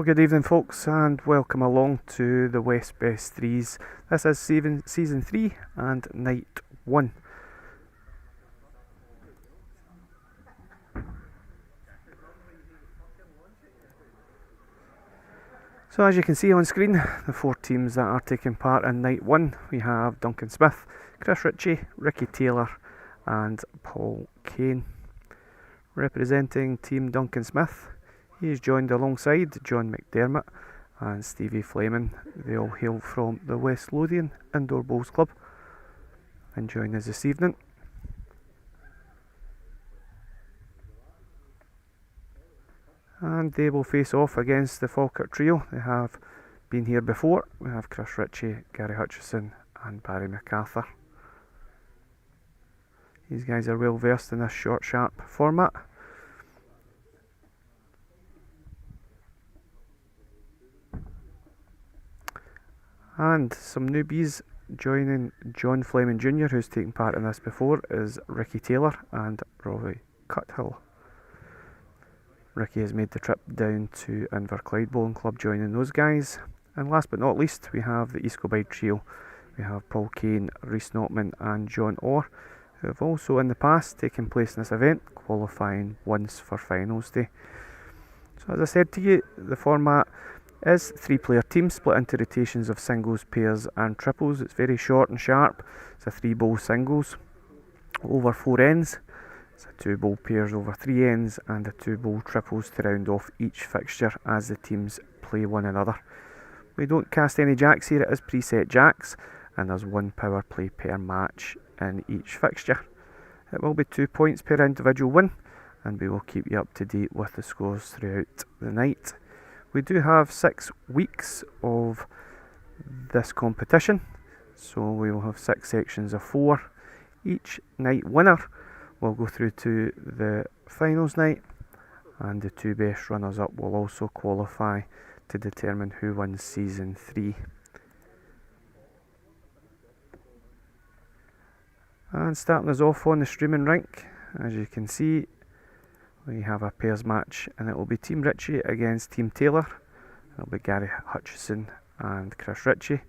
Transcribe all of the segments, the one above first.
good evening, folks, and welcome along to the West Best Threes. This is season 3 and night 1. So as you can see on screen, the 4 teams that are taking part in night 1, we have Duncan Smith, Chris Ritchie, Ricky Taylor and Paul Kane. Representing Team Duncan Smith, he is joined alongside John McDermott and Stevie Fleming. They all hail from the West Lothian Indoor Bowls Club and join us this evening. And they will face off against the Falkirk trio. They have been here before. We have Chris Ritchie, Gary Hutchison and Barry MacArthur. These guys are well versed in this short, sharp format. And some newbies joining John Fleming Jr., who's taken part in this before, is Ricky Taylor and Roy Cuthill. Ricky has made the trip down to Inverclyde Bowling Club, joining those guys. And last but not least, we have the East Kilbride trio. We have Paul Kane, Rhys Notman and John Orr, who have also in the past taken place in this event, qualifying once for finals day. So as I said to you, the format is 3-player teams split into rotations of singles, pairs and triples. It's very short and sharp. It's a 3-bowl singles over 4 ends. It's a 2-bowl pairs over 3 ends and a 2-bowl triples to round off each fixture as the teams play one another. We don't cast any jacks here, it is preset jacks, and there's 1 power play per match in each fixture. It will be 2 points per individual win, and we will keep you up to date with the scores throughout the night. We do have 6 weeks of this competition, so we will have 6 sections of 4. Each night winner will go through to the finals night, and the 2 best runners up will also qualify to determine who wins season 3. And starting us off on the streaming rink, as you can see, we have a pairs match, and it will be Team Ritchie against Team Taylor. It will be Gary Hutchison and Chris Ritchie,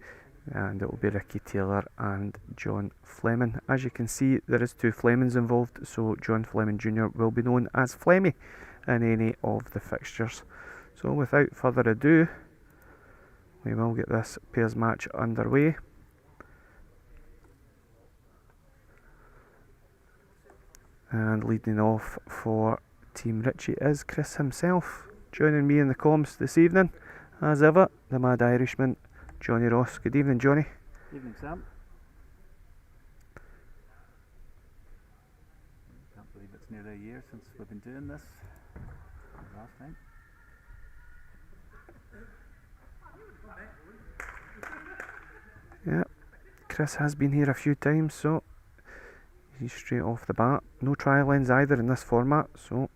and it will be Ricky Taylor and John Fleming. As you can see, there is 2 Flemings involved, so John Fleming Jr. will be known as Flemmy in any of the fixtures. So without further ado, we will get this pairs match underway. And leading off for Team Ritchie is Chris himself. Joining me in the comms this evening, as ever, the Mad Irishman, Johnny Ross. Good evening, Johnny. Evening, Sam. Can't believe it's nearly a year since we've been doing this. Last time. Yeah, Chris has been here a few times, so he's straight off the bat. No trial ends either in this format, so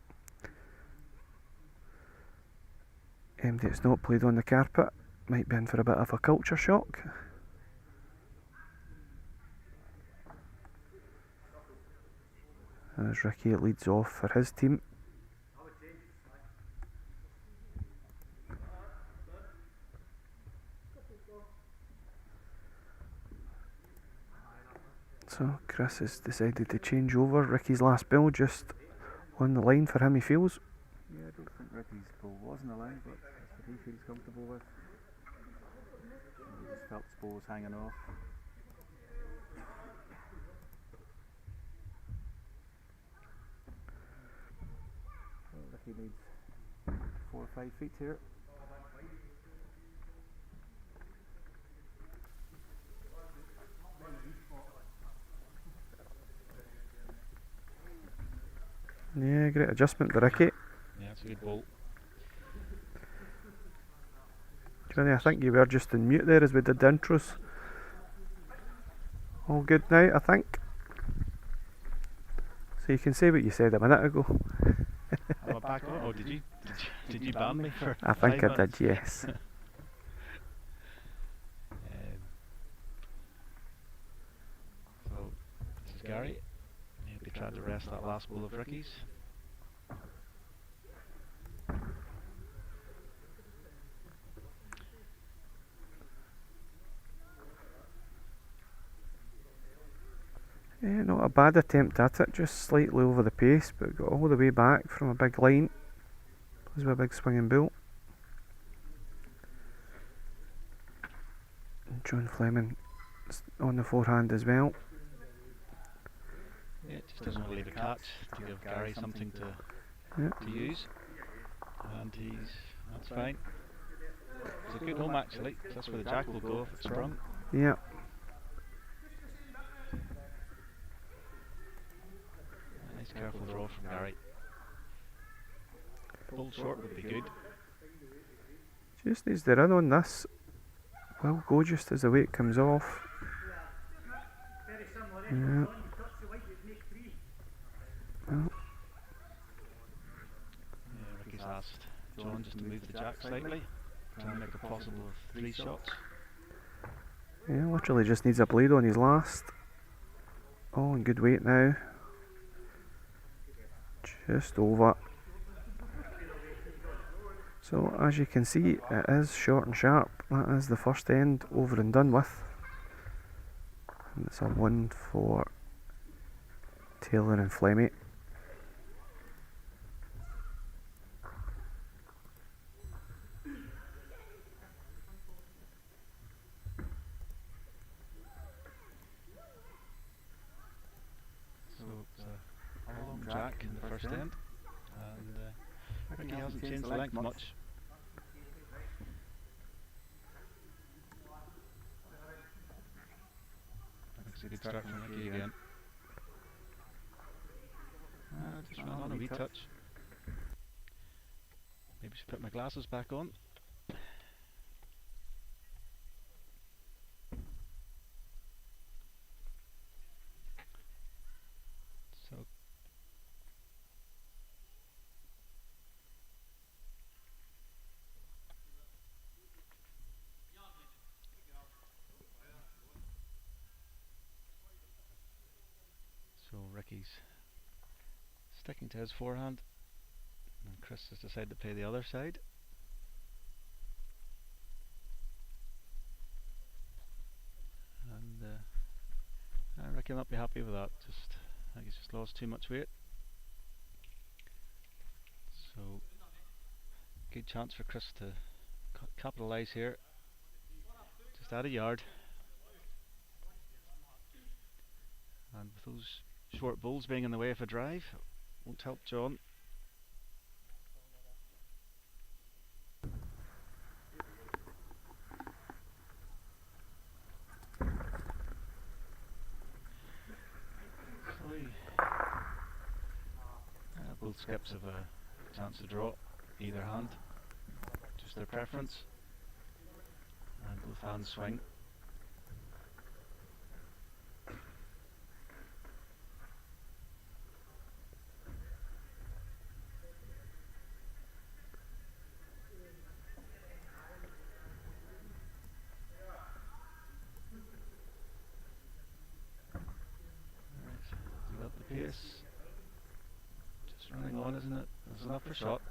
anybody that's not played on the carpet might be in for a bit of a culture shock. As Ricky leads off for his team. So Chris has decided to change over. Ricky's last bill just on the line for him, he feels. Yeah, I don't think Ricky's ball was on the line, but that's what he feels comfortable with. He just felt his ball was hanging off. So Ricky needs 4 or 5 feet here. Yeah, great adjustment by Ricky. Yeah, it's a good ball. Johnny, I think you were just in mute there as we did the intros. All good now, I think. So you can say what you said a minute ago. Am I back on? Oh, did you ban me for I think 5 I did, minutes? yes. So, this is Gary. He'll be trying to rest that last ball of Ricky's. Yeah, not a bad attempt at it, just slightly over the pace, but got all the way back from a big line. Plays with a big swinging bull. And John Fleming on the forehand as well. Yeah, just doesn't want to leave a catch to give Gary something to use. And that's fine. It's a good home actually, 'cause that's where the jack will go if it's sprung. Yeah. Nice careful draw from Gary. Full short would be good. Just needs to run on this. Will go just as the weight comes off. Yeah. Well, Yeah, Ricky's asked John just to move the jack slightly, try and make a possible of 3 shots. yeah, literally just needs a blade on his last. All in good weight now. Just over. So as you can see, it is short and sharp. That is the first end over and done with. And it's a 1 for Taylor and Fleming. So it's a long jack in the first end, and Ricky hasn't changed the length much. That's a good start from Ricky again. Just ran on a wee touch. Maybe should put my glasses back on. So Ricky's sticking to his forehand, and Chris has decided to play the other side. And Ricky will not be happy with that. I think he's just lost too much weight. So good chance for Chris to capitalise here. Just add a yard. And with those short bowls being in the way of a drive, won't help John. Both skips have a chance to draw either hand, just their preference, and both hands swing. He got the pace. Just running on, isn't it? There's enough for a shot,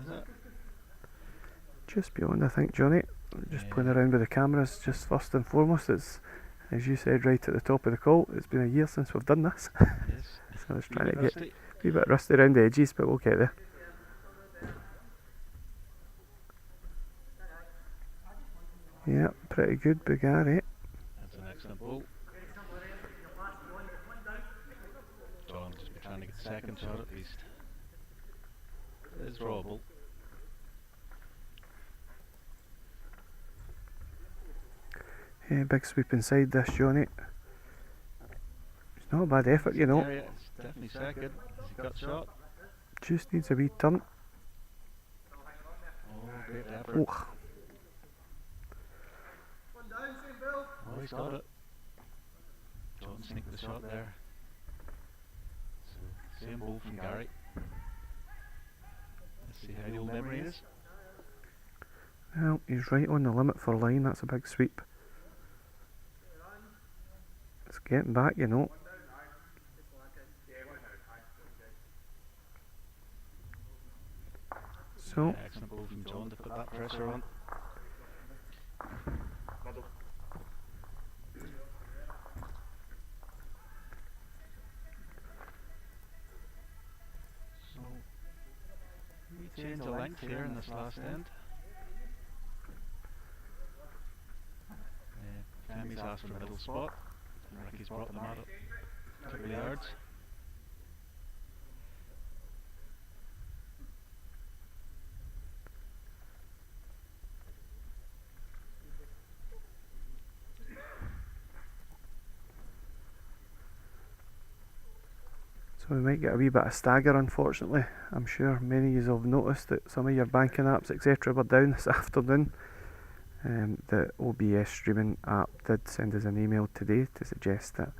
is it? Just beyond, I think, Johnny. Just playing around with the cameras, just first and foremost. It's, as you said right at the top of the call, it's been a year since we've done this. Yes. So I was trying to get a wee bit rusty around the edges, but we'll get there. Yeah, pretty good, Bugari. That's an excellent ball. John just be trying to get the second shot at least. It is drawable. Yeah, big sweep inside this, Johnny. It's not a bad effort, you know. Yeah, it's definitely second. Has he got shot? Just needs a wee turn. Oh, great effort. Oh, Oh, he's got it. John sneaked the shot there. So, same ball from Gary. Let's see how the old memory is. well, he's right on the limit for line. That's a big sweep. It's getting back, you know. So, Excellent ball from John to put that pressure on. change of length here in this last end. Femi's asked for a middle spot, and Ricky's brought them out a couple of yards. So we might get a wee bit of stagger, unfortunately. I'm sure many of you have noticed that some of your banking apps, etc., were down this afternoon. The OBS streaming app did send us an email today to suggest that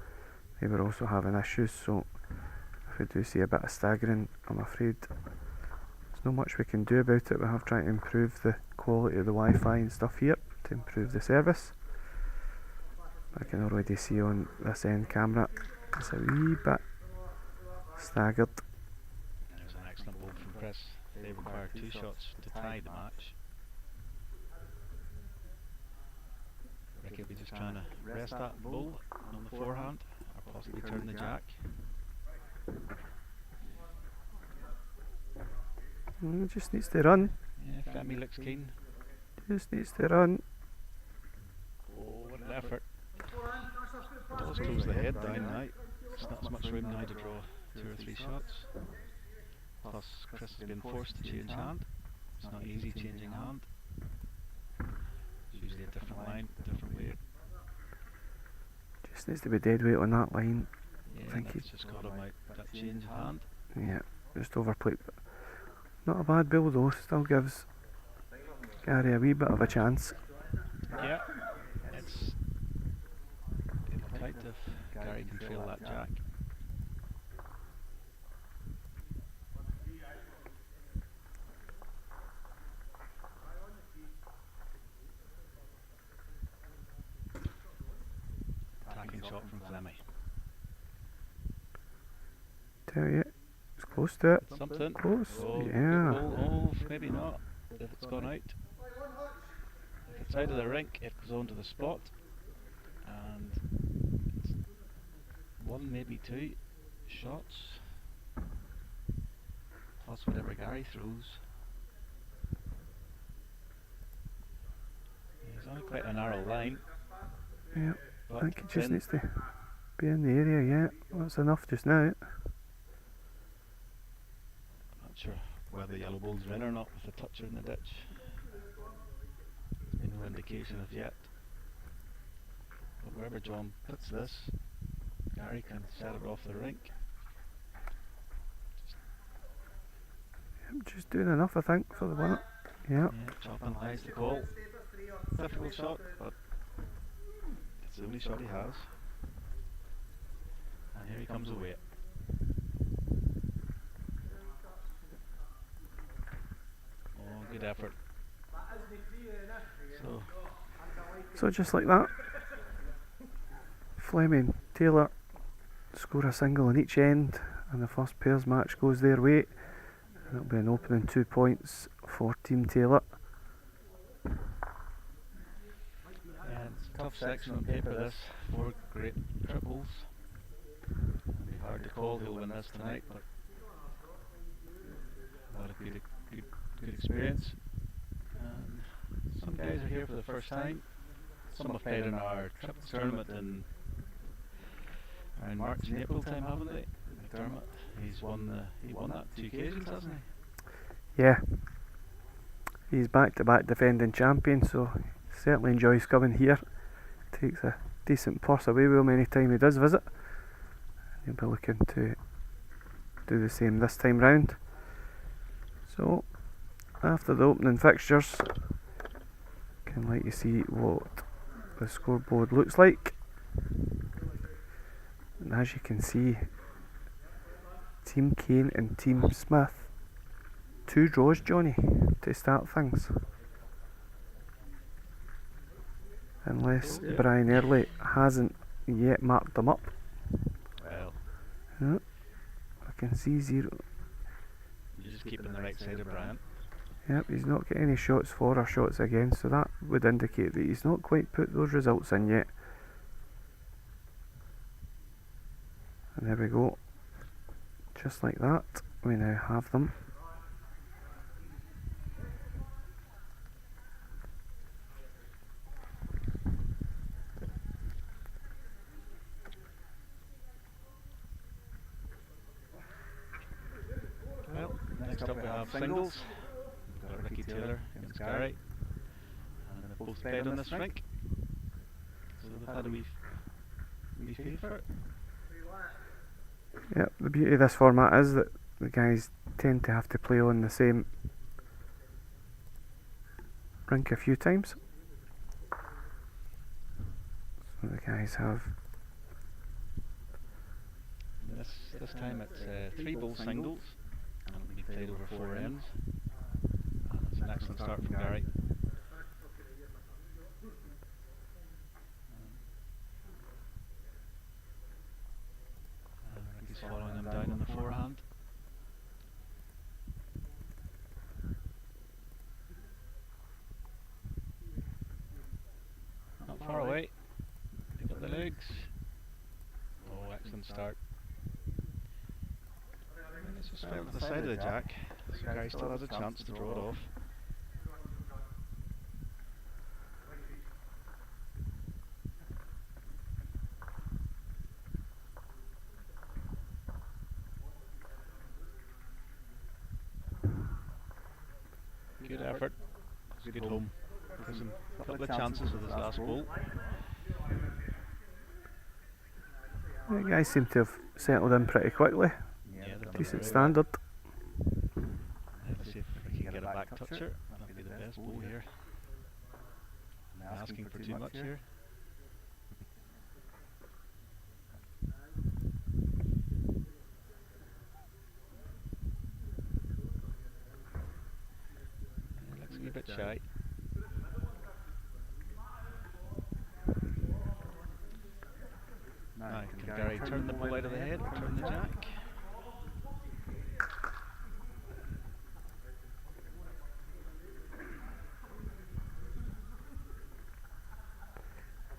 they were also having issues, so if we do see a bit of staggering, I'm afraid there's not much we can do about it. We have tried to improve the quality of the Wi-Fi and stuff here to improve the service. I can already see on this end camera it's a wee bit staggered. There's an excellent ball from Chris. They require 2 shots to tie the match. Ricky will be just trying to rest that ball on the forehand, or possibly turn the jack. Just needs to run. Yeah, Femi looks keen. Just needs to run. Oh, what an effort. Does close the head down now. There's not as much room now to draw 2 or 3 shots. Plus Chris has been forced to change hand. It's not easy changing hand. It's usually a different line, different weight. Just needs to be dead weight on that line. Yeah, I think that's just got him out that change of hand. Yeah, just overplayed. Not a bad bill though, still gives Gary a wee bit of a chance. Yeah, it'll tight if Gary can trail that jack. Attacking shot from Flemmy. Tell you, it's close to it. Something. Close, Oh, yeah. Oh, maybe not. If it's gone out. If it's out of the rink, it goes onto the spot. And it's 1, maybe 2 shots. Plus whatever Gary throws. He's on quite a narrow line. Yeah, But I think it just then needs to be in the area, yeah. That's enough just now. not sure whether the yellow ball's in or not with the toucher in the ditch. There's been no indication of yet. But wherever John puts this, Gary can set it off the rink. Just doing enough, I think, for the winner. Yeah. Yeah, Chopin lies the call. Difficult shot, but it's the only shot he has. And here he comes away. Oh, good effort. So just like that, Fleming, Taylor score a single on each end, and the first pairs match goes their way. And it'll be an opening 2 points for Team Taylor. Yeah, it's a tough section on paper this. 4 great triples. It'll be hard to call who'll win this tonight, but what a good experience. And some guys are here for the first time. Some have played in our triples tournament in around March and April time, haven't they? McDermott, he won that 2 occasions, hasn't he? Yeah, he's back-to-back defending champion, so he certainly enjoys coming here. Takes a decent purse away with him any time he does visit. He'll be looking to do the same this time round. So, after the opening fixtures, can let you see what the scoreboard looks like. And as you can see, Team Kane and Team Smith, 2 draws, Johnny, to start things. Unless Brian Early hasn't yet marked them up. Well, Yeah, I can see 0. you're just keeping the right side of Brian. Yep, he's not getting any shots for or shots against, so that would indicate that he's not quite put those results in yet. And there we go. Just like that, we now have them. have singles. We've got Ricky Taylor against Gary. And they've both played on this rink. So they've had a wee feel for it. Yep, the beauty of this format is that the guys tend to have to play on the same rink a few times. So the guys have... This time it's 3 bowl singles, and it'll be played over 4 ends. And it's an excellent start from Gary. Ricky's following him down on the forehand. Not far away. Pick up the legs. Oh, excellent start. It's just fell to the side of the jack, so Gary still has a chance to draw it off. Good effort. Good home. Gives him a couple of chances with his last ball. The guys seem to have settled in pretty quickly. Yeah, they've done Decent very standard. well. Let's see if Ricky can get a back toucher. That'll be the best ball here. Asking for too much here. Looks a wee bit shy. Now, can Gary turn the ball out of the head, turn the jack?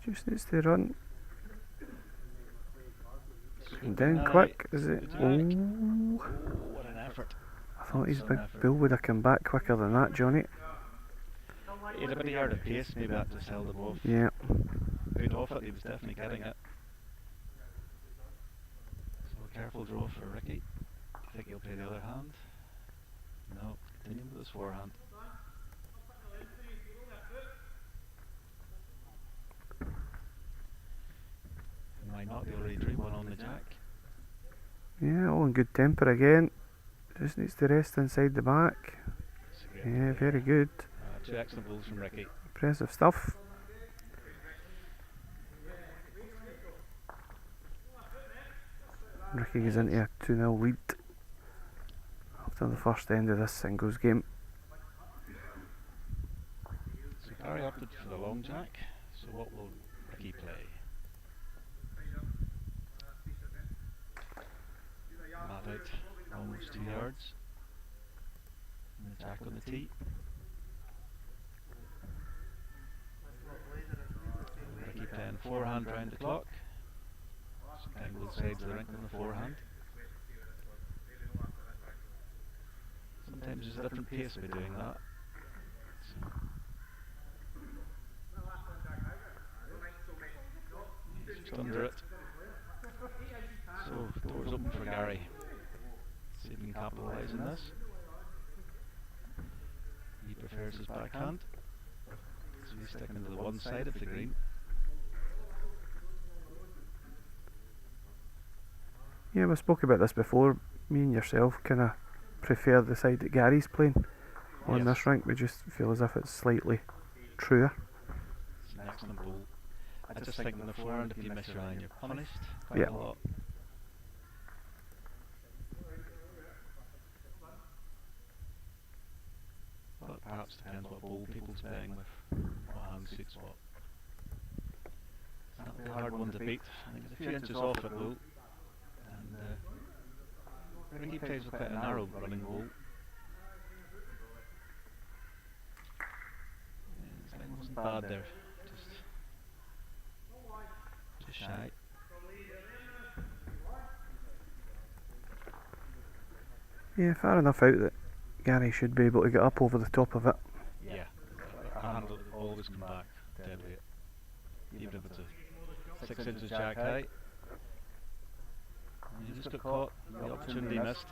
Just needs to run Swooping down now, quick, is it? the jack. Oh, What an effort. I thought his Some big effort. bull would have come back quicker than that, Johnny. He had a bit of yard of pace, maybe that just held him off. Yeah. Good off it, he was definitely getting it. So a careful draw for Ricky. I think he'll play the other hand. No, continuing with his forehand. Might not, he already drew one on the jack. Yeah, all in good temper again. Just needs to rest inside the back. It's a great Yeah, play. very good. 2 excellent balls from Ricky. Impressive stuff. Ricky goes into a 2-0 lead after the first end of this singles game. So Gary opted for the long jack. So what will Ricky play? Mat out almost 2 yards. And the jack on the tee. Ricky playing forehand round the clock. So playing both sides of the rink on the forehand. Sometimes there's a different pace by doing that. So he's just under it. So doors open for Gary. See if he can capitalise on this. He prefers his backhand. So he's sticking to the one side of the green. Yeah, we spoke about this before. Me and yourself kind of prefer the side that Gary's playing on Yes. this rink. We just feel as if it's slightly truer. It's an excellent ball. I just think on the forehand, if you miss your line, you're punished quite Yeah. a lot. But perhaps depends what ball people's playing with, what hand suits what. That'll be a hard one to beat. I think it's a few inches off it though. And Ricky plays with quite a narrow running ball. Yeah, his line wasn't bad there. Just shy. Yeah, far enough out that Gary should be able to get up over the top of it. Yeah, a hand will always come back dead weight, even if it's a 6 inches jack high. And you just got caught, the opportunity missed.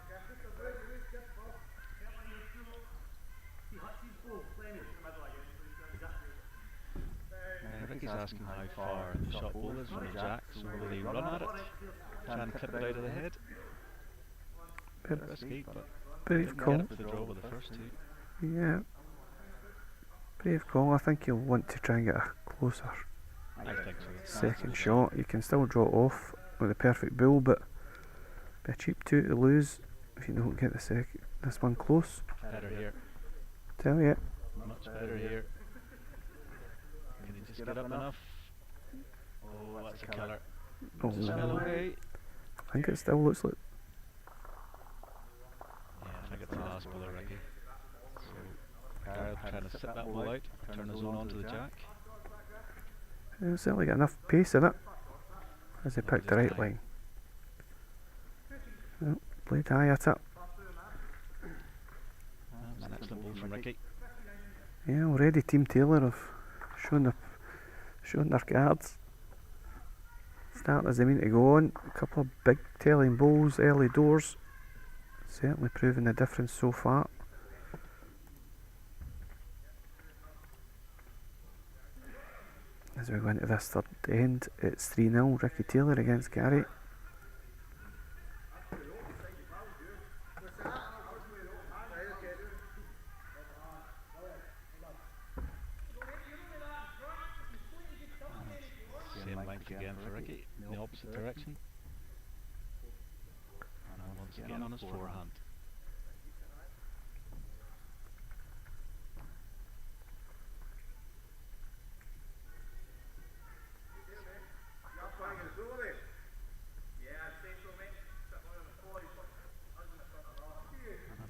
Ricky's asking how far the shot ball is from the jack, so will he run at it? Try and clip it out of the head? Bit risky, but Brave didn't call. get it to draw with the first two. Yeah. Brave call. I think you'll want to try and get a closer I think so. second shot. You can still draw it off with a perfect bull, but be a cheap two to lose if you don't get this one close. Better here. Tell you. Much better here. Can he just get up enough? Oh, that's a killer. Oh, Just fell away. I think it still looks like. Yeah, I think it's the last ball of Ricky. So Gareth trying to sit that ball out, turn his own onto the jack. It's certainly got enough pace in it as he picked the right line. Oh, played high at it. That was an excellent ball from Ricky. Yeah, already Team Taylor have shown their cards. Starting as they mean to go on. A couple of big telling balls early doors. Certainly proving the difference so far. As we go into this third end, it's 3-0 Ricky Taylor against Gary. Same length again for Ricky, in the opposite direction. And once again on his forehand.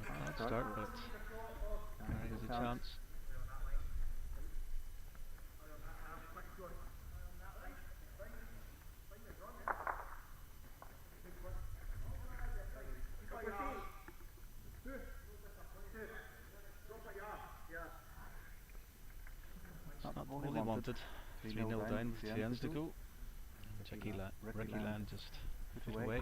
Not a bad start, but Gary has a chance. It's not all he wanted. 3-0 down with 2 ends to go. Ricky Land just put away.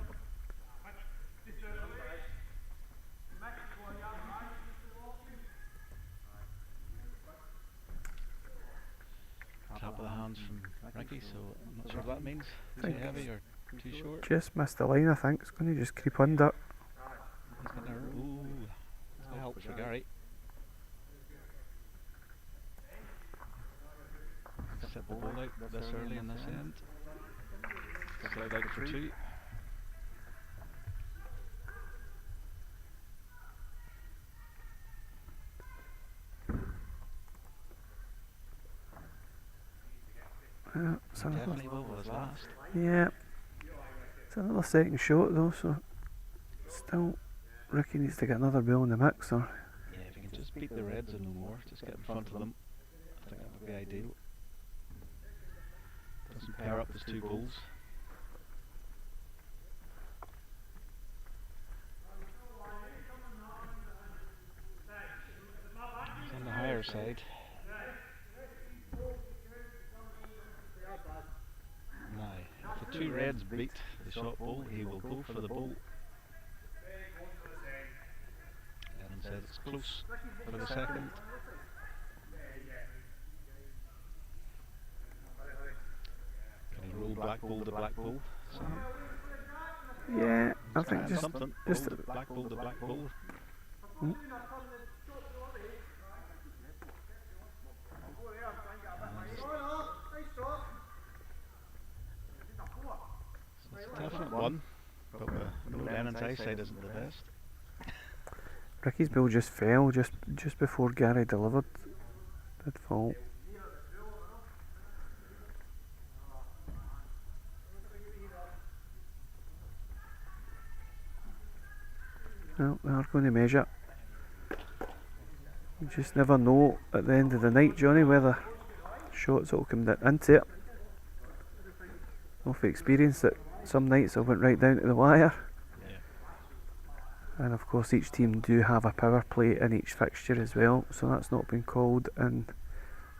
Clap of the hands from Ricky, so I'm not sure what that means. Too heavy or too short? Just missed the line, I think. It's going to just creep under. He's getting a ooh, that helps for Gary. Set the ball out this early in this end. Slide out for 2. So Definitely will with his last. yeah, it's another second shot though, so still Ricky needs to get another ball in the mix. Or Yeah, if he can just beat the Reds and no more, just get in front of them, I think that would be ideal. Doesn't pair up his 2 balls. He's on the higher side. Now, if the 2 Reds beat the shot ball, he will go for the ball. Evan says it's close for the second. Can he roll black ball to black ball? yeah, I think just something. just Ball to black ball to black ball. Mm. It's a definite one, but Lennon's eyesight isn't the best. Ricky's ball just fell just before Gary delivered. Did fall. Well, they are going to measure. You just never know at the end of the night, Johnny, whether shots will come into it. Off experience that some nights I went right down to the wire. Yeah. And of course each team do have a power play in each fixture as well, so that's not been called in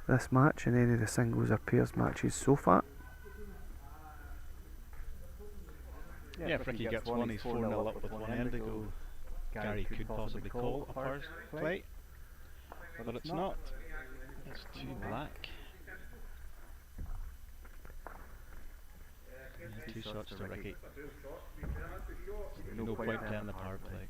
this match in any of the singles or pairs matches so far. Yeah, if Ricky gets one, he's 4-0 up with 1 end to go. Gary could possibly call a power play, but it's not. It's 2 black. Yeah, 2 shots to Ricky. No No point point playing playing the power play.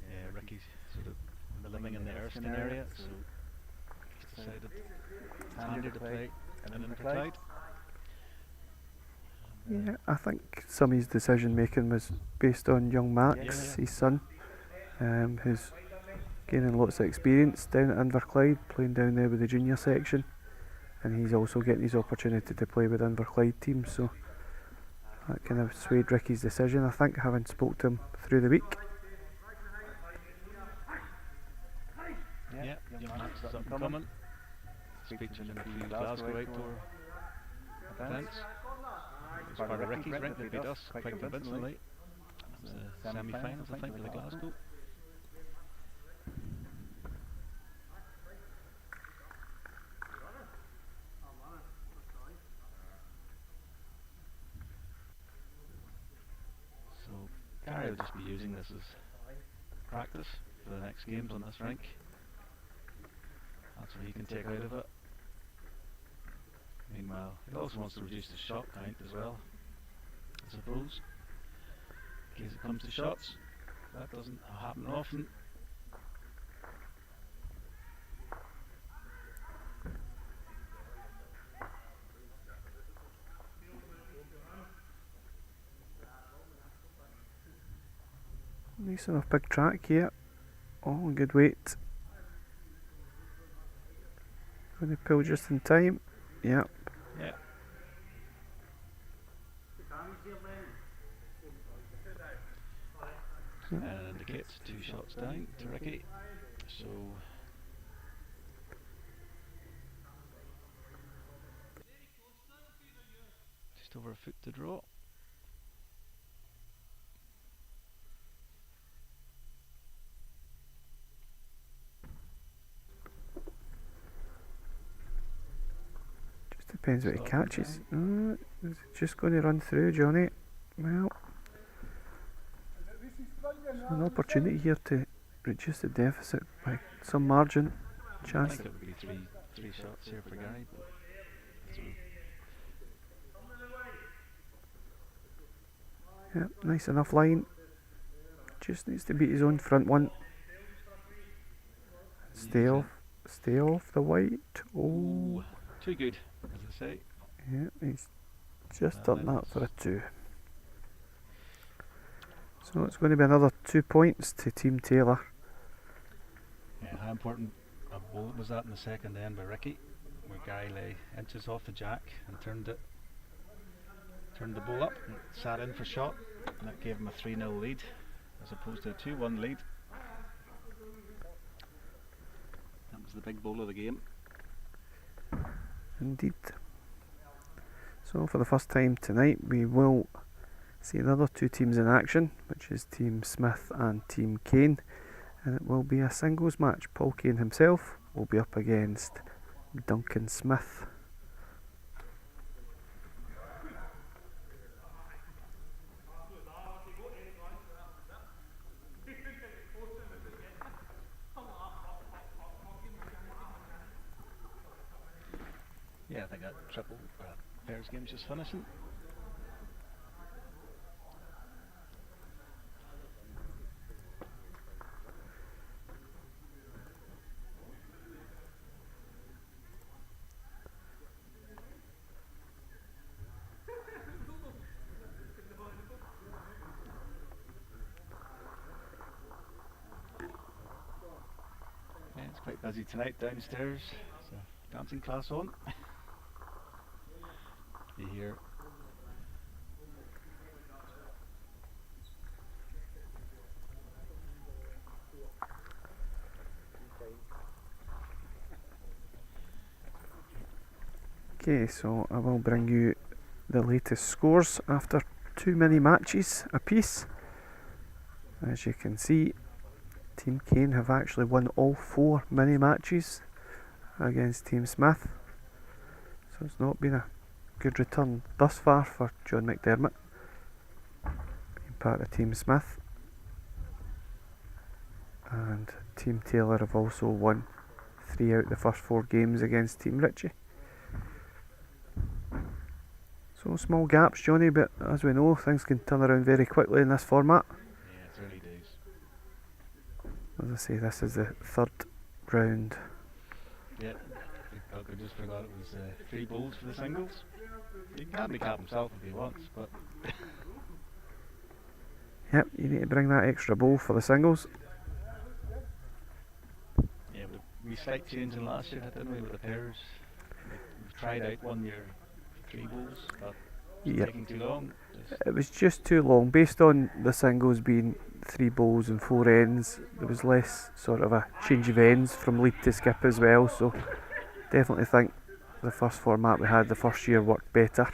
Yeah, Ricky's sort of living in the Erskine area, so he's decided it's handier to play and in for Clyde. Yeah, I think some of his decision making was based on young Max, Yeah. his son, who's gaining lots of experience down at Inverclyde, playing down there with the junior section, and he's also getting his opportunity to play with Inverclyde team, so that kind of swayed Ricky's decision, I think, having spoke to him through the week. Yeah, young Max is up and coming. He's featured in a few Glasgow outdoor events. As part of Ricky's rink, they beat us quite convincingly. That was the semi-finals, I think, with the Glasgow. So Gary will just be using this as practice for the next games on this rink. That's what he can take out of it. Meanwhile, he also wants to reduce the shot count as well, I suppose, in case it comes to shots. That doesn't happen often. Nice enough big track here. Oh, good weight. Going to pull just in time. Yep. Yeah. And it indicates 2 shots down to Ricky. So just over a foot to draw. Just depends what he Stop catches. down. Is it just going to run through, Johnny? Well, an opportunity here to reduce the deficit by some margin. I Chance. think it would be three shots here for Gary. But so Yep, nice enough line. Just needs to beat his own front one. Stay off the white. Oh, too good, as I say. yeah, he's just Well, done that for a 2. So it's going to be another 2 points to Team Taylor. Yeah, how important a bolt was that in the second end by Ricky, where Gary lay inches off the jack and turned the ball up and sat in for shot, and that gave him a 3-0 lead as opposed to a 2-1 lead. That was the big bowl of the game. Indeed. So for the first time tonight we will see another 2 teams in action, which is Team Smith and Team Kane, and it will be a singles match. Paul Kane himself will be up against Duncan Smith. Yeah, I think that triple pairs game's just finishing. Yeah, it's quite busy tonight downstairs. There's a dancing class on. You hear Okay, so I will bring you the latest scores after 2 mini matches apiece. As you can see, Team Kane have actually won all 4 mini matches against Team Smith. So it's not been a good return thus far for John McDermott, being part of Team Smith. And Team Taylor have also won 3 out of the first 4 games against Team Ritchie. So small gaps, Johnny, but as we know, things can turn around very quickly in this format. Yeah, it's early days. As I say, this is the 3rd round. Yeah, Duncan just forgot it was 3 bowls for the singles. He can handicap himself if he wants, but Yep, you need to bring that extra bowl for the singles. yeah, we slight change in last year, didn't we, with the pairs? We've tried out one year 3 bowls, but it's Yep. taking too long. It was just too long. Based on the singles being 3 bowls and 4 ends, there was less sort of a change of ends from lead to skip as well, so definitely think the first format we had the first year worked better.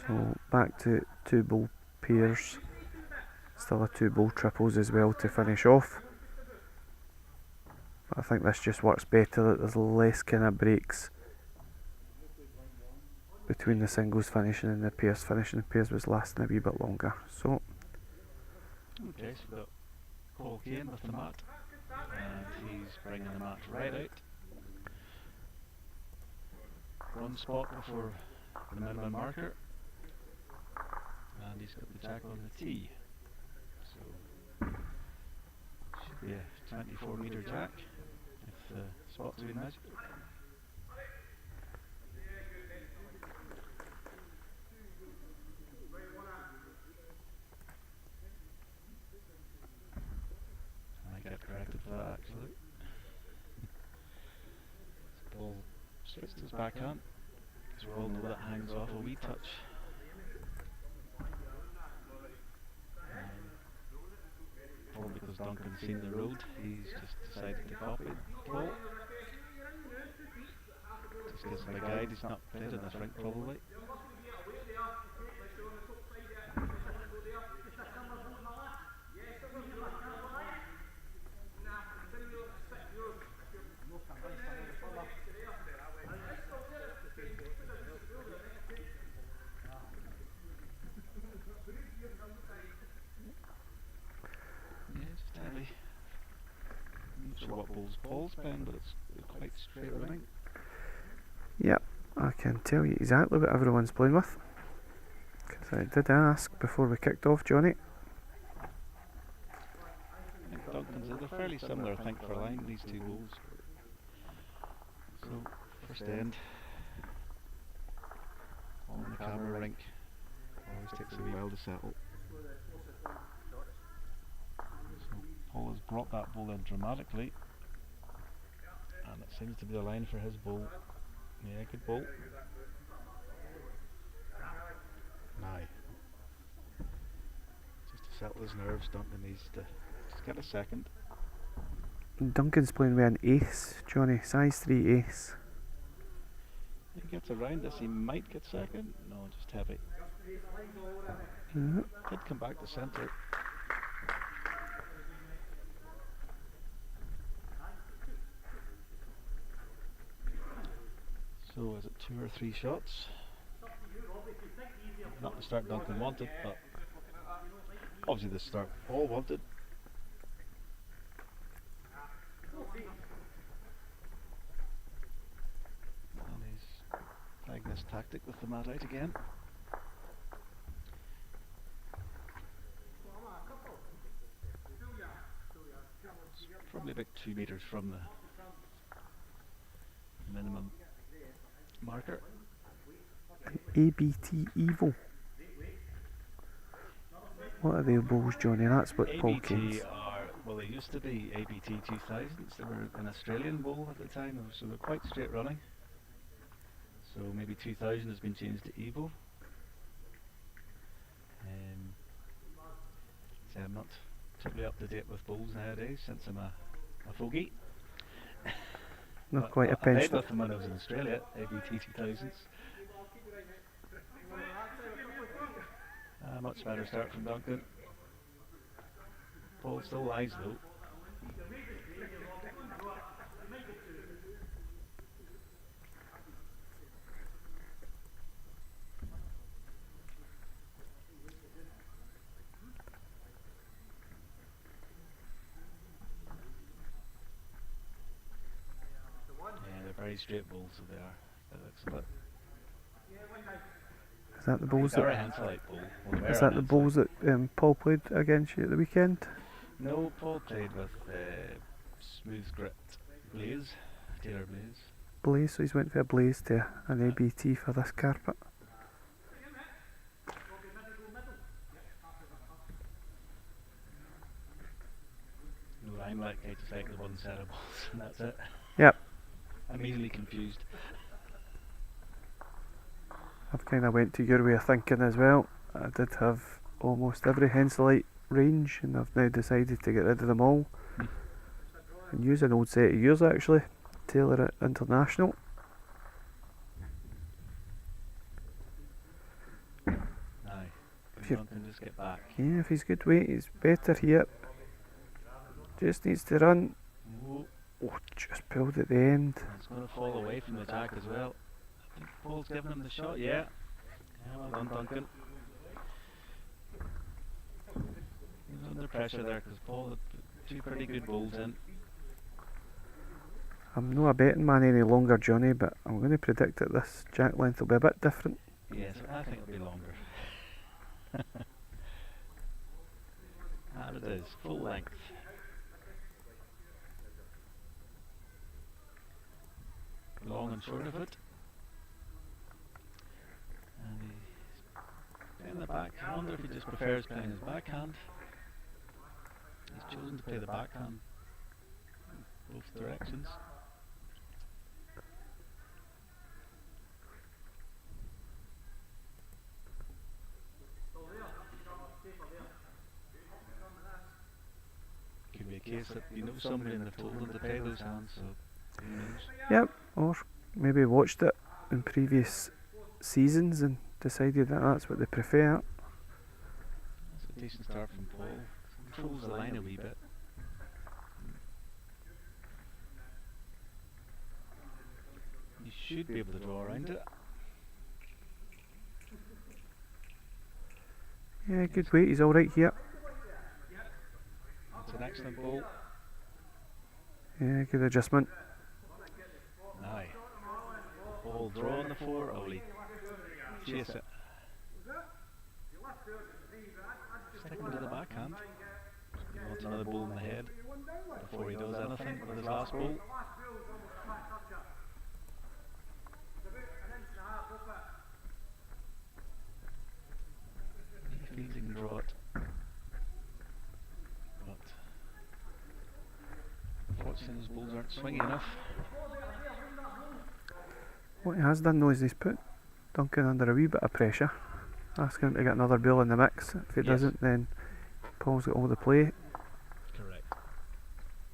So back to 2 bowl pairs, still a 2 bowl triples as well to finish off. But I think this just works better, that there's less kind of breaks between the singles finishing and the pairs finishing. The pairs was lasting a wee bit longer. So Okay, so we've got Paul Kane with the mat, and he's bringing the mat right out. 1 spot before the minimum marker, and he's got the jack on the tee. So should be a 24-meter jack if the spot's been measured. I get corrected for that actually. So Paul switched his backhand, because we all know that hangs off a wee touch. Probably because Duncan's seen the road, he's just decided to copy Paul. Just gives him a guide, he's not played in this rink probably. Yeah, just heavy. I'm not sure what bowls Paul's playing, but it's quite straight running. yep, I can tell you exactly what everyone's playing with, because I did ask before we kicked off, Johnny. I think Duncan's, they're fairly similar, I think, for line, these 2 bowls. So, first end. On the camera rink. Always takes a wee while to settle. So, Paul has brought that bowl in dramatically. And it seems to be the line for his bowl. Yeah, good bowl. Now, just to settle his nerves, Duncan needs to just get a second. Duncan's playing with an ace, Johnny, size 3 ace. If he gets around this, he might get second. No, just heavy. Yep. Could come back to centre. So is it 2 or 3 shots? Not the start Duncan wanted, but obviously the start Paul wanted. And he's playing this tactic with the mat out again. It's probably about 2 metres from the minimum marker. ABT Evo. What are the bowls, Johnny? That's what Paul ABT Kane's. are, well, they used to be ABT 2000s. They were an Australian bowl at the time, so they're quite straight running. So maybe 2000 has been changed to Evo. So I'm not totally up to date with bowls nowadays since I'm a fogey. Not quite a I played pensioner. with them when I was in Australia, ABT 2000s. Much better start from Duncan. Paul still lies though. very straight bowls, so they are. That looks a bit. Is that the bowls They're a that? Henselite bowl. Well, Is they're that a the Henselite. bowls that Paul played against you at the weekend? No, Paul played with Smooth Grit Blaze, Taylor Blaze. Blaze, so he's went for a Blaze to an ABT for this carpet. No, I'm like, I just like the one set of balls, and that's it. Yep. I'm easily confused. I've kind of went to your way of thinking as well. I did have almost every Henselite range, and I've now decided to get rid of them all and use an old set of yours actually, Taylor at International. Aye. If If you're- Duncan just get back. Yeah, if he's good weight, he's better here. Just needs to run. Whoa, Oh, just pulled at the end. it's going to fall away from the jack as well. I think Paul's giving him the shot, yeah. Yeah, well done, Duncan. He was under pressure there because Paul had put two pretty good bowls in. I'm not a betting man any longer, Johnny, but I'm going to predict that this jack length will be a bit different. Yes, I think it'll be longer. And it is, full length. Long and short of it. And he's playing the back. I wonder if he just prefers playing his backhand. He's chosen to play the backhand in both directions. Could be a case that you know somebody and they've told them to play those hands, so who knows? Yep, or maybe watched it in previous seasons and decided that that's what they prefer. That's a decent start from Paul. Controls the line a wee bit. You should be able to draw around it. Yeah, good weight, he's alright here. It's an excellent ball. Yeah, good adjustment. Aye. Ball draw on the 4, or will he chase it? Sticking to the backhand. He wants another ball in the head before he does anything with his last ball. He feels he can draw it. But unfortunately his balls aren't swingy enough. What he has done though is he's put Duncan under a wee bit of pressure, asking him to get another ball in the mix. If he Yes. doesn't, then Paul's got all the play. Correct.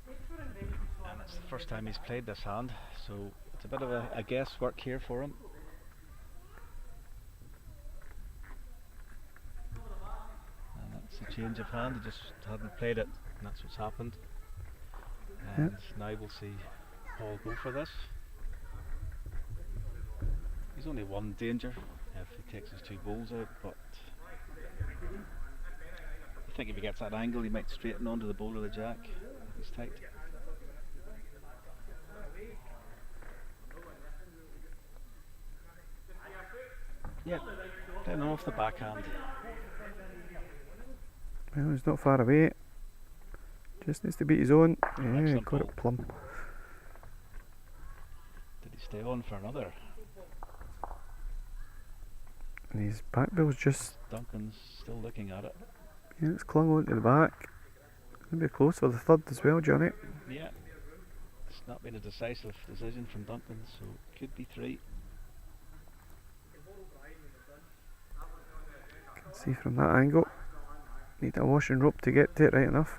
And it's the first time he's played this hand, so it's a bit of a guesswork here for him. And that's a change of hand, he just hadn't played it, and that's what's happened. And now we'll see Paul go for this. He's only one danger if he takes his two balls out, but I think if he gets that angle he might straighten onto the bowl of the jack. He's tight. Yeah, down off the backhand. Well, he's not far away. Just needs to beat his own. Yeah, Excellent got ball. it plumb. Did he stay on for another? And his back bill's just, Duncan's still looking at it. yeah, it's clung onto the back. Gonna be close for the third as well, Johnny. Yeah, it's not been a decisive decision from Duncan, so it could be 3. Can see from that angle. Need a washing rope to get to it right enough.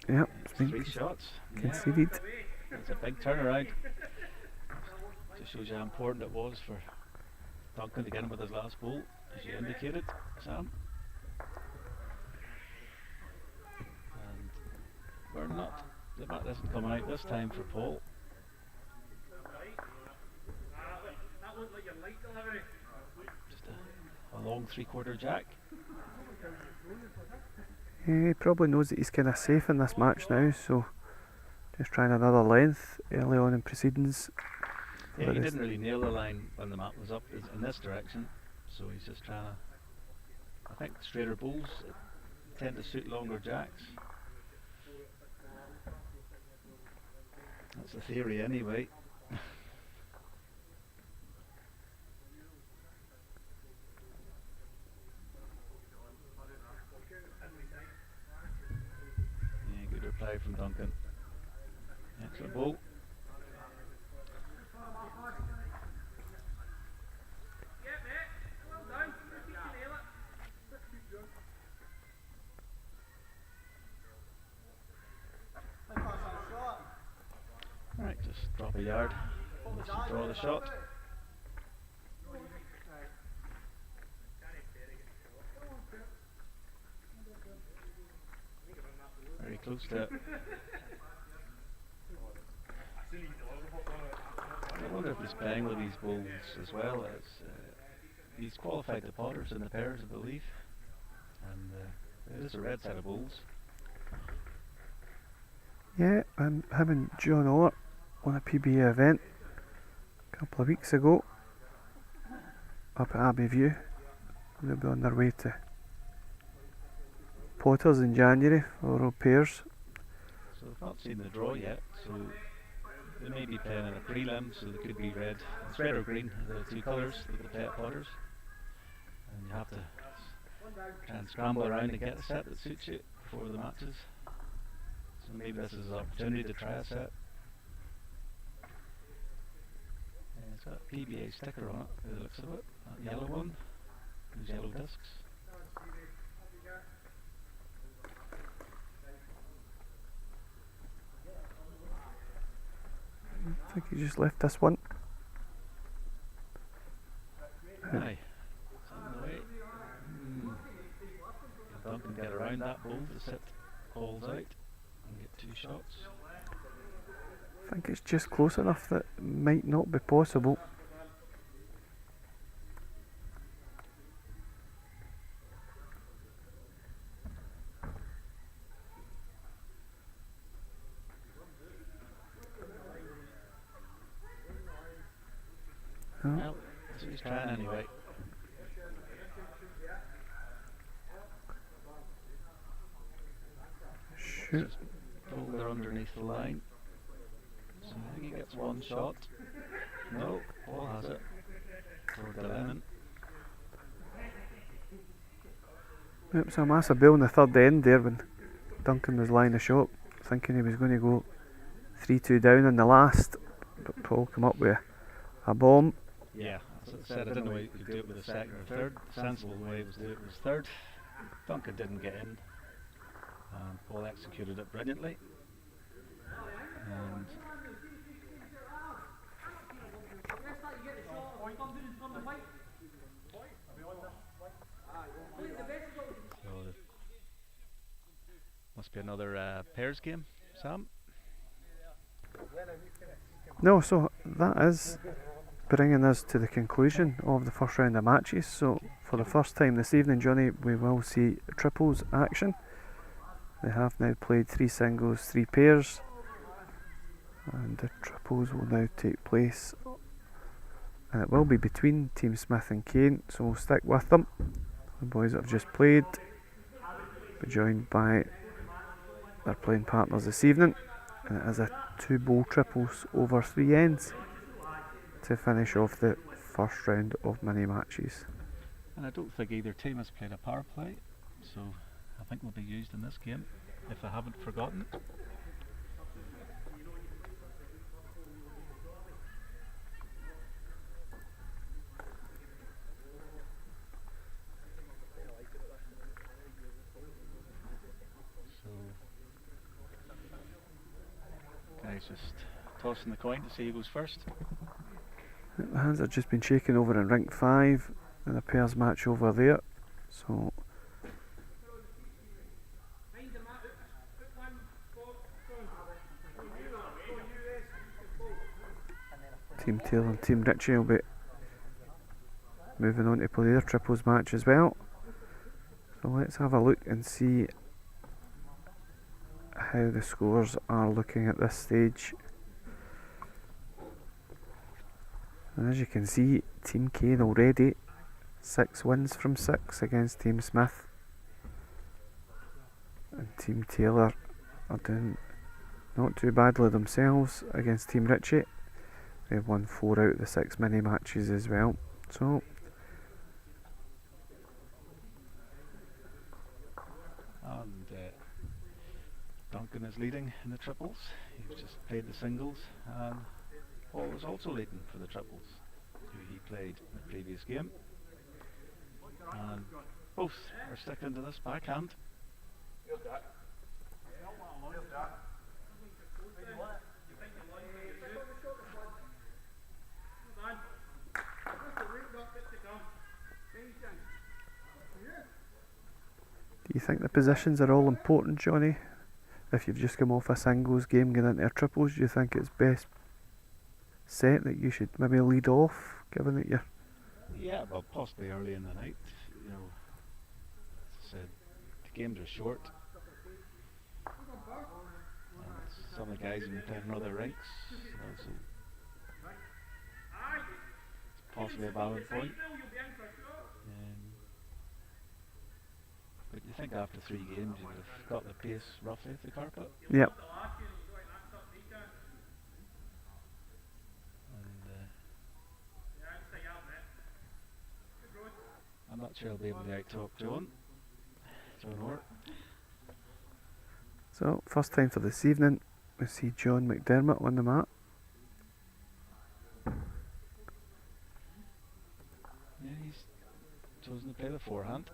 Yep, it's been 3 shots. Yeah, conceded. it's a big turnaround. Just shows you how important it was for Duncan to get him with his last ball, as you indicated, Sam. And we're not. The bat isn't coming out this time for Paul. Just a long 3/4 jack. Yeah, he probably knows that he's kind of safe in this match now, so Just trying another length early on in proceedings. Yeah, for he this. didn't really nail the line when the mat was up in this direction, so he's just trying to. I think straighter bulls tend to suit longer jacks. That's the theory, anyway. Yeah, good reply from Duncan. Excellent ball. Right, just drop a yard. Let's just draw the shot. Very close to it. I wonder if he's playing with these bulls as well. As he's qualified the potters and the pairs, I believe, and it is a red set of bulls. Yeah, and him and John Orr on a PBA event a couple of weeks ago up at Abbey View. They'll be on their way to Potters in January for all pairs. So they've not seen the draw yet, so they may be playing in a prelim, so they could be red. It's red or green, the two colours that they play at Potters. And you have to try and scramble around and get a set that suits you before the matches. So maybe this is an opportunity to try a set. It's got a PBA sticker on it, by the looks of it. That yellow one, those yellow discs. I think he just left this one. Aye, it's on the way. If Duncan can get around that bull to sit calls out and get two shots. I think it's just close enough that it might not be possible. Well, that's what he's trying anyway. Shoot. Just boulder underneath the line. So I think he gets one shot. No, Paul has it. For the lemon. It was a massive bill in the third end there when Duncan was lying a shot, thinking he was going to go 3-2 down in the last, but Paul came up with a bomb. Yeah, as I said, I didn't know he could do it with a second or third. Sensible way was to do it was third. Duncan didn't get in. Paul executed it brilliantly. And so must be another pairs game, Sam. No, so that is bringing us to the conclusion of the first round of matches. So for the first time this evening, Johnny, we will see triples action. They have now played 3 singles, 3 pairs, and the triples will now take place. And it will be between Team Smith and Kane, so we'll stick with them. The boys that have just played, be joined by their playing partners this evening, and it is a 2-bowl triples over 3 ends to finish off the first round of mini matches. And I don't think either team has played a power play, so I think they'll be used in this game, if I haven't forgotten it. So, guys just tossing the coin to see who goes first. The hands have just been shaken over in ring 5 in a pairs match over there. So Team Taylor and Team Ritchie will be moving on to play their triples match as well. So let's have a look and see how the scores are looking at this stage. And as you can see, Team Kane already 6 wins from 6 against Team Smith. And Team Taylor are doing not too badly themselves against Team Ritchie. They've won 4 out of the 6 mini matches as well. So And Duncan is leading in the triples. He's just played the singles, and Paul is also leading for the triples, who he played in the previous game. And both are sticking to this backhand. do you think the positions are all important, Johnny? If you've just come off a singles game going into a triples, do you think it's best set that you should maybe lead off, given that you're... Yeah, well, possibly early in the night. You know, as I said, the games are short. And some of the guys have been playing in other rinks, you know, so it's possibly a valid point. But you think after 3 games you would have got the pace roughly at the carpet. Yep. And I'm not sure I'll be able to out-talk John Orr. So, first time for this evening, we see John McDermott on the mat. Yeah, he's chosen to play the forehand.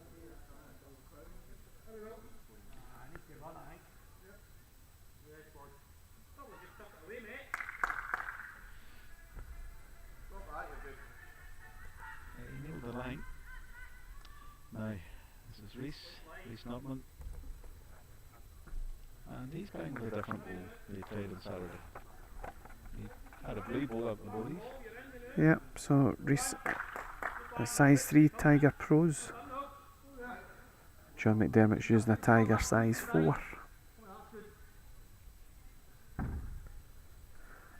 He nailed the line. Now, this is Rhys Notman. And he's playing with a different ball than he played on Saturday. He had a blue ball, I believe. Yep, so Rhys, size 3 Tiger Pros. John McDermott's using a Tiger size 4.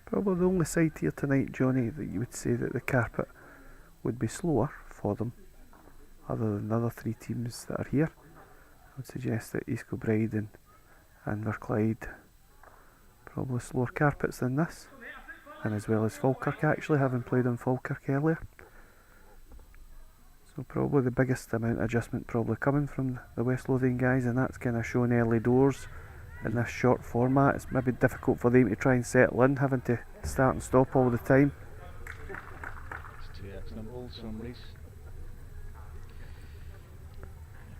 Probably the only side here tonight, Johnny, that you would say that the carpet would be slower for them, other than the other 3 teams that are here. I would suggest that East Kilbride and Inverclyde probably slower carpets than this, and as well as Falkirk, actually, having played on Falkirk earlier. So probably the biggest amount of adjustment probably coming from the West Lothian guys, and that's kind of shown early doors in this short format. It's maybe difficult for them to try and settle in, having to start and stop all the time. It's 2 excellent balls from Rhys.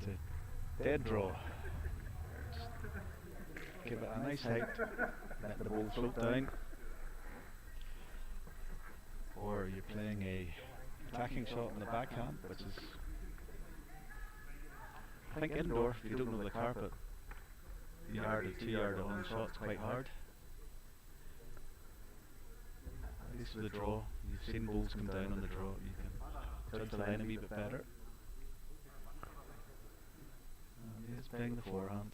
It's a dead draw. Just give it a nice height, let the ball float down. Or you're playing a attacking shot in the backhand, which is, I think, indoor, if you don't know the carpet, yard or 2 yard long shot's quite hard. At least with the draw, you've seen balls come down on the draw, you can judge the line a wee bit better. And he's playing the forehand.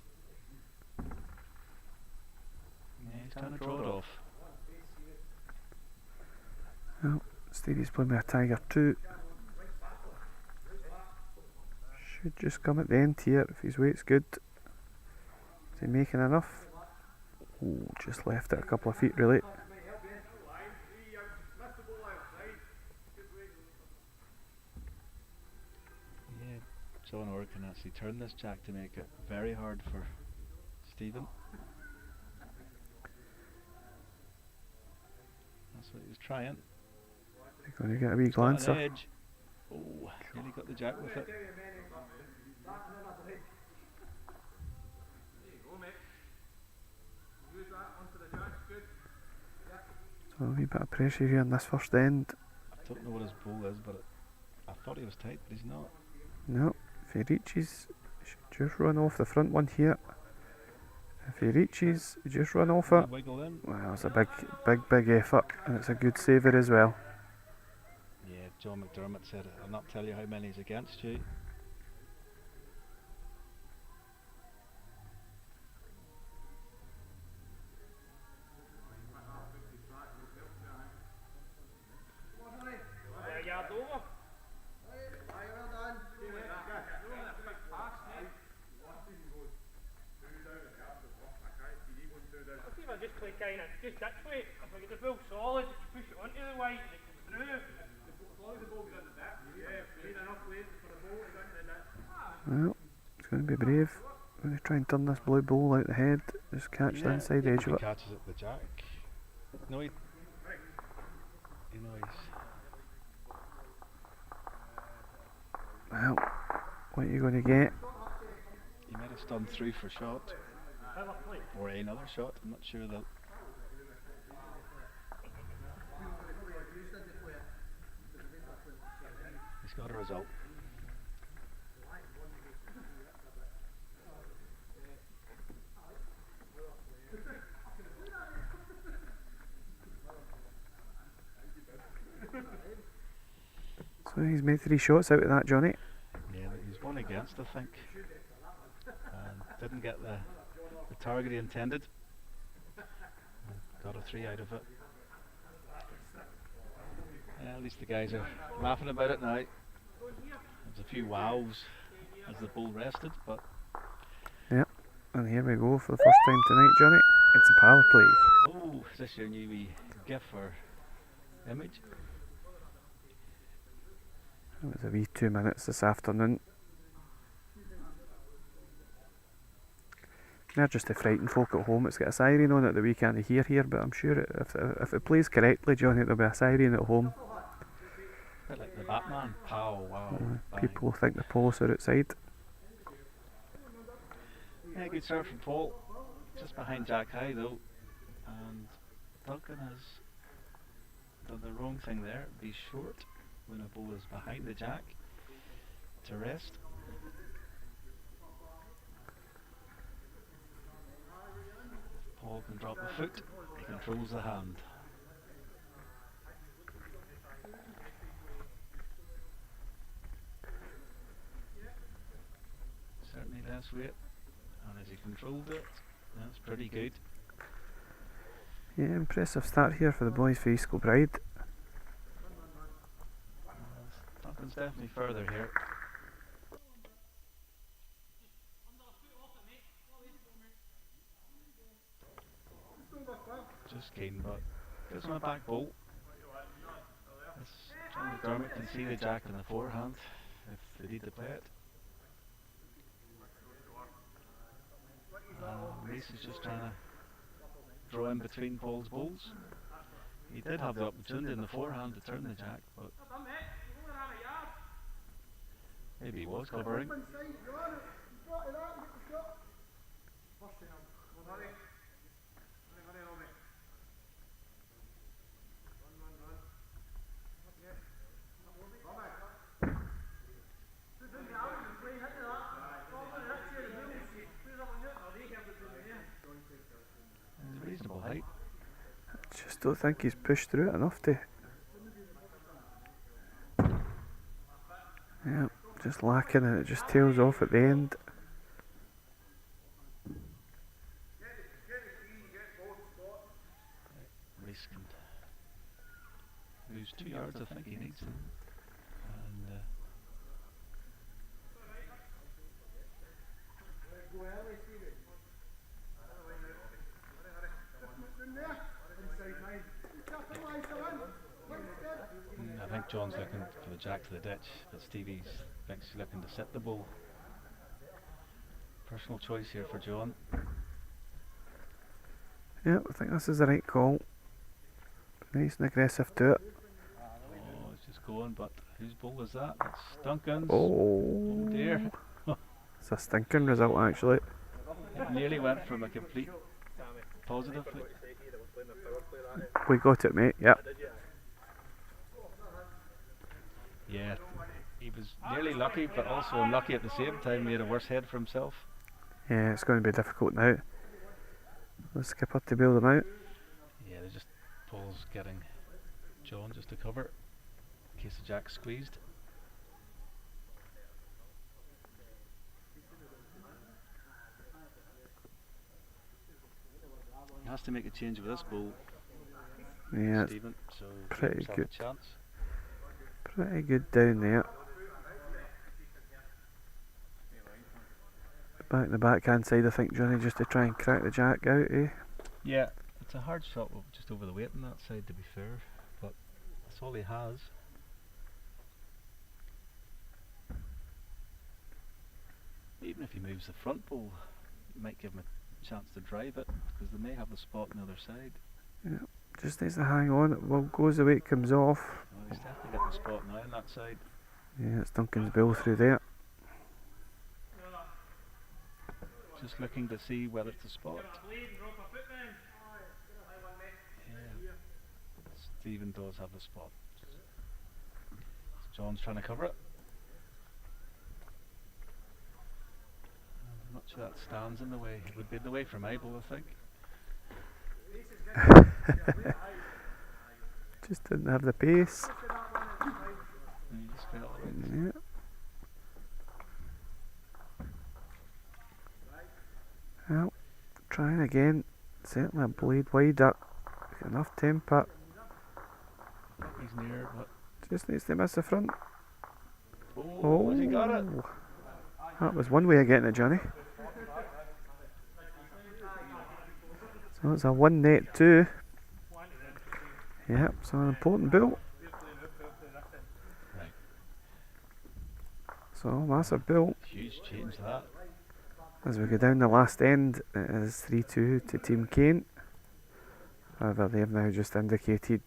Yeah, he's trying to draw it off. Well, Stevie's playing with a Tiger 2. Should just come at the end here if his weight's good. Is he making enough? Oh, just left it a couple of feet really. Yeah, John Orr can actually turn this jack to make it very hard for Stephen. That's what he was trying. You're going to get a wee He's got an glancer. edge. Oh, nearly got the jack with it. So a wee bit of pressure here in this first end. I don't know what his ball is, but I thought he was tight, but he's not. No, if he reaches, he should just run off the front one here. If he reaches, he just run off it. Wiggle in. Well, it's a big effort, and it's a good saver as well. Yeah, John McDermott said, I'll not tell you how many is against you. actually kind of just this way. If I get the ball solid, you push it onto the white and it comes through. As long as the ball's in the net, yeah, enough weight for the ball to go into the net. Well, it's going to be brave. Going to try and turn this blue ball out the head. Just catch the inside edge of He it. catches it, the jack. No, he knows. Well, what are you going to get? He might have stunned through for shot. Or another shot, I'm not sure that. He's got a result. So he's made 3 shots out of that, Johnny. Yeah, he's one against, I think. And didn't get the target he intended. Got a 3 out of it. Yeah, at least the guys are laughing about it now. There's a few wows as the ball rested, but And here we go for the first time tonight, Johnny. It's a power play. oh, is this your new wee GIF or image? It was a wee 2 minutes this afternoon. They're just to frighten folk at home. It's got a siren on it that we can't hear here, but I'm sure if it plays correctly, Johnny, there'll be a siren at home. A bit like the Batman. Pow, wow. Bang. People think the police are outside. Yeah, good serve from Paul. Just behind Jack High though. And Duncan has done the wrong thing there. Be short when a ball is behind the jack to rest. Paul can drop the foot. He controls the hand. Certainly less weight. And as he controlled it, that's pretty good. Yeah, impressive start here for the boys for East Kilbride. Duncan's definitely further here. Just keen, but gives him a back ball. John McDermott can see the jack in the forehand if they need to play it. Reese is just trying to draw in between Paul's balls. He did have the opportunity in the forehand to turn the jack, but maybe he was covering. Reasonable height. Just don't think he's pushed through it enough to. Yeah, just lacking and it just tails off at the end. Reese can lose 2 yards, I think he needs. And I think John's looking for the jack to the ditch, but Stevie's actually looking to set the ball. Personal choice here for John. Yeah, I think this is the right call. Nice and aggressive to it. Oh, it's just going, but whose ball was that? That's Duncan's. Oh, Dear. It's a stinking result actually. It nearly went from a complete positive. We got it, mate. Yep. Yeah, he was nearly lucky, but also unlucky at the same time. Made a worse head for himself. Yeah, it's going to be difficult now. The skipper to bail them out. Yeah, they're just Paul's getting John just to cover in case the jack squeezed. He has to make a change with this ball, Yeah, Stephen, so pretty give himself good. a chance. pretty good down there. Back the backhand side, I think, Johnny, just to try and crack the jack out, eh? Yeah, It's a hard shot just over the weight on that side, to be fair, but that's all he has. Even if he moves the front ball, it might give him a chance to drive it, because they may have the spot on the other side. Yeah, just needs to hang on. Well, goes the way it comes off. Well, he's definitely got the spot now on that side. Yeah, it's Duncan's bill through there. Just looking to see whether it's a spot. Yeah. Stephen does have the spot. John's trying to cover it. I'm not sure that stands in the way. It would be in the way from Abel, I think. Just didn't have the pace. And he just fell a bit. Yeah. Well, trying again. Certainly a blade wide up. Enough temper. He's near, but Just needs to miss the front. oh, has he got it? That was one way of getting it, Johnny. So it's a 1 net 2. Yep, so an important bill. Right. So massive bill. Huge change that. As we go down the last end, it is 3-2 to Team Kane. However, they have now just indicated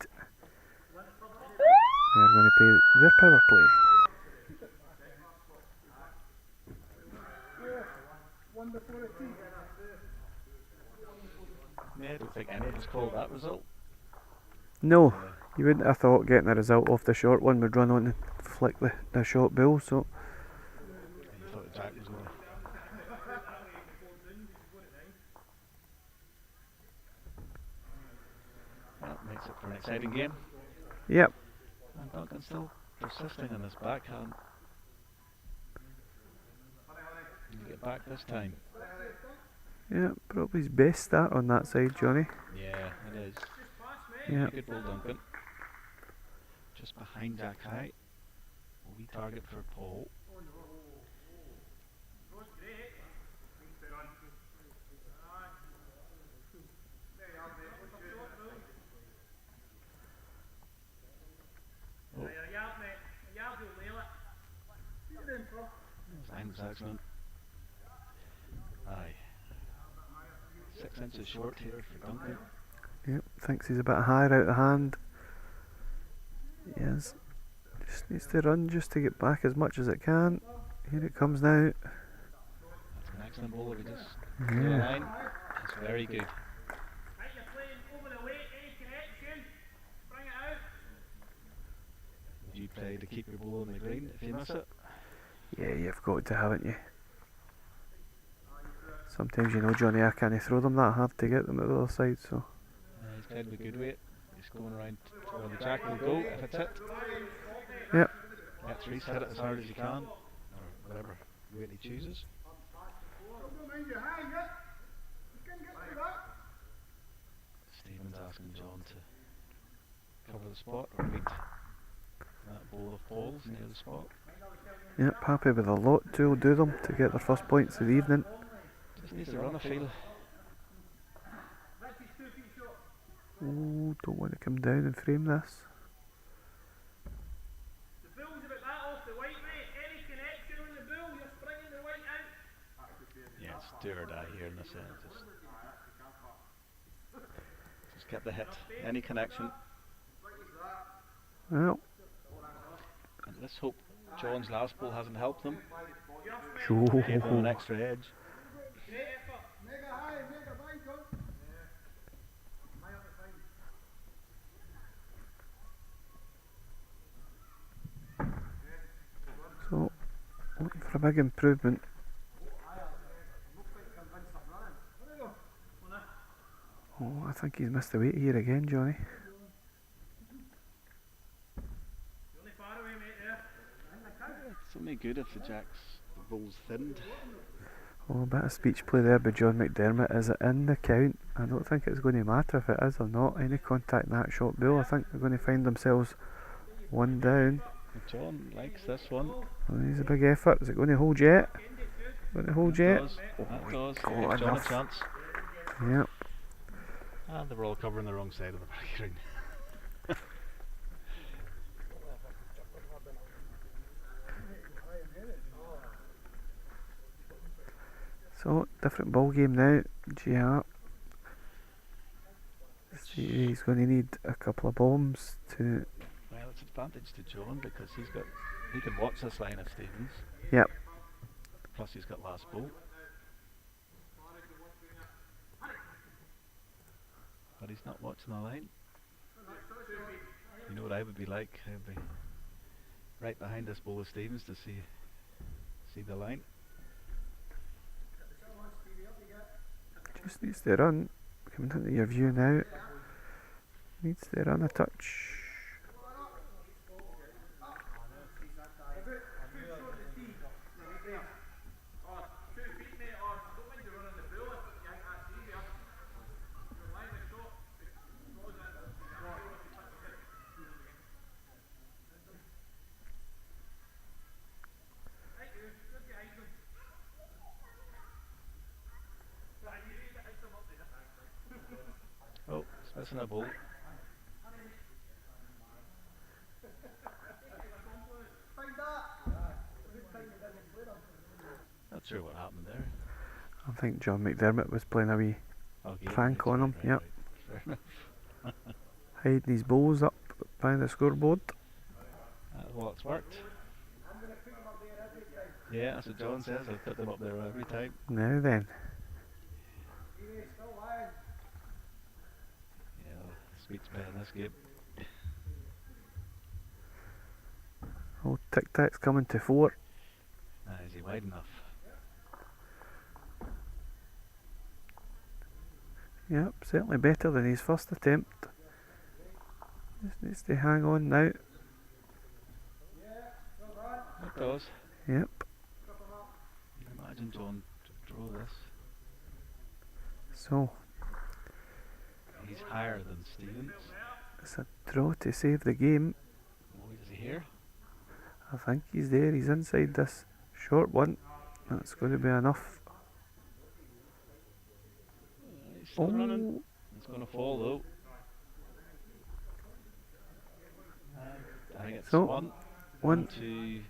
they are going to play their power play. Yeah, I don't think any of us called that result. No, you wouldn't have thought getting a result off the short one would run on and flick the short bill, so And you thought Jack was going to. That makes it for an exciting game. yep. And Duncan still persisting in his backhand. Can he get back this time? Yeah, probably his best start on that side, Johnny. Yeah, it is. Yeah, Good ball, Duncan. Just behind Jack High. A wee target for Paul. His angle's excellent. Aye. 6 inches short here for Duncan. yep. Thinks he's a bit higher out of hand. Yes. Just needs to run just to get back as much as it can. Here it comes now. That's an excellent ball. If he just clear the Yeah. line, that's very good. Would you play to keep your ball on the green if you miss it? Yeah, you've got to, haven't you? Sometimes, you know, Johnny, I can't throw them that hard to get them at the other side, so. He's played with good weight. He's going around where the Jack will go if it's hit. Yep. Let's Reese hit it as hard as he can, or whatever weight he chooses. Stephen's asking John to cover the spot or meet that ball of balls near the spot. Yep, happy with a lot. 2 will do them to get their first points of the evening. Just needs to run a feel. Oh, don't want to come down and frame this. Yeah, it's do or die here in this end. Just get the hit. Any connection. Well, And let's hope John's last ball hasn't helped them. sure. Gave them an extra edge. So, looking for a big improvement. Oh, I think he's missed the weight here again, Johnny. It's only good if the ball's thinned. Oh, a bit of speech play there by John McDermott. Is it in the count? I don't think it's going to matter if it is or not. Any contact in that short bill, I think they're going to find themselves 1 down. John likes this one. Oh, he's a big effort. Is it going to hold yet? Going to hold That yet? does. That does. got Give John a enough. chance. Yep. And they were all covering the wrong side of the back green. So, different ball game now. GR. He's going to need a couple of bombs to. Well, it's advantage to John because he can watch this line of Stevens. Yep. Plus he's got last bolt. But he's not watching the line. You know what I would be like? I'd be right behind this bowl of Stevens to see the line. Just needs to run. Coming into your view now. Needs to run a touch. Oh, it's missing a bolt. Not sure what happened there. I think John McDermott was playing a wee Okay, prank on him. right, Yep. right. Fair enough. Hiding his balls up by the scoreboard. Well, it's worked. Yeah, that's what John says. I've put them up there every time. Now then. Yeah, speed's better in this game. Old Tic Tac's coming to 4. Is he wide enough? Yep, certainly better than his first attempt. Just needs to hang on now. It does. Yep. You can imagine John to draw this. So, He's higher than Stevens. it's a draw to save the game. Oh, is he here? I think he's there. He's inside this short one. That's going to be enough. He's still running. It's going to fall though. I think it's So, one to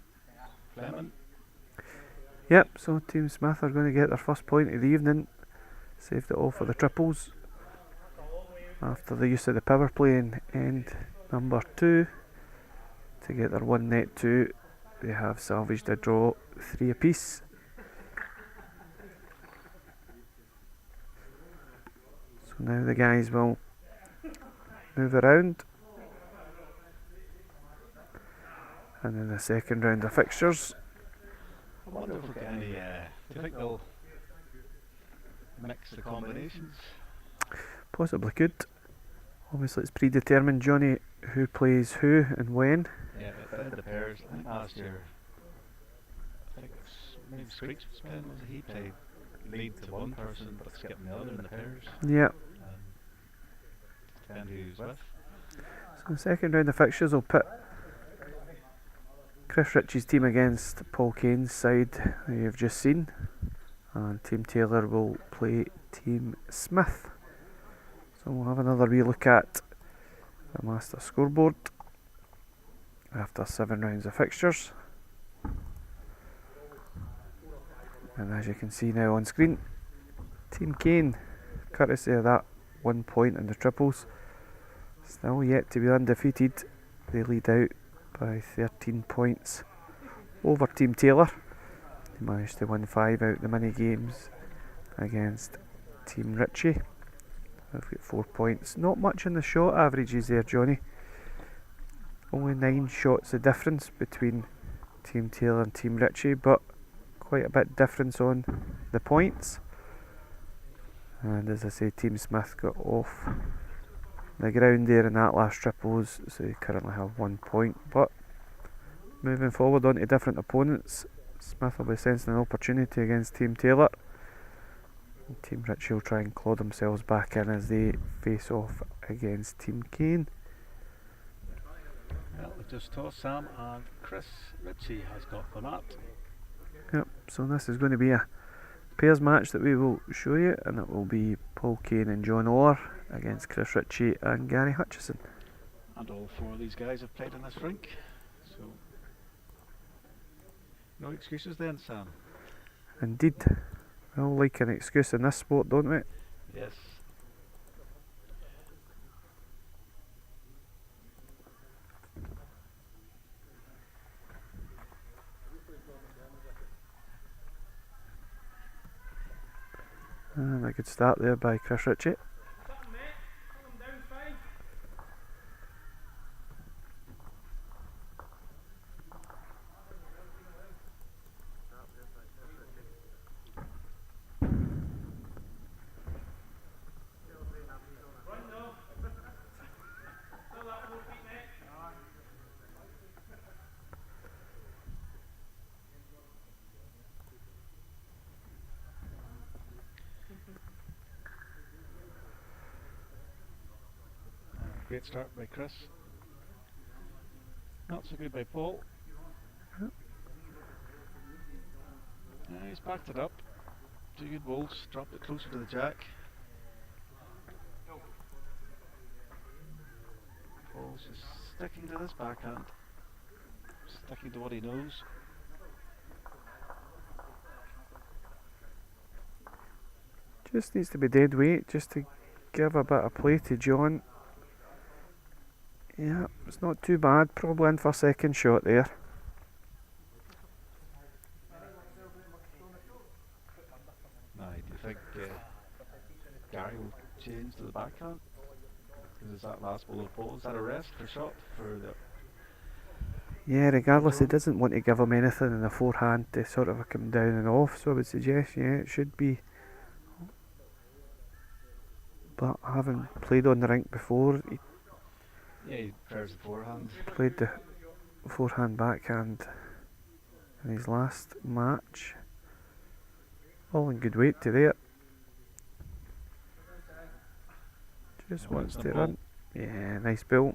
Fleming. Yep, so Team Smith are going to get their first point of the evening. Saved it all for the triples. After the use of the power play in end number 2. To get their 1 net 2, they have salvaged a draw 3 apiece. So now the guys will move around. And in the second round of fixtures, I wonder if we'll get any. Do you think they'll mix the combinations? possibly could. Obviously it's predetermined, Johnny, who plays who and when. Yeah, but the pairs. I think last year, I think it's maybe Screech was playing. Was it he played lead to one person but skipping the other in the pairs? Yeah. Depend who he's with. So the second round of fixtures will pit Chris Ritchie's team against Paul Kane's side that you've just seen, and Team Taylor will play Team Smith. So we'll have another wee look at the master scoreboard after 7 rounds of fixtures. And as you can see now on screen, Team Kane, courtesy of that 1 point in the triples, still yet to be undefeated. They lead out by 13 points over Team Taylor. They managed to win 5 out the mini games against Team Ritchie. They've got 4 points. Not much in the shot averages there, Johnny. Only 9 shots of difference between Team Taylor and Team Ritchie, but quite a bit difference on the points. And as I say, Team Smith got off the ground there in that last triples, so they currently have 1 point. But moving forward on to different opponents, Smith will be sensing an opportunity against Team Taylor. And Team Ritchie will try and claw themselves back in as they face off against Team Kane. Well, we just tossed Sam and Chris Ritchie has got the mat. Yep, so this is going to be a pairs match that we will show you, and it will be Paul Kane and John Orr against Chris Ritchie and Gary Hutchison. And all four of these guys have played in this rink, so no excuses then, Sam. Indeed. We all like an excuse in this sport, don't we? Yes. And a good start there by Chris Ritchie. Something, mate. Pull him down fine. Run though. Still that 4 feet, mate. Great start by Chris. Not so good by Paul. He's backed it up. 2 good balls, dropped it closer to the jack. Paul's just sticking to this backhand. Sticking to what he knows. Just needs to be dead weight, just to give a bit of play to John. Yeah, it's not too bad. Probably in for a second shot there. Now, do you think Gary will change to the backhand? Because it's that last ball of Paul. Is that a rest for shot for the? Yeah, regardless, he doesn't want to give him anything in the forehand to sort of come down and off, so I would suggest, yeah, it should be. But having played on the rink before, he Yeah, he prefers the forehand. played the forehand backhand in his last match. All in good weight to there. Just wants the to ball. run. Yeah, nice bill.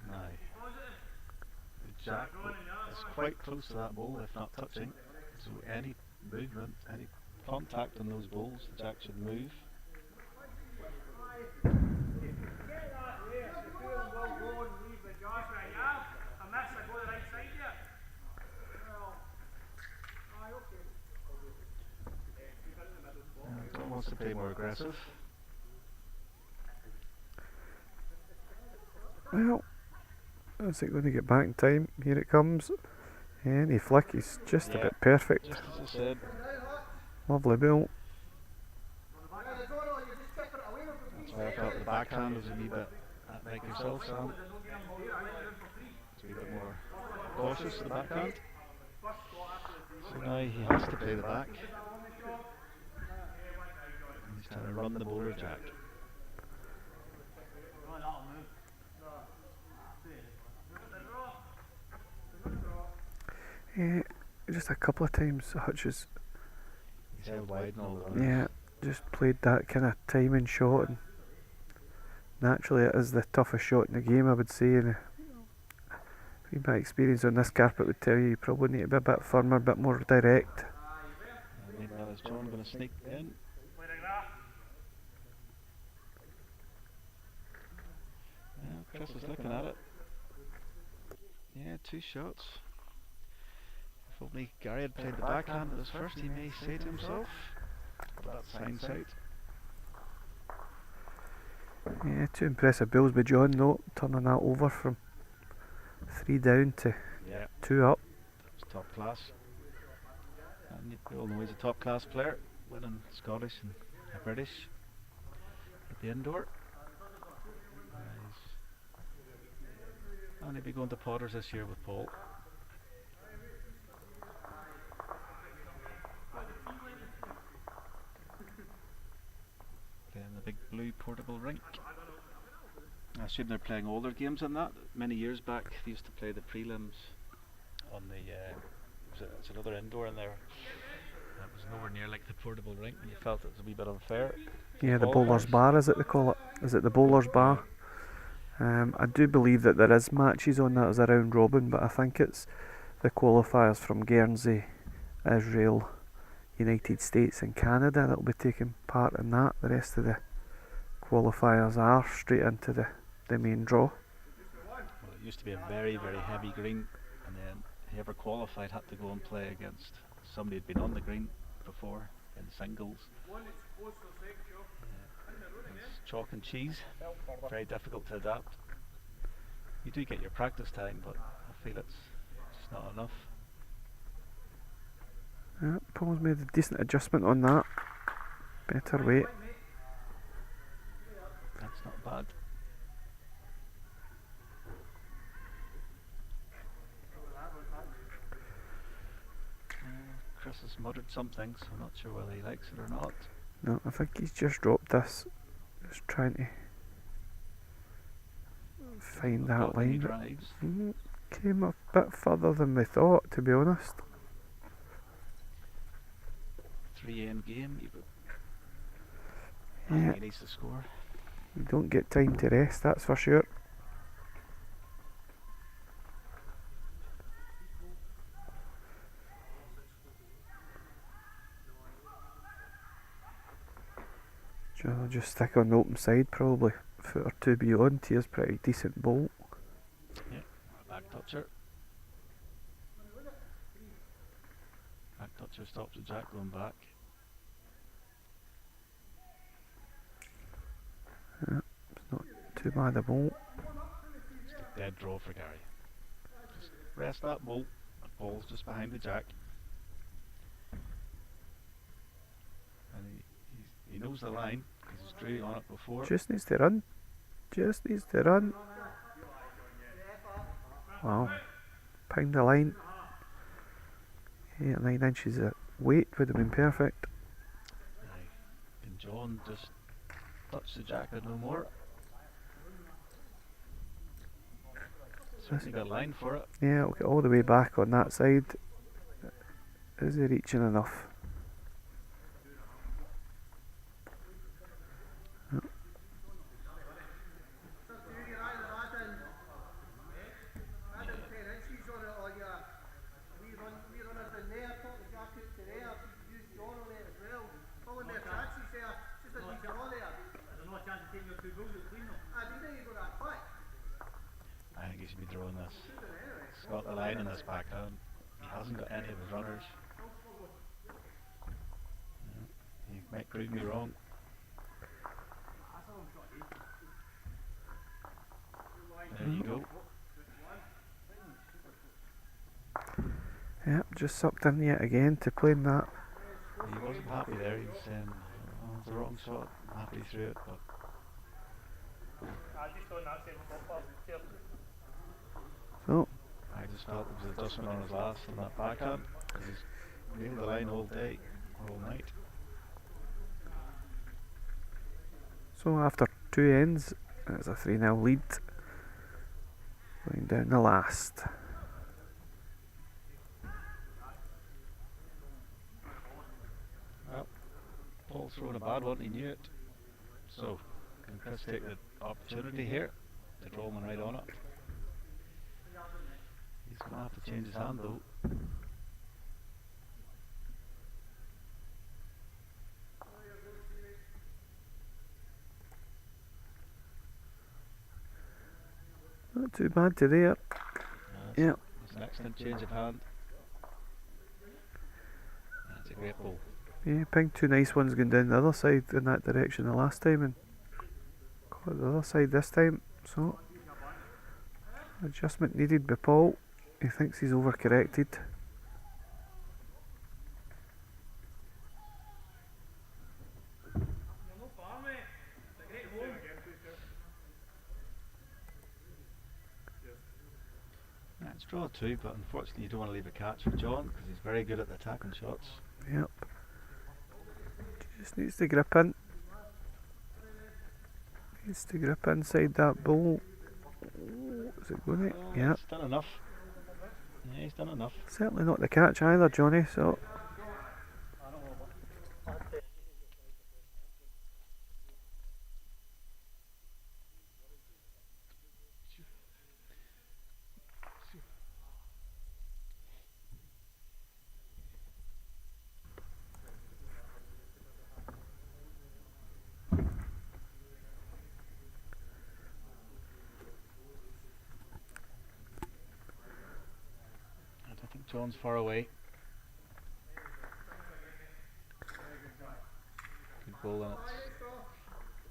Now, the jack is quite close to that ball, if not touching. So any movement, any contact on those balls, the jack should move. Get that there. The two of them will go and leave the Josh right now. And that's I go the right side here. Well, aye, okay. John wants to play more aggressive. Well, is it going to get back in time? Here it comes. Any flick is just a Yeah. bit perfect. Just as I said, Lovely bill. that's why I felt the backhand was a wee bit like yourself, Sam. It's a wee bit more cautious, the backhand. So now he has to play the back. And he's trying to run the bowler jack. Yeah, just a couple of times Hutch's, He's held wide and all the yeah, just played that kind of timing shot, and naturally it is the toughest shot in the game, I would say, and my experience on this carpet would tell you probably need to be a bit firmer, a bit more direct. Meanwhile, is John going to sneak in? Yeah, Chris is looking at it. Yeah, 2 shots. If only Gary had played the backhand at his first, he may say to himself, but that's hindsight. Yeah, 2 impressive bills by John though, turning that over from 3 down to Yeah, 2 up. it's top class. And we all know he's a top class player, winning Scottish and British at the indoor. And he'll be going to Potters this year with Paul. Playing the big blue portable rink. I assume they're playing older games than that. Many years back, they used to play the prelims on the. It's another indoor in there. It was nowhere near like the portable rink, and you felt it was a wee bit unfair. Yeah, the All bowler's players. bar, is it they call it? Is it the bowler's bar? I do believe that there is matches on that as a round robin, but I think it's the qualifiers from Guernsey, Israel, United States and Canada that'll be taking part in that. The rest of the qualifiers are straight into the main draw. Well, it used to be a very, very heavy green, and then whoever qualified had to go and play against somebody who'd been on the green before in singles. It's chalk and cheese, very difficult to adapt. You do get your practice time, but I feel it's just not enough. Yeah, Paul's made a decent adjustment on that. Better weight. That's not bad. Chris has muttered something, so I'm not sure whether he likes it or not. No, I think he's just dropped this. Just trying to find that Got any line. drives. Came a bit further than we thought, to be honest. 3 game. I Yeah, think he needs to score. we don't get time to rest, that's for sure. I'll just stick on the open side probably. Foot or two beyond. Here's pretty decent bolt. Back toucher. Back toucher stops the jack going back. It's not too bad a bolt. Just a dead draw for Gary. Just rest that bolt. The ball's just behind the jack. And he knows the line because he's drew on it before. Just needs to run. Just needs to run. Wow. Ping the line. 8 or 9 inches of weight would have been perfect. Can John just touch the jack and no more? Certainly got line for it. Yeah, we'll get all the way back on that side. Is he reaching enough? I think he should be drawing this. He's got the line in his backhand. He hasn't got any of his runners. Yeah, he might prove me wrong. There you go. Yep, just sucked in yet again to playing that. He wasn't happy there. He was saying, "Oh, it's the wrong shot." I'm happy through it, but So, I just felt there was adjustment on his last on that backhand. 'Cause he's nailed the line all day, all night. so after 2 ends, it's a 3-0 lead. Going down the last. Well, Paul's throwing a bad one. He knew it. So, can Chris take the opportunity here to draw one right on it? He's going to have to change his hand though. Not too bad today. That's Yep. It's an excellent change of hand. That's a great ball. Yeah, pinged 2 nice ones going down the other side in that direction the last time and caught the other side this time. So, adjustment needed by Paul. He thinks he's overcorrected. Yeah, it's draw 2, but unfortunately you don't want to leave a catch for John because he's very good at the attacking shots. Yep. Just needs to grip in. Needs to grip inside that bowl. Is it going to? Oh, Yeah. He's done enough. Yeah, he's done enough. Certainly not the catch either, Johnny, so. think John's far away. Good ball,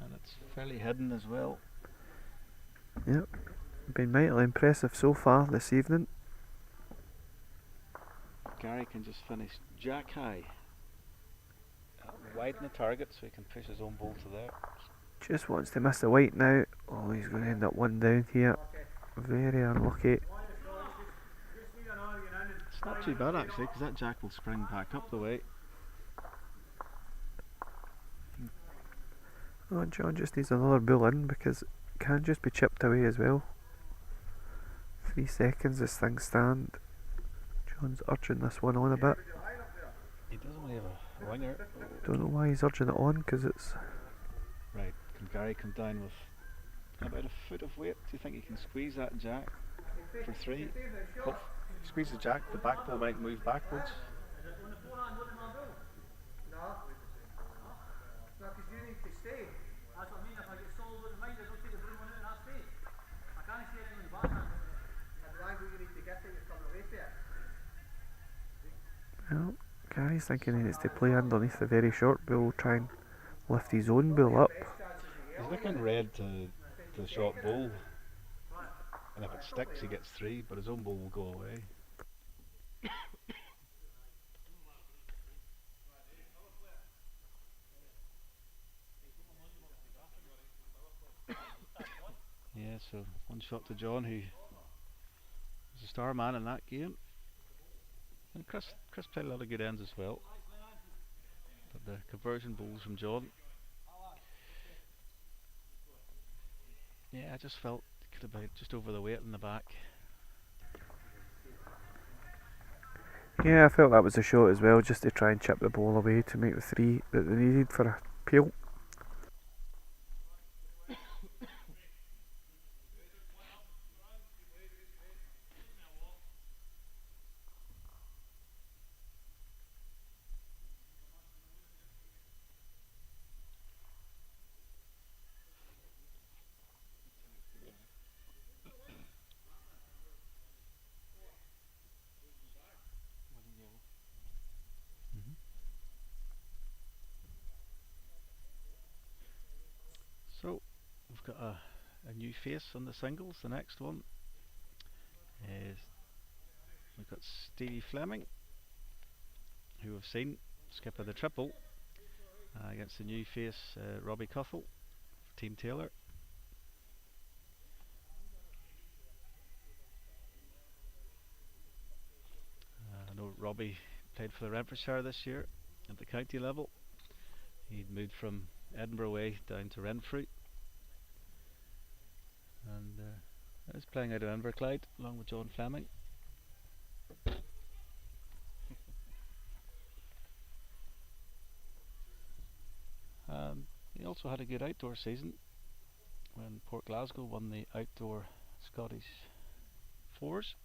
and it's fairly hidden as well. Yep, been mightily impressive so far this evening. Gary can just finish jack high. Widen the target so he can push his own ball to there. Just wants to miss the white now. Oh, he's going to end up one down here. Very unlucky. It's not too bad actually, because that jack will spring back up the way. Oh, John just needs another bull in because it can just be chipped away as well. 3 seconds as things stand. John's urging this one on a bit. He doesn't really have a winger. Don't know why he's urging it on, because it's... Right, can Gary come down with about a foot of weight? Do you think he can squeeze that jack for 3? Squeeze the jack, the back ball might move backwards. Well, Gary's thinking he needs to play underneath the very short bull, try and lift his own bull up. He's looking red to the short bull, and if it sticks he gets 3, but his own bull will go away. Yeah, so 1 shot to John, who was a star man in that game. And Chris played a lot of good ends as well. But the conversion balls from John. Yeah, I just felt it could have been just over the weight in the back. Yeah, I felt that was a shot as well, just to try and chip the ball away to make the 3 that they needed for a peel. So we've got a new face on the singles. The next one is we've got Stevie Fleming, who we've seen skip of the triple against the new face Robbie Cuthell, Team Taylor. I know Robbie played for the Renfrewshire this year at the county level. He'd moved from Edinburgh way down to Renfrew, and is playing out of Inverclyde along with John Fleming. He also had a good outdoor season when Port Glasgow won the outdoor Scottish Fours.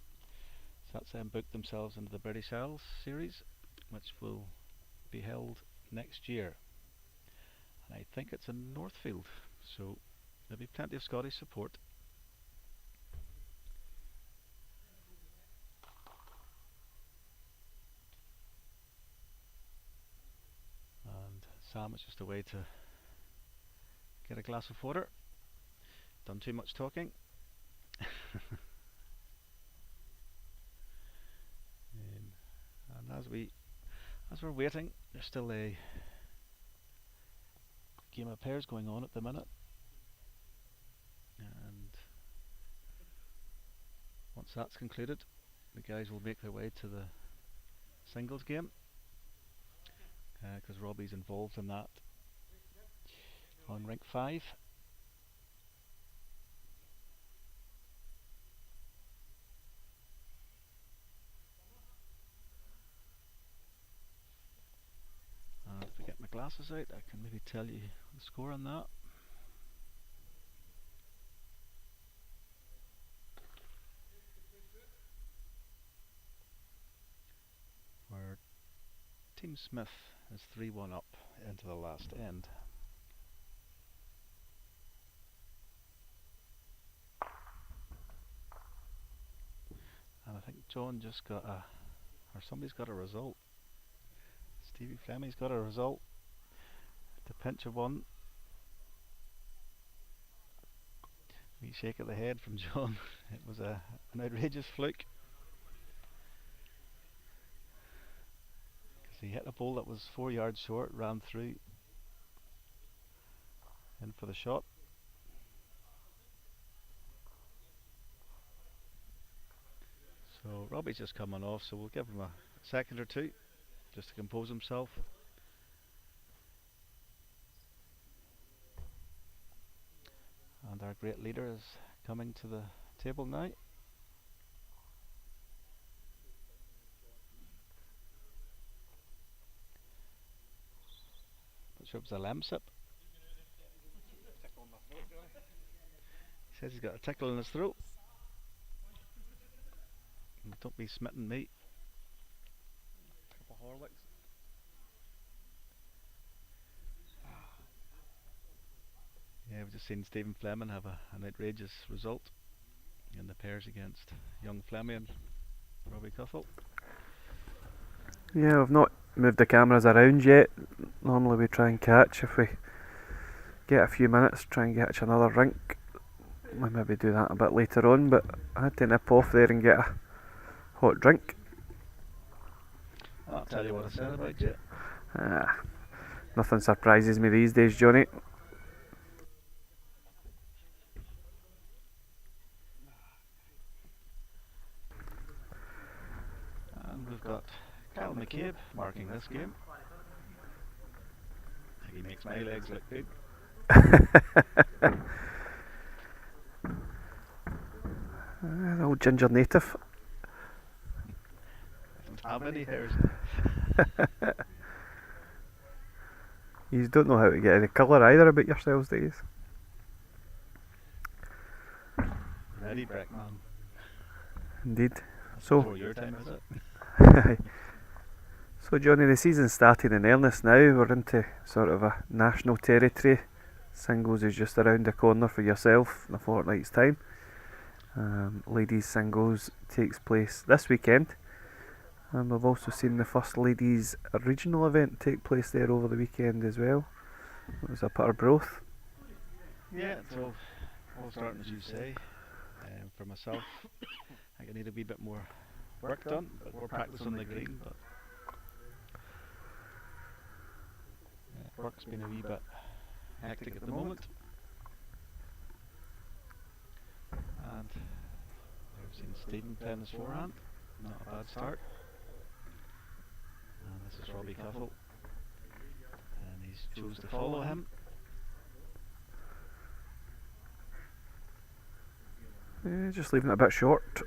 So that's then booked themselves into the British Isles series, which will be held next year. And I think it's in Northfield, so there'll be plenty of Scottish support. And Sam is just away to get a glass of water. Done too much talking. And as we're waiting, there's still a game of pairs going on at the minute, and once that's concluded, the guys will make their way to the singles game, because Robbie's involved in that on rink 5. If I get my glasses out, I can maybe tell you the score on that. Where Team Smith is 3-1 up into the last end. And I think John just got a or somebody's got a result. Stevie Fleming's got a result. To pinch of one. We shake of the head from John. It was an outrageous fluke. Because he hit a ball that was 4 yards short, ran through, in for the shot. So Robbie's just coming off, so we'll give him a second or two just to compose himself. And our great leader is coming to the table now. Not sure it was a lamsip. He says he's got a tickle in his throat. Don't be smitten, mate. Couple of Horlicks. Yeah, we've just seen Stephen Fleming have an outrageous result in the pairs against young Fleming and Robbie Cuffle. Yeah, we've not moved the cameras around yet. Normally we try and catch, if we get a few minutes, try and catch another rink. We'll maybe do that a bit later on, but I had to nip off there and get a hot drink. I'll tell you what I said about you. Nothing surprises me these days, Johnny. And we've got Cal McCabe marking this game. I think he makes my legs look good. The old ginger native. Doesn't have any hairs. You don't know how to get any colour either about yourselves, do you? Ready, Breckman. Indeed. So, Before your time, is it? so Johnny, the season's starting in earnest now. We're into sort of a national territory. Singles is just around the corner for yourself in a fortnight's time. Ladies singles takes place this weekend. And we've also seen the first ladies regional event take place there over the weekend as well. It was up at Arbroath. Yeah, it's all starting as you say. For myself, I think I need a wee bit more work done, but more practice on the green. But work's been a wee bit hectic at the moment. And I've seen Stephen playing his forehand, not a bad start. And this is Robbie Cuffle, and he's chose to follow him. Yeah, just leaving it a bit short.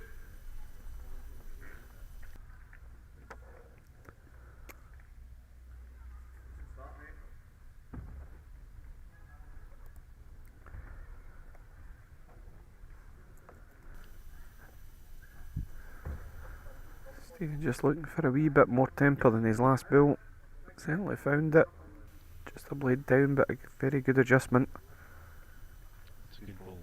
Stephen just looking for a wee bit more tempo than his last ball. Certainly found it. Just a blade down, but a very good adjustment. It's a good ball.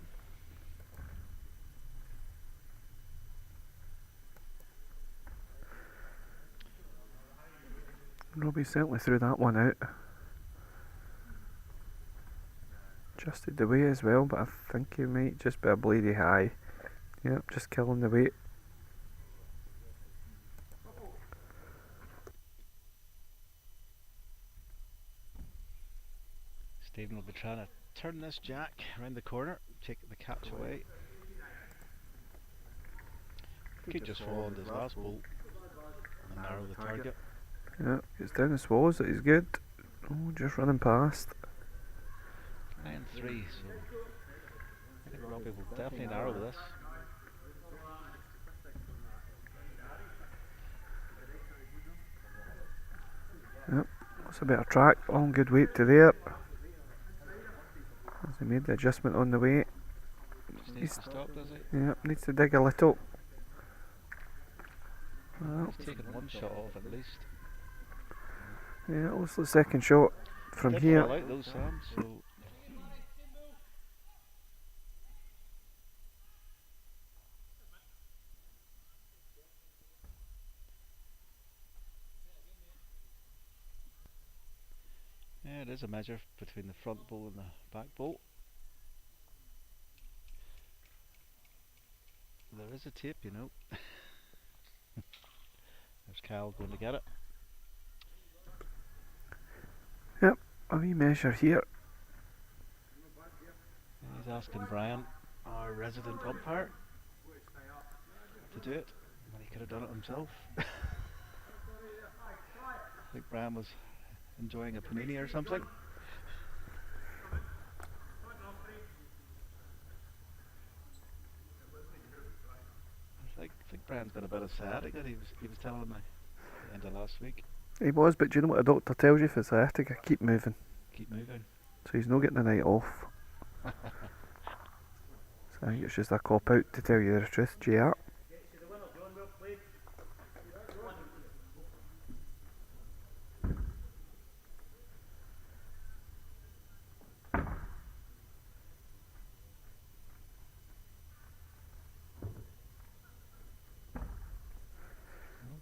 Robbie certainly threw that one out. Adjusted the weight as well, but I think he might just be a bladey high. Yep, just killing the weight. Stephen will be trying to turn this jack around the corner, take the catch away. Could just fall on his last ball and narrow the target. Yep, it's down the swallows, that is good. Oh, just running past. 9-3, so I think Robbie will definitely narrow this. Yep, that's a better track. All good weight to there. As he made the adjustment on the weight. Just needs to stop, does it? Yep, needs to dig a little. Well, He's taken one shot off at least. yeah, also the second shot from Did here. fall out though, Sam, so is a measure between the front bowl and the back bowl. There is a tape, you know. There's Cal going to get it. A wee measure here. And he's asking Brian, our resident umpire, to do it when he could have done it himself. I think Brian was enjoying a panini or something. I think Brian's been a bit of sciatica. He was telling me at the end of last week. He was, but do you know what a doctor tells you if it's sciatica? Keep moving. Keep moving. So he's not getting the night off. So I think it's just a cop out to tell you the truth, JR.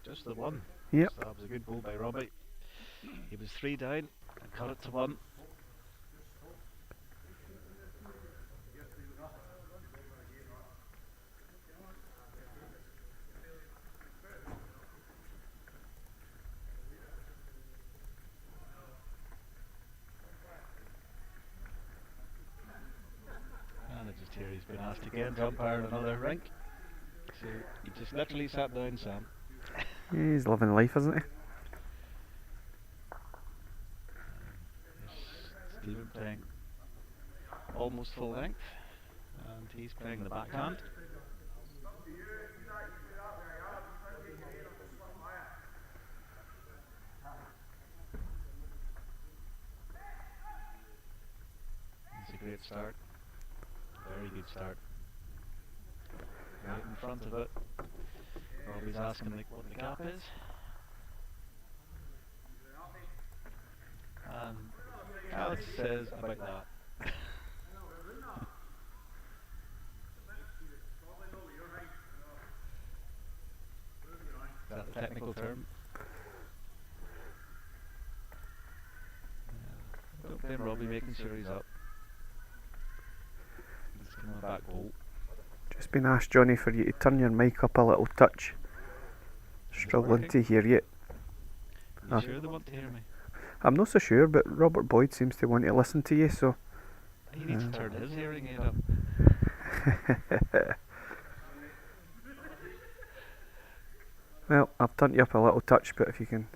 Just the one. Yep. So that was a good ball by Robbie. He was 3 down and cut it to 1. And I just hear he's been asked again to umpire another rink. So he just literally sat down, Sam. He's living life, isn't he? Stephen playing almost full length, and he's playing the backhand. It's a great start, very good start. Right in front of it. Robbie's asking what the gap is. And Alex says about that. Is that the technical term? Yeah. Don't blame Robbie, making sure he's up. He's coming back bolt. Just been asked, Johnny, for you to turn your mic up a little touch. Struggling to hear you. You sure they want to hear me? I'm not so sure, but Robert Boyd seems to want to listen to you, so... He needs to turn his hearing aid up. Well, I've turned you up a little touch, but if you can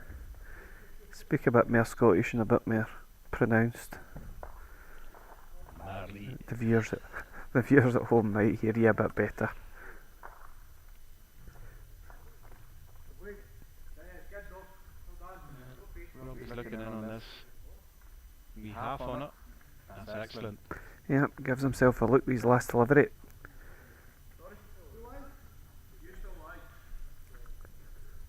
speak a bit more Scottish and a bit more pronounced, Marley. the viewers at home might hear you a bit better. Robbie's looking in on this. We half on it. That's excellent. Yeah, gives himself a look with his last delivery.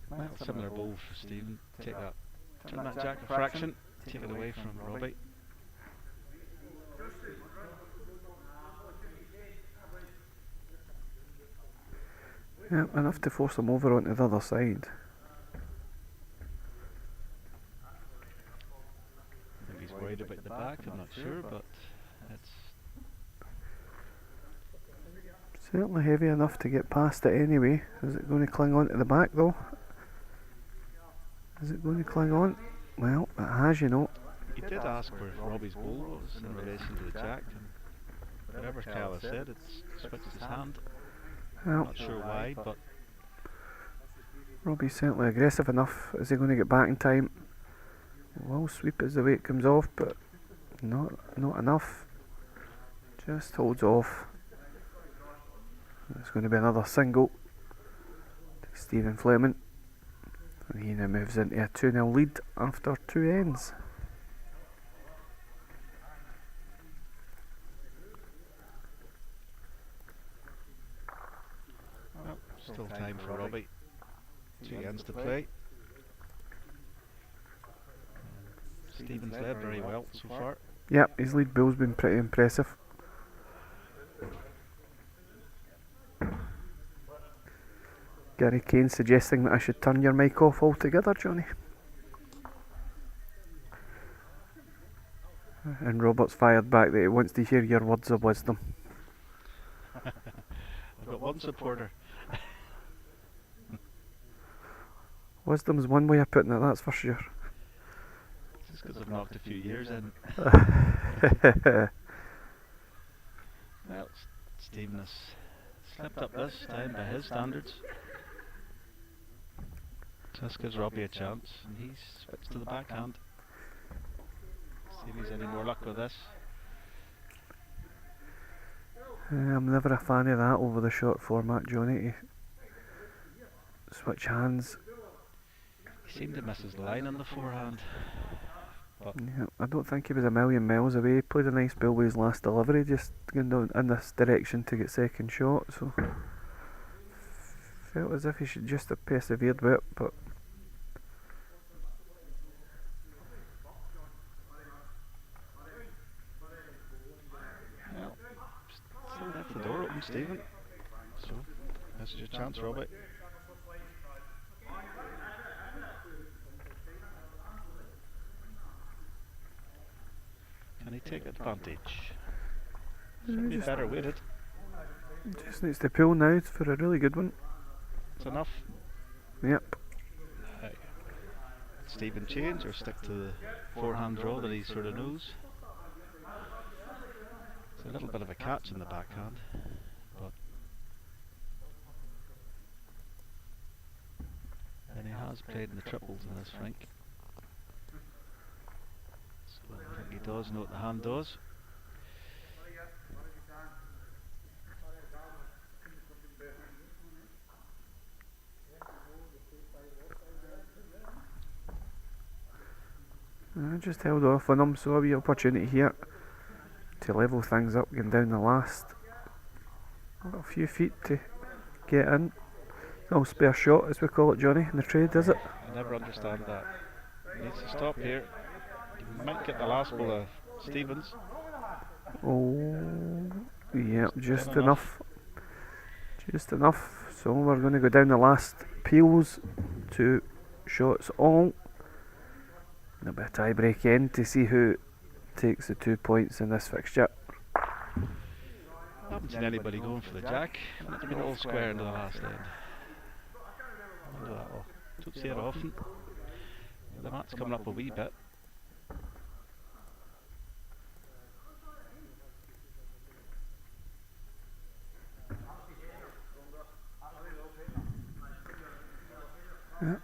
Well, similar ball for Stephen. Take that. Turn that jack to fraction. Take it away from Robbie. Yeah, enough to force him over onto the other side. Maybe he's worried about the back, I'm not sure, but it's... Certainly heavy enough to get past it anyway. Is it going to cling on to the back though? Is it going to cling on? Well, it has, you know. He did ask where Robbie's ball was in relation to the jack, and whatever Cal has said, it's switched his hand. Well, Not sure why, but Robbie's certainly aggressive enough. Is he going to get back in time? Well, sweep as the way it comes off, but not enough. Just holds off. It's going to be another single to Stephen Fleming. And he now moves into a 2-0 lead after 2 ends. well, still time for Robbie. 2 ends to play. Stephen's led very well so far. Yep, his lead bill's been pretty impressive. Gary Kane suggesting that I should turn your mic off altogether, Johnny. And Robert's fired back that he wants to hear your words of wisdom. I've got one supporter. Wisdom's one way of putting it, that's for sure. Just because I've knocked a few years in. Well, Stephen has slipped up this time by his standards. Just gives Robbie a chance, and he's switched to the backhand. See if he's any more luck with this. I'm never a fan of that over the short format, Johnny. To switch hands. He seemed to miss his line on the forehand. But Yeah, I don't think he was a million miles away. He played a nice ball with his last delivery, just going down in this direction to get second shot. So felt as if he should just have persevered with it, but well, still left the door open, Stephen. So this is your chance, Robbie. Can he take advantage? Should be just- better weighted. just needs to pull now for a really good one. It's enough. Yep. Stephen change or stick to the forehand draw that he sort of knows. It's a little bit of a catch in the backhand, but and he has played in the triples in this Frank. So I think he does know what the hand does. I just held off on him, so a wee opportunity here to level things up, going down the last. I've got a few feet to get in. No spare shot, as we call it, Johnny, in the trade, is it? I never understand that. He needs to stop here. He might get the last ball of Stevens. Oh, yeah, just Good enough. Just enough. So we're going to go down the last peels, 2 shots all. There'll be a tie break end to see who takes the 2 points in this fixture. Haven't seen anybody going for the jack. And it's been all square into the last end. I wonder that will. Don't see it often. The mat's coming up a wee bit. Yeah.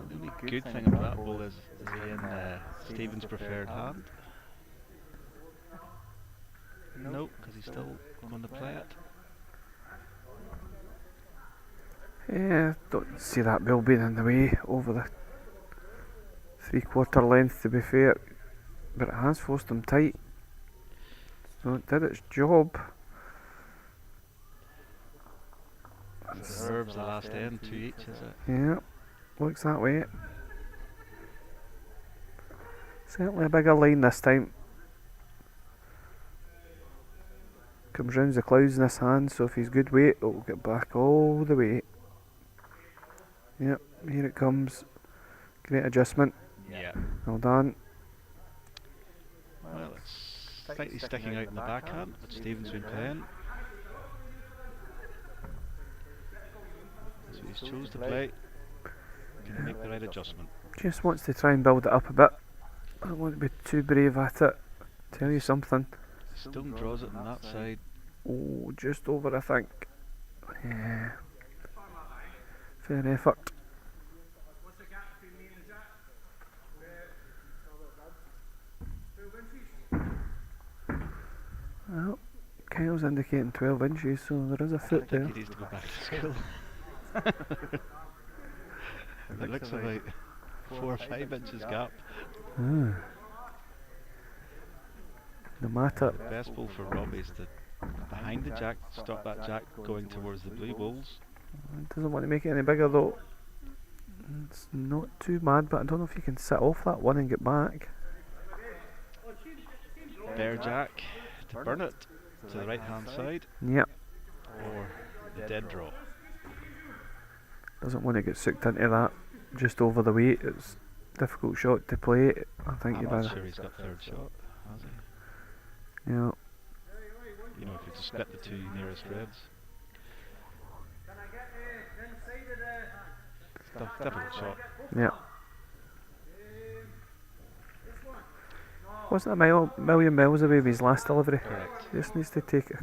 The only good thing about that ball is he in Stephen's preferred hand? No, because he's still going to play it. Yeah, don't see that bill being in the way over the 3/4 length, to be fair, but it has forced him tight, so it did its job. Serves the last end, 2 each, is it? Yeah, looks that way. Certainly a bigger line this time. Comes round the clouds in his hand, so if he's good weight, it'll get back all the way. Yep, here it comes. Great adjustment. Yeah. Well done. Well, it's slightly sticking out in the backhand, but Stephen's been playing. So he's chose to play. Can make the right adjustment. Just wants to try and build it up a bit. I don't want to be too brave at it. Tell you something. Stone draws it on that side. Oh, just over, I think. Yeah. Fair effort. What's the gap between me and the jack? 12 inches. Well, Kyle's indicating 12 inches, so there is a I foot think there. he needs to go back to school. It looks about 4 or 5 inches gap. Ah. No matter. The best ball for Robbie is to behind the jack, stop that jack going towards the blue balls. Doesn't want to make it any bigger though. It's not too bad, but I don't know if you can sit off that one and get back. Bear Jack to burn it to the right hand side, Yep. or the dead draw. Doesn't want to get sucked into that just over the weight. It's a difficult shot to play. I think I'm you've not had. sure he's got third shot, has he? Yeah. You know, if you just split the two nearest reds. Difficult shot. Yeah. Wasn't a million miles away with his last delivery. Correct. Just needs to take it,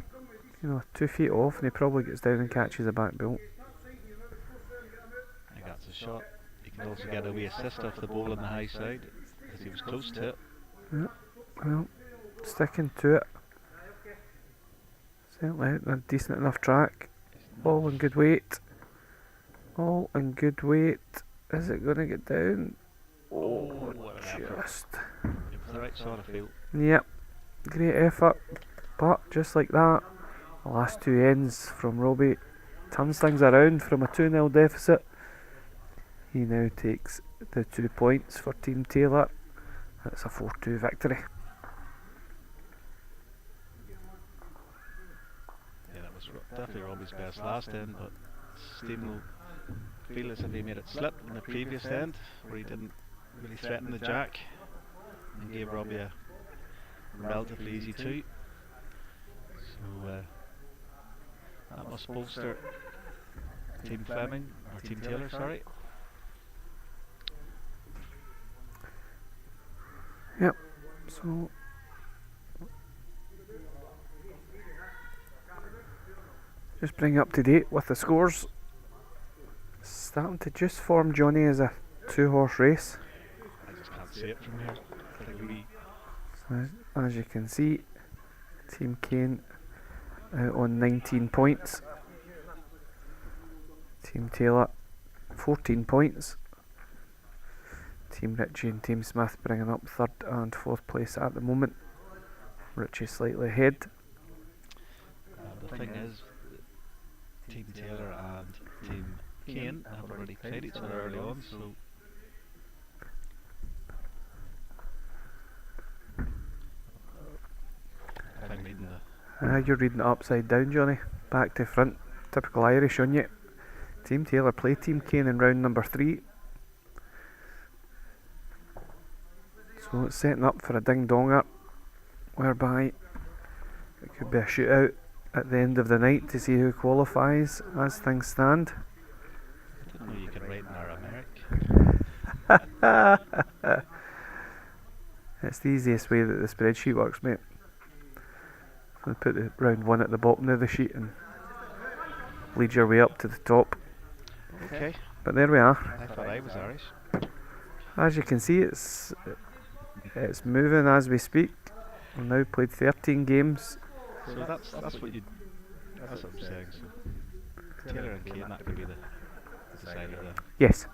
2 feet off, and he probably gets down and catches a back bill. I think that's a shot. He can also get a wee assist off the ball on the high side because he was close to it. Yeah. Well, sticking to it. Certainly a decent enough track. All in good weight. All in good weight. Is it going to get down? Oh, what an effort. just. It was the right shot, I feel. Yep. Great effort. But just like that, the last two ends from Robbie turns things around from a 2-0 deficit. He now takes the 2 points for Team Taylor. That's a 4-2 victory. Yeah, that was definitely Robbie's best last end, but Steam will feel as if he made it slip in the previous end, where he didn't really threaten the jack and gave Robbie a relatively easy 2. So that must bolster Team Fleming, or Team Taylor, sorry. Yep. So just bring you up to date with the scores. Starting to just form Johnny as a 2-horse race. I just can't see it from here. I think we So as you can see, Team Kane out on 19 points. Team Taylor 14 points. Team Richie and Team Smith bringing up 3rd and 4th place at the moment. Richie slightly ahead. the thing is, Team Taylor and Team Kane have already played each other early on, so if I'm reading the You're reading it upside down, Johnny. Back to front. Typical Irish on you. Team Taylor play Team Kane in round number 3. So it's setting up for a ding-donger, whereby it could be a shootout at the end of the night to see who qualifies as things stand. I didn't know you could write in Aramaic. It's the easiest way that the spreadsheet works, mate. So put the round 1 at the bottom of the sheet and lead your way up to the top. Okay, But there we are. I thought I was Irish. As you can see, it's moving as we speak. We've now played 13 games. So that's what you. That's what I'm saying. So Taylor and Kane, that could be the decider there. Yes.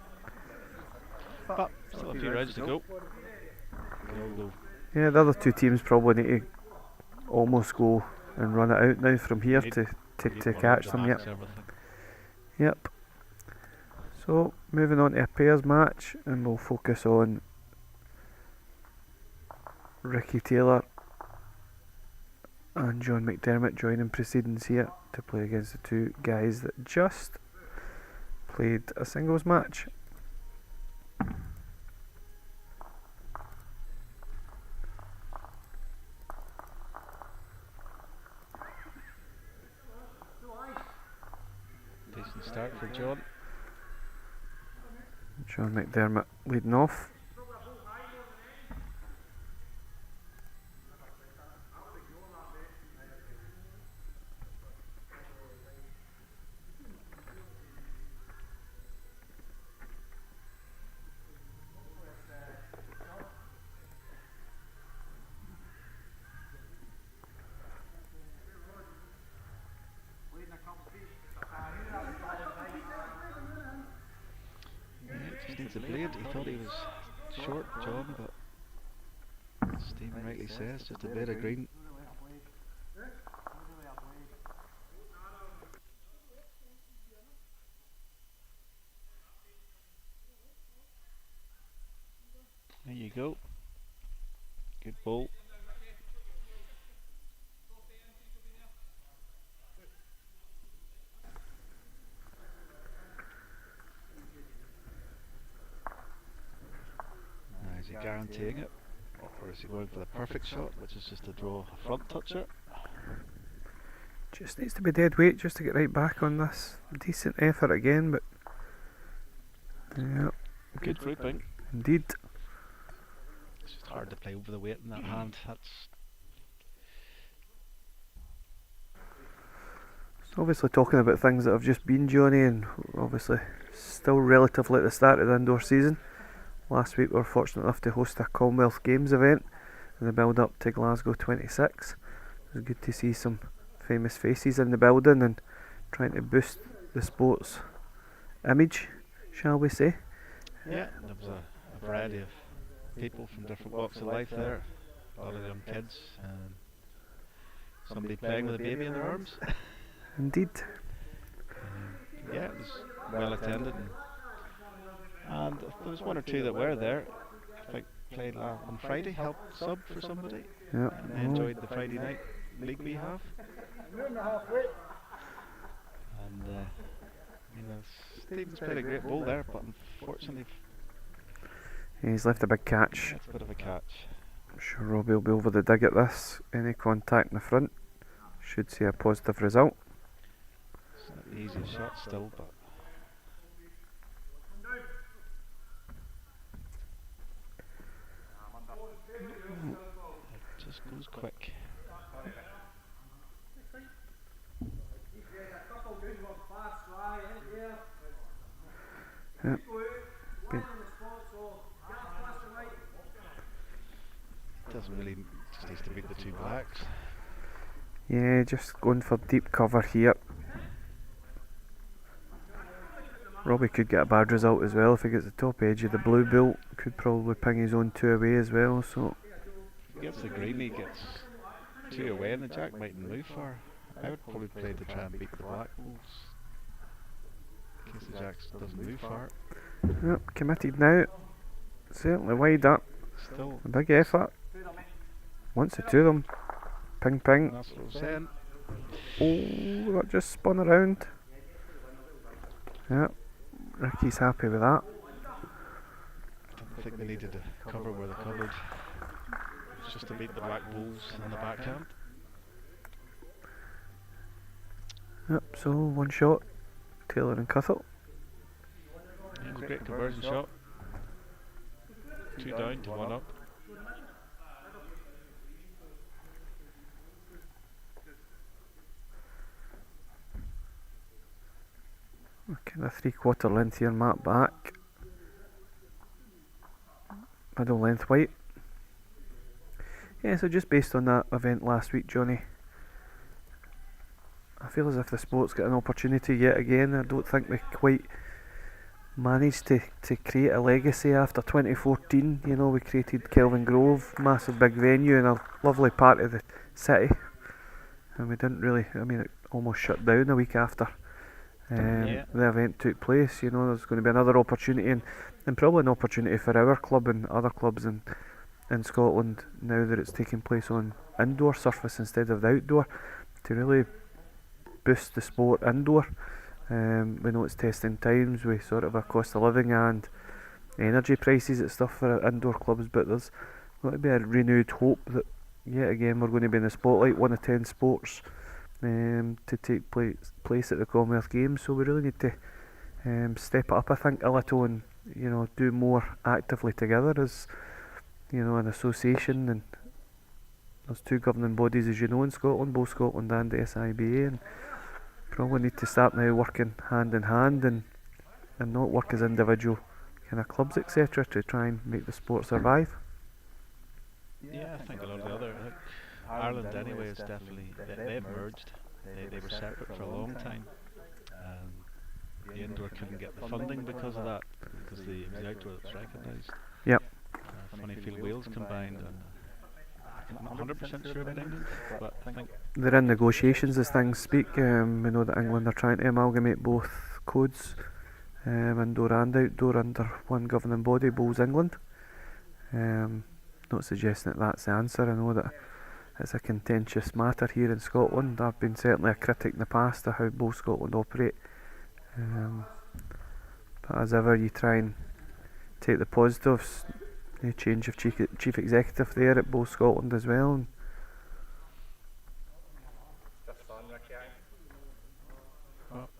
But still a few rounds to go. We'll go. Yeah, the other two teams probably need to almost go and run it out now from here Need- to Need one catch to them. max Yep. everything. Yep. So moving on to a pairs match, and we'll focus on Ricky Taylor and John McDermott joining proceedings here to play against the two guys that just played a singles match. Decent start for John. John McDermott leading off. Yeah, just needs a blade. He thought he was short, John, but Stephen rightly says just a bit of green. Ball. Now, is he guaranteeing it? Or is he going for the perfect shot, which is just to draw a front toucher? Just needs to be dead weight just to get right back on this. Decent effort again, but yeah, Good grouping. indeed. It's just hard to play over the weight in that hand. That's So obviously talking about things that have just been, Johnny, and obviously still relatively at the start of the indoor season. Last week we were fortunate enough to host a Commonwealth Games event in the build up to Glasgow 26. It was good to see some famous faces in the building and trying to boost the sport's image, shall we say. yeah. There was a variety of people from different walks of life there. A lot of young kids and somebody playing with a baby in their arms. Indeed. Yeah, it was well attended, and there was one or two that were there. I think played on Friday, helped sub for somebody, Yeah. and they enjoyed the Friday night league we have. And Stephen's played a great ball there, but unfortunately, He's left a big catch. that's a bit of a catch. I'm sure Robbie will be over the dig at this. Any contact in the front should see a positive result. It's not the easiest shot still, but it just goes quick. Yep. Good. Doesn't really, just needs to beat the two blacks. Yeah, just going for deep cover here. Robbie could get a bad result as well if he gets the top edge of the blue bull. Could probably ping his own two away as well. So If he gets the green, he gets two away, and the jack mightn't move far. I would probably play to try and beat the black balls in case the jack doesn't move far. yep, committed now. Certainly wide up. Still, A big effort. Once the two of them. Ping ping. that's what I'm saying. Oh, that just spun around. Yep. Ricky's happy with that. I think they needed to cover where they covered. It's just to beat the black balls on the backhand. Yep, so one shot. Taylor and Cuthell. Yeah, it was a great conversion shot. 2 down to 1 up. Okay, the 3/4 length here, Matt back. Middle length white. Yeah, so just based on that event last week, Johnny, I feel as if the sport's got an opportunity yet again. I don't think we quite managed to create a legacy after 2014. You know, we created Kelvin Grove, massive big venue in a lovely part of the city, and we didn't really, I mean, it almost shut down a week after Yeah. the event took place. You know, there's going to be another opportunity, and probably an opportunity for our club and other clubs in Scotland, now that it's taking place on indoor surface instead of the outdoor, to really boost the sport indoor. We know it's testing times with sort of a cost of living and energy prices and stuff for indoor clubs, but there's going to be a renewed hope that yet again we're going to be in the spotlight, one of 10 sports to take place at the Commonwealth Games. So we really need to step it up, I think, a little, and you know, do more actively together as, you know, an association. And there's two governing bodies, as you know, in Scotland, both Scotland and the SIBA, and probably need to start now working hand in hand and not work as individual kind of clubs, etc., to try and make the sport survive. Yeah, I think a lot of the other, I think Ireland anyway is definitely, they've merged. They were separate for a long time. The indoor couldn't get the funding because of that, because it was the outdoor that was recognised. Yep. Funnyfield Wales combined, and I'm not 100% sure about England, but I think They're in negotiations as things speak. We know that England are trying to amalgamate both codes, indoor and outdoor, under one governing body, Bowls England. not suggesting that that's the answer. I know that it's a contentious matter here in Scotland. I've been certainly a critic in the past of how Bowl Scotland operate. But as ever, you try and take the positives. The change of chief executive there at Bowl Scotland as well. And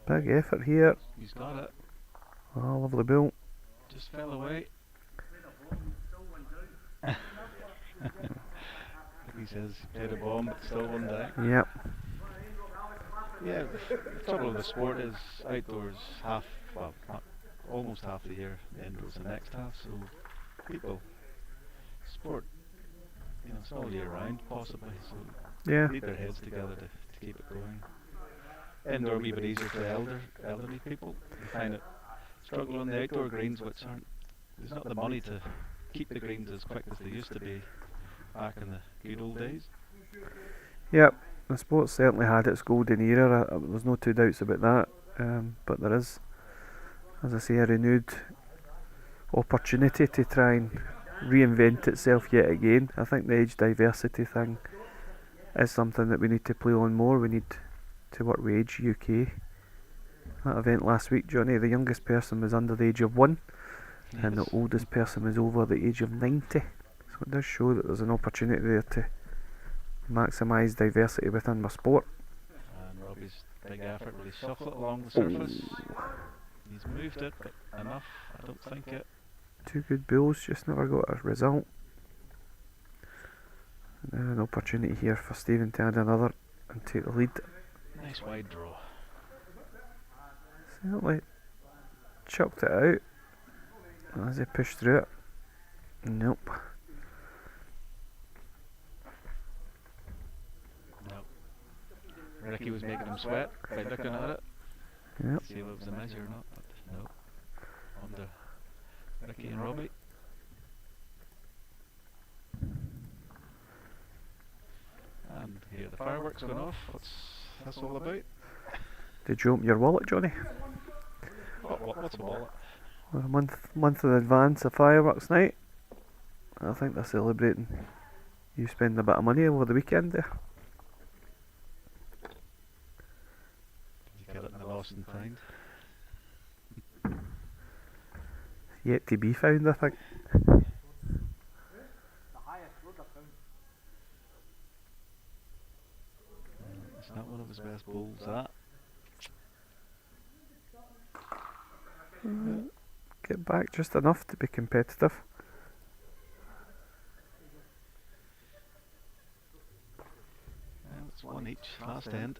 big effort here. He's got it. Oh, lovely ball. Just fell away. He says he played a bomb, but still one down. Yep. Yeah, the trouble with the sport is outdoors almost half the year, indoors the next half. So sport, it's all year round possibly. So Yeah. they need their heads together to keep it going. Indoor a wee bit easier for elderly people. They find it struggle on the outdoor greens, which there's not the money to keep the greens as quick as they used to be back in the good old days. Yep. The sport certainly had its golden era. There's no two doubts about that. But there is, as I say, a renewed opportunity to try and reinvent itself yet again. I think the age diversity thing is something that we need to play on more. We need to work with Age UK. That event last week, Johnny, the youngest person was under the age of 1, and the oldest person was over the age of 90. So it does show that there's an opportunity there to maximise diversity within my sport. And Robbie's big effort really shuffle it along the surface. He's moved it, but enough, I don't think it. Two good bulls, just never got a result. And an opportunity here for Stephen to add another and take the lead. Nice wide draw. Certainly chucked it out as he pushed through it. Nope. Nope. Ricky was making him sweat by looking at it. Yep. See if it was a measure or not, but no. Under Ricky and Robbie. And here the fireworks going off. What's this all about? Did you open your wallet, Johnny? What's a wallet? Well, a month in advance of fireworks night. I think they're celebrating you spending a bit of money over the weekend there. Did you get it in the lost and find? Yet to be found, I think. It's not one of his best bowls, that. Get back just enough to be competitive. Well, it's one each, last end.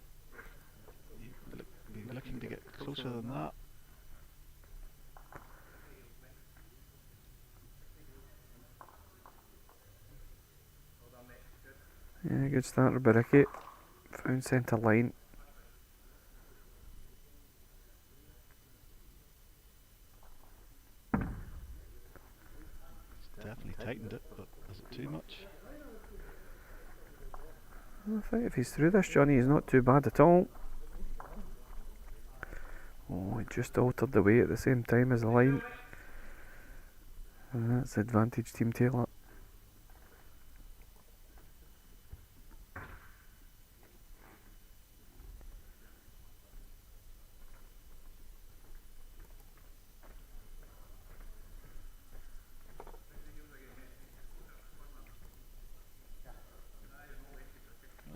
You'd be looking to get closer than that. Yeah, good start by Ricky. Found centre line. Definitely tightened it, but is it too much? I think if he's through this, Johnny, he's not too bad at all. Oh, he just altered the weight at the same time as the line. And that's advantage Team Taylor.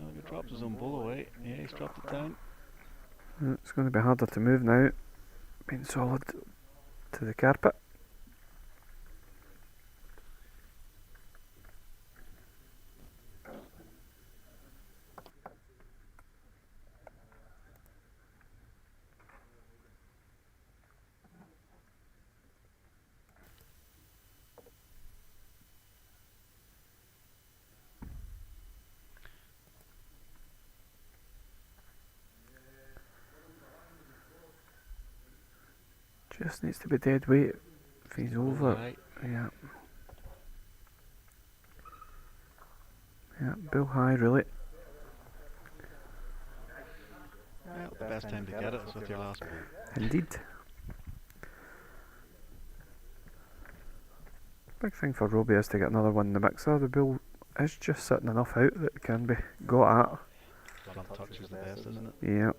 Oh, he dropped his own ball away. Yeah, he's dropped it down. It's going to be harder to move now. Being solid to the carpet. Just needs to be dead weight if he's over. Right. Yeah. Yeah, bill high really. Well, the best time to get it is with your last ball. Indeed. Big thing for Roby is to get another one in the mixer. The bull is just sitting enough out that it can be got at. One touch is the best, isn't it? Yeah.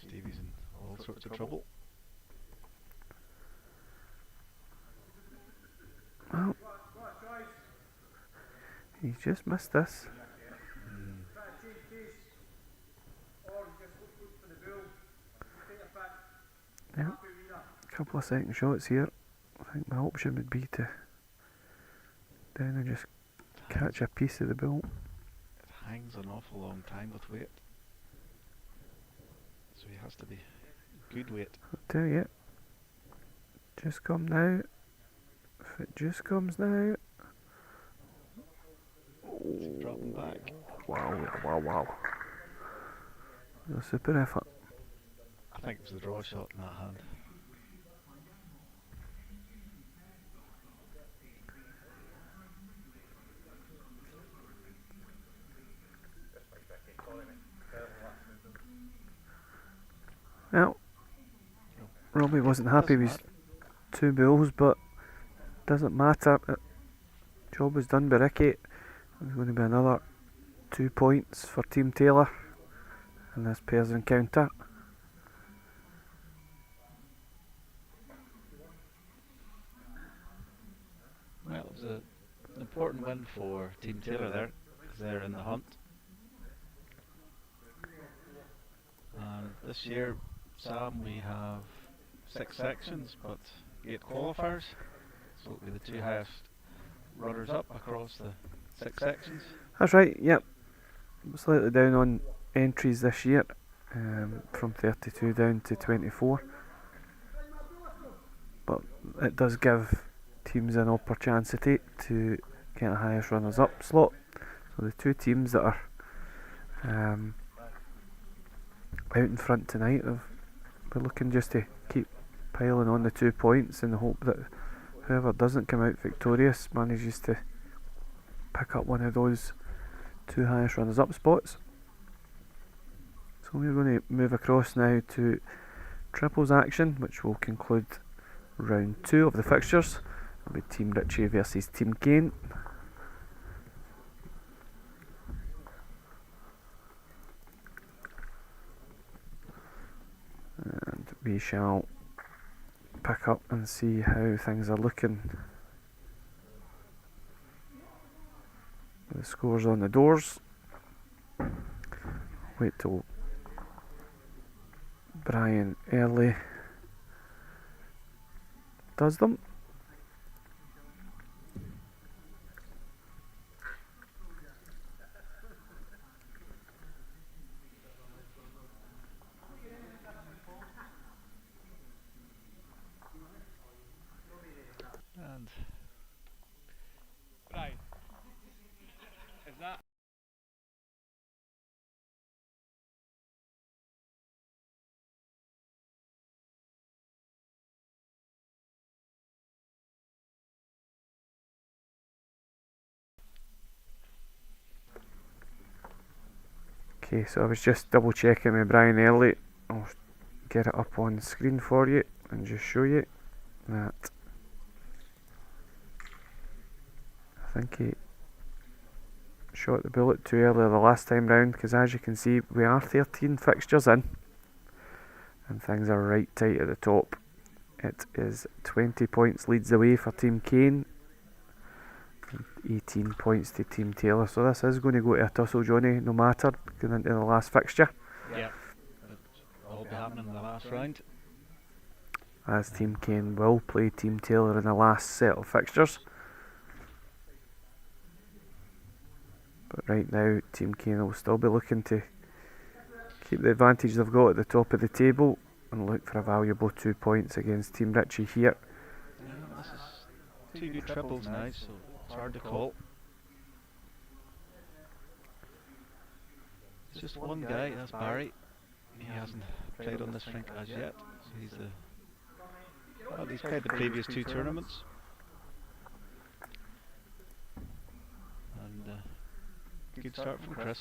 Stevie's in all sorts of trouble. Well, he's just missed this. Yeah. Couple of second shots here. I think my option would be to down and just catch a piece of the bull. It hangs an awful long time with weight. So he has to be good weight. I'll tell you. Just come now. If it just comes now. It's dropping back. Wow. A super effort. I think it was the draw shot in that hand. Well, Robbie wasn't happy with his 2 bulls, but doesn't matter. Job was done by Ricky. There's going to be another 2 points for Team Taylor in this pairs encounter. Well, it was an important win for Team Taylor there, because they're in the hunt. And this year, Sam, we have 6 sections, but 8 qualifiers. So it'll be the 2 highest runners up across the 6 sections. That's right, yep. Slightly down on entries this year, from 32 down to 24. But it does give teams an opportunity to get a highest runners up slot. So the 2 teams that are out in front tonight, we're looking just to keep piling on the 2 points in the hope that whoever doesn't come out victorious manages to pick up one of those 2 highest runners up spots. So we're going to move across now to triples action, which will conclude round 2 of the fixtures. It'll be Team Ritchie versus Team Kane. And we shall pick up and see how things are looking. The scores on the doors. Wait till Brian Early does them. And Right. Is that? Okay, so I was just double checking with Brian Early. I'll get it up on the screen for you and just show you that I think he shot the bullet too early the last time round, because as you can see we are 13 fixtures in and things are right tight at the top. It is 20 points leads the way for Team Kane, 18 points to Team Taylor, so this is going to go to a tussle, Johnny, no matter, going into the last fixture. yeah, it'll all be happening in the last round. As Team Kane will play Team Taylor in the last set of fixtures. But right now Team Kane will still be looking to keep the advantage they've got at the top of the table and look for a valuable 2 points against Team Ritchie here. Yeah, this is 2 good triples now, so it's hard to call. It's just one guy, that's Barry. He hasn't played on this rink as yet. So he's he's played the previous 2 tournaments. And good start from Chris.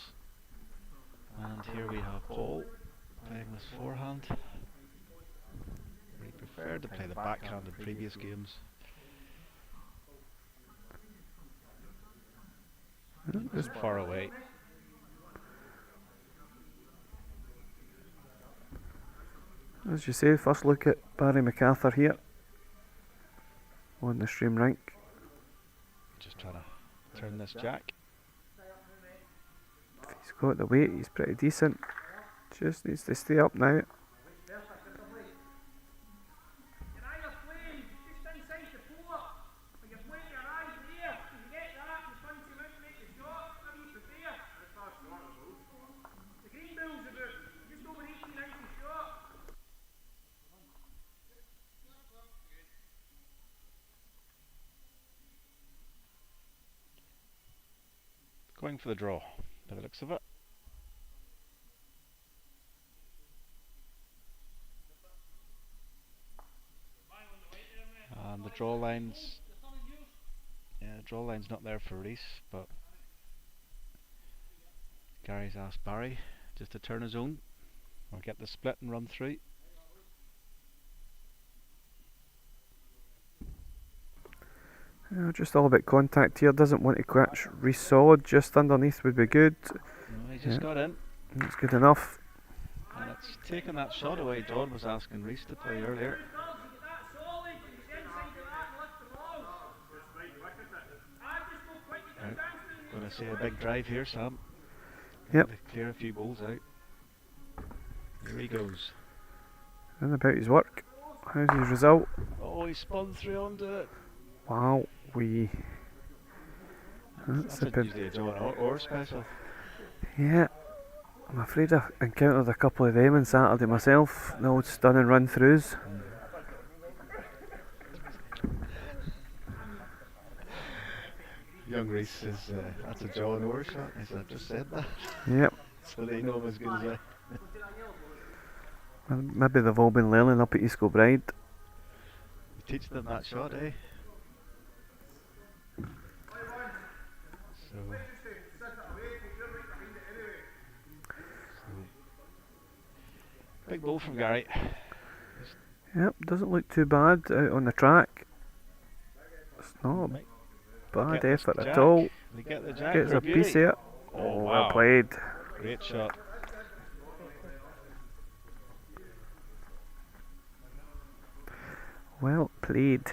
And here we have Paul playing this forehand. preferred to play the backhand in previous games. Just far away. As you say, first look at Barry MacArthur here on the stream rank. Just trying to turn this jack. If he's got the weight, he's pretty decent. Just needs to stay up now. You're either playing just inside the pole, or you're playing your eyes there. If you get that, you punch him out and make the shot. How do you prepare? The green bull's about just over 18 inches short. Going for the draw, by the looks of it. And the draw line's not there for Reese, but Gary's asked Barry just to turn his own or get the split and run through. Just all about contact here. Doesn't want to catch Reece solid. Just underneath would be good. No, he just got in. That's good enough. And it's taken that shot away John was asking Reese to play earlier. Going to see a big drive here, Sam. Yep. To clear a few balls out. Here he goes. And about his work. How's his result? Oh, he spun through onto it. Wow, That's usually a John Orr special. Yeah, I'm afraid I encountered a couple of them on Saturday myself. The old stunning run throughs. Young Reese says that's a John Orr shot. I said, I just said that. Yep. So they know him as good as I. Well, maybe they've all been learning up at East Kilbride. You teach them that shot, eh? So big ball from Gary. Yep, doesn't look too bad out on the track. It's not a bad Get effort the at jack. all. They get the jack. Gets for a beauty. piece of it. Oh, Well wow. played. Great shot. Well played.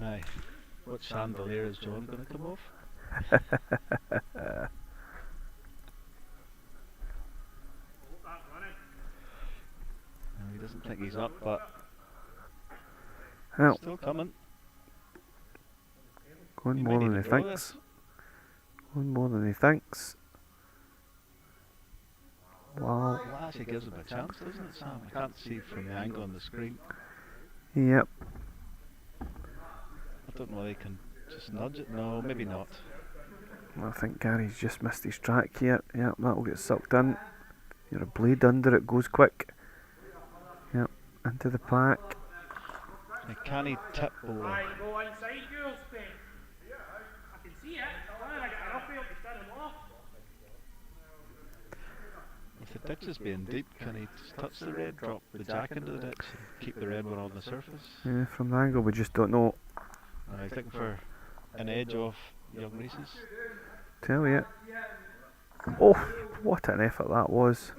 Aye. What chandelier is John going to come off? No, he doesn't think he's up, but Well, still coming. going He more may than need he to draw thinks. this. Going more than he thinks. Wow. Well, that actually gives him a chance, doesn't it, Sam? I can't see from the angle on the screen. Yep. I don't know whether he can just nudge it. No, maybe not. I think Gary's just missed his track here. Yep, that'll get sucked in. You're a blade under it, goes quick. Yep, into the pack. A canny tip ball. I go inside Jules, Spain. I can see it. I get up here to stand him off. If the ditch is being deep, can he just touch the red, drop the jack into the ditch, and keep the red one on the surface? Yeah, from the angle we just don't know. He's looking for an edge off young Reese's. Tell you. Oh, what an effort that was.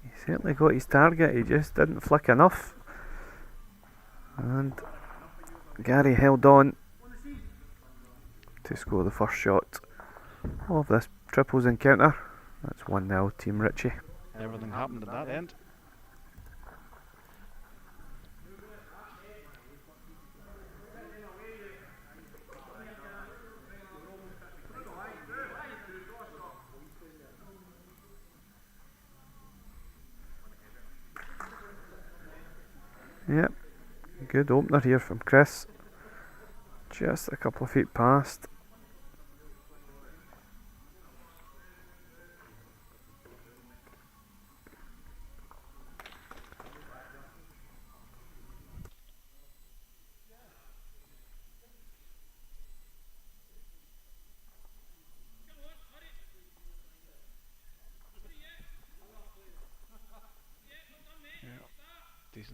He certainly got his target, he just didn't flick enough. And Gary held on to score the first shot of this triples encounter. That's 1-0 Team Ritchie. Everything happened at that end. Yep, good opener here from Chris. Just a couple of feet past.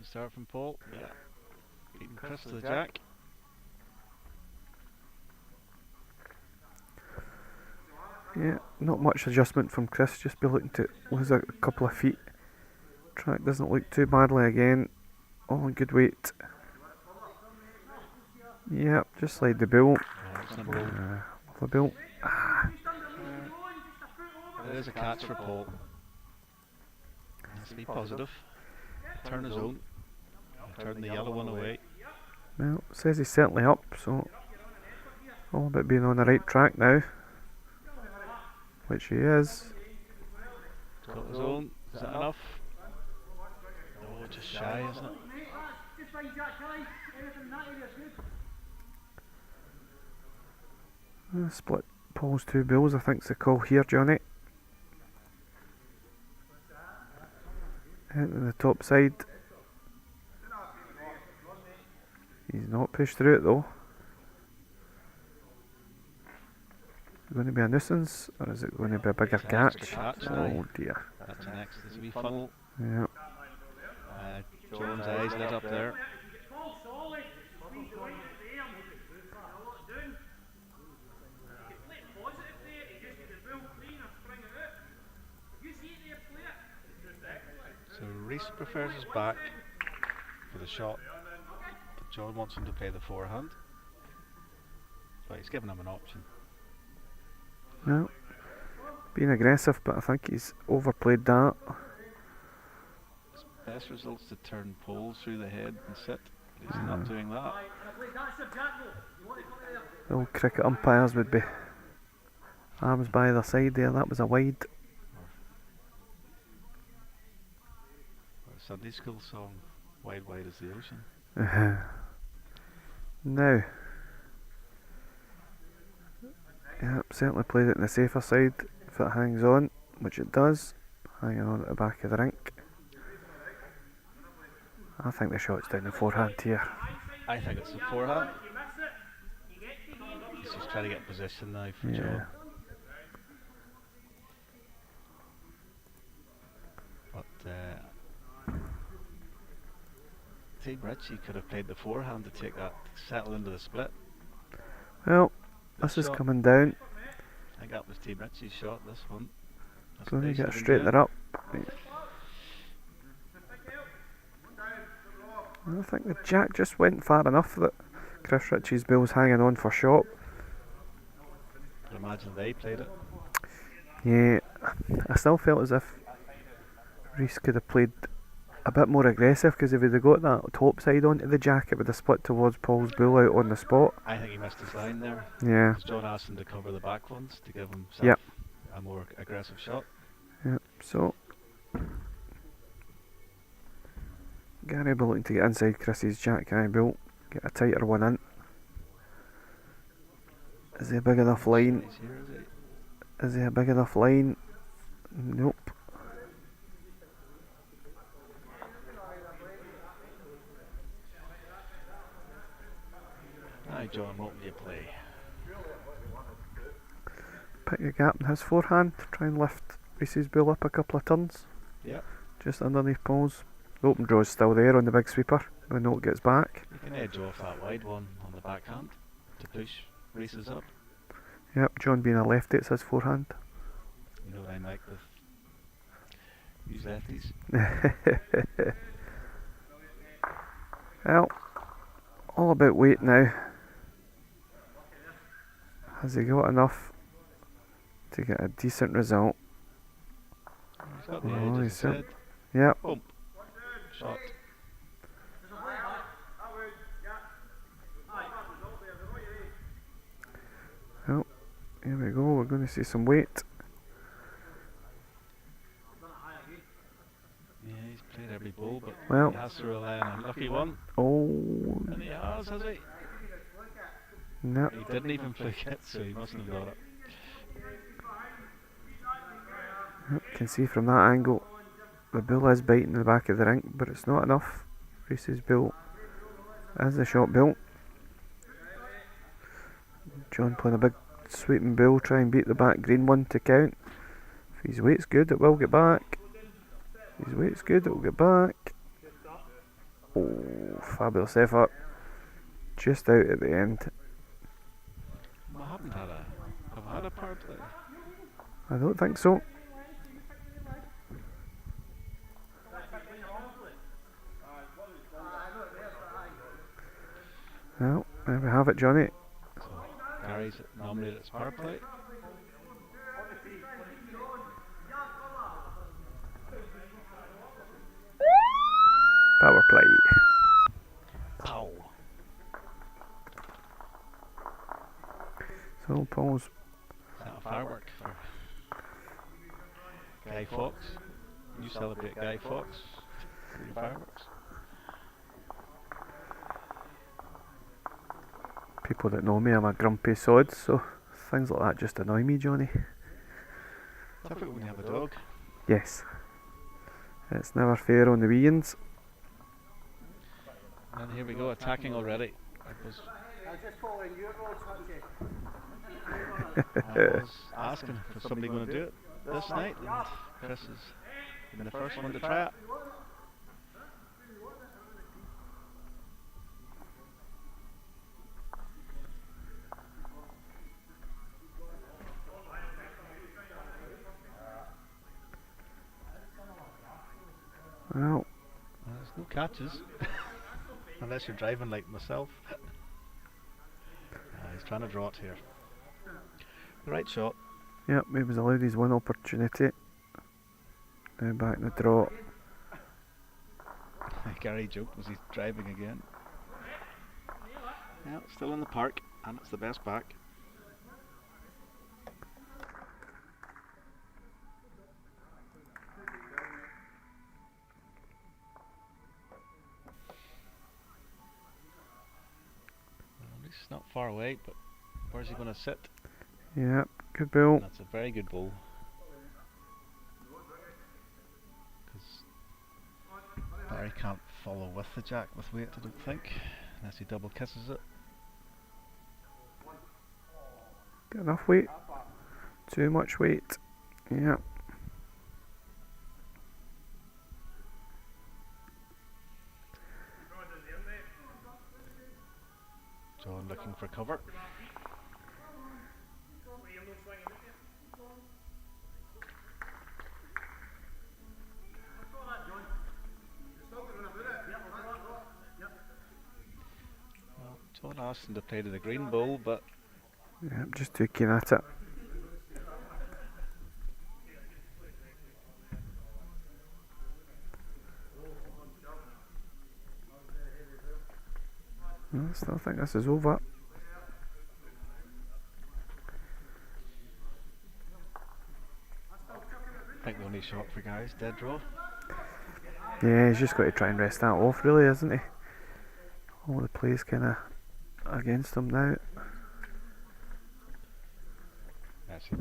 start from Paul. Yeah. Beating Chris to the jack. Yeah, not much adjustment from Chris, just be looking to lose a couple of feet. Track doesn't look too badly again. All in good weight. Yep, just like the bull. The bull. There's a catch for Paul. Has to be positive. Turn his own. Turn the yellow one away. Well, says he's certainly up, so all about being on the right track now. Which he is. Got his own. Is that enough? No, just shy, isn't it? Split Paul's two bulls, I think's the call here, Johnny. Into the top side. He's not pushed through it though. Going to be a nuisance, or is it going to be a bigger catch? Oh dear. That's next. There's a wee funnel. Yeah. John's eyes lit up there. So Reese prefers his back for the shot, but John wants him to play the forehand. But he's given him an option. No. Being aggressive, but I think he's overplayed that. His best results to turn poles through the head and sit. But he's not doing that. The old cricket umpires would be arms by their side there. That was a wide. Sunday school song, Wide Wide is the Ocean. Now, yeah, certainly played it on the safer side if it hangs on, which it does, hanging on at the back of the rink. I think the shot's down the forehand here. I think it's the forehand. He's just trying to get position now for John. But Team Ritchie could have played the forehand to take that, settle into the split. Well, this is coming down. I think that was Team Ritchie's shot, this one. Going to get straighten it up. I think the jack just went far enough that Chris Ritchie's bill's hanging on for shot. I imagine they played it. Yeah, I still felt as if Reese could have played a bit more aggressive, because if he'd have got that top side onto the jack, it would have split towards Paul's bull out on the spot. I think he missed his line there. Yeah. John asked him to cover the back ones to give himself a more aggressive shot. Yep, so Gary will be looking to get inside Chris's jack high bull, get a tighter one in. Is he a big enough line? Is he a big enough line? Nope. Aye, John, what will you play? Pick a gap in his forehand, try and lift Reese's bull up a couple of turns. Yeah. Just underneath Paul's. The open draw's still there on the big sweeper when Note gets back. You can edge off that wide one on the backhand to push Reese's up. Yep, John being a lefty, it's his forehand. You know what I'm like with these lefties. Well, all about weight now. Has he got enough to get a decent result? He's got the edge of his head. Yep. Boom. Shot. Well, here we go, we're going to see some weight. Yeah, he's played every ball, but Well, he has to rely on a lucky one. Oh, And he has he? no. He didn't even flick it, so he mustn't have got it. Yep, can see from that angle the bull is biting the back of the rink, but it's not enough. Reese's bull is the shot bull. John playing a big sweeping bull, try and beat the back green one to count. If his weight's good, it will get back. If his weight's good, it will get back. Oh, fabulous effort. Just out at the end. I haven't had a. Have I had a power play? I don't think so. Well, there we have it, Johnny. So Gary's nominated as power play. Power play. Ow! So Paul's Is that a firework for Guy Fawkes? You celebrate Guy Fawkes for your fireworks? people that know me, I'm a grumpy sod, so things like that just annoy me, Johnny. Difficult when you have a dog. Yes. It's never fair on the weans. And here we go, attacking already. I was asking for somebody going to do it this night, and Chris has been the first one to try it. Well, There's no catches, unless you're driving like myself. He's trying to draw it here. The right shot. yep, he was allowed his one opportunity. Now back in the draw. Gary joked, was he driving again? Yeah, it's still in the park, and it's the best back. Well, he's not far away, but where's he going to sit? Yep, good ball. That's a very good ball. Because Barry can't follow with the jack with weight, I don't think, unless he double kisses it. Got enough weight. Too much weight. Yep. John looking for cover. Well, John asked him to play to the green ball, but Yep, just too keen at it. I still think this is over. I think the only shot for Gary's dead draw. Yeah, he's just got to try and rest that off, really, isn't he? All the plays kind of against him now. As he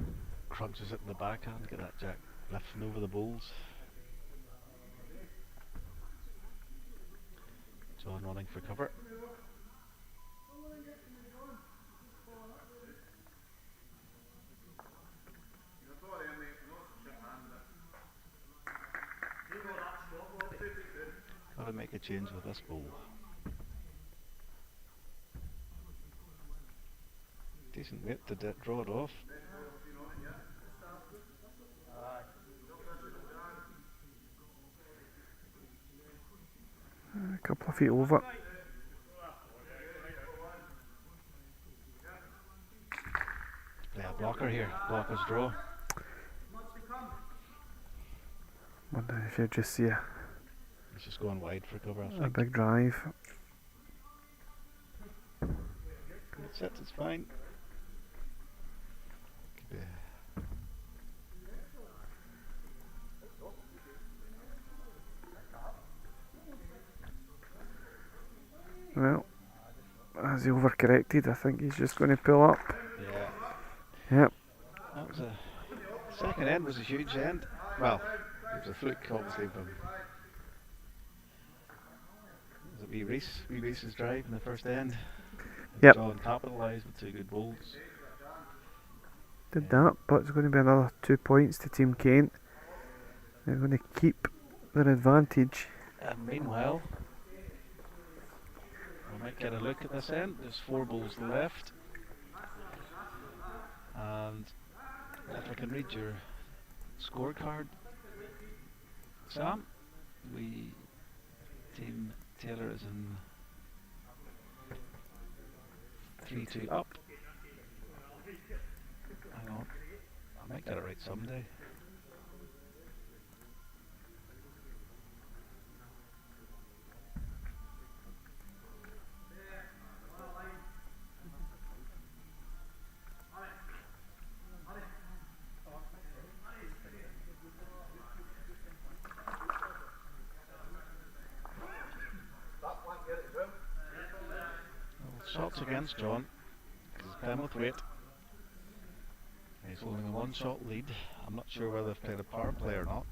crunches it in the backhand, get that jack lifting over the balls. John running for cover. Gotta make a change with this ball. Decent weight to draw it off. A couple of feet over. Play a blocker here. Blockers draw. Wonder if you just see a He's just going wide for cover, I A think. big drive. It sits, it's fine. Could be Well, as he overcorrected, I think he's just going to pull up. yeah. Yep. That was a second end was a huge end. Well, it was a fluke obviously from was it wee Reese's drive in the first end. Yep. John capitalised with two good balls. Did that, but it's going to be another 2 points to Team Kent. They're going to keep their advantage. And meanwhile, I might get a look at this end. There's 4 balls left. And if I can read your scorecard, Sam, Team Taylor is in 3-2 up. Hang on, I might get it right someday. Shots against John. He's Plymouth weight. He's holding a 1-shot lead. I'm not sure whether they've played a power play or not.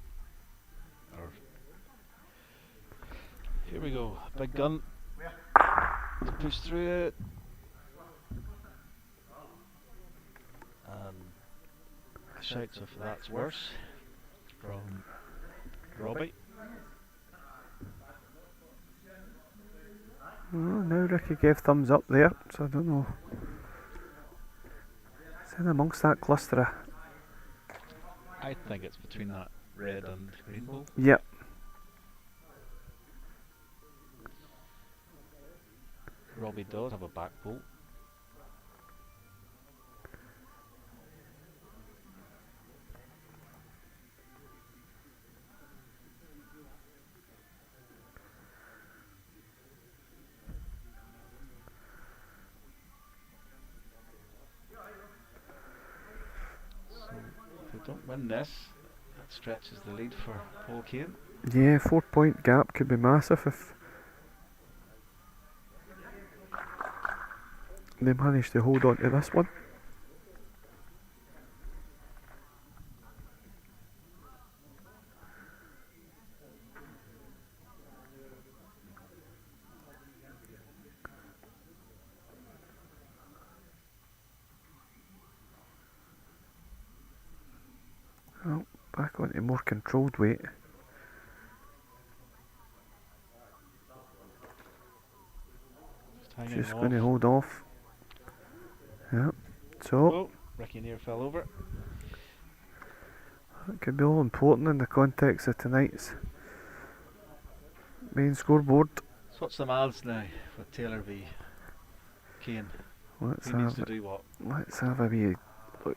Here we go. Big gun. To push through it. And shouts if that's worse from Robbie. Oh, now Ricky gave thumbs up there, so I don't know. It's in amongst that cluster of... I think it's between that red and green ball. Yep. Robbie does have a back ball. Don't win this, that stretches the lead for Paul Kane. Yeah, 4-point gap could be massive if they manage to hold on to this one. Well, back onto more controlled weight. Just going to hold off. Yep. So oh, Ricky near fell over. that could be all important in the context of tonight's main scoreboard. So what's the odds now for Taylor v Kane? Let's Who needs to have do what? let's have a wee look.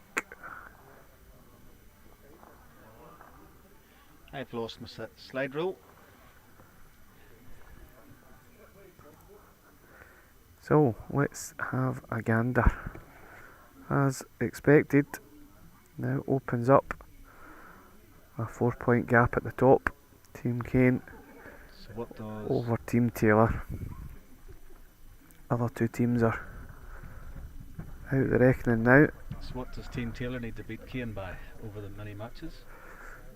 I've lost my slide rule. So let's have a gander. As expected, now opens up a 4-point gap at the top. Team Kane So what does over Team Taylor. Other two teams are out the reckoning now. So what does Team Taylor need to beat Kane by over the mini matches?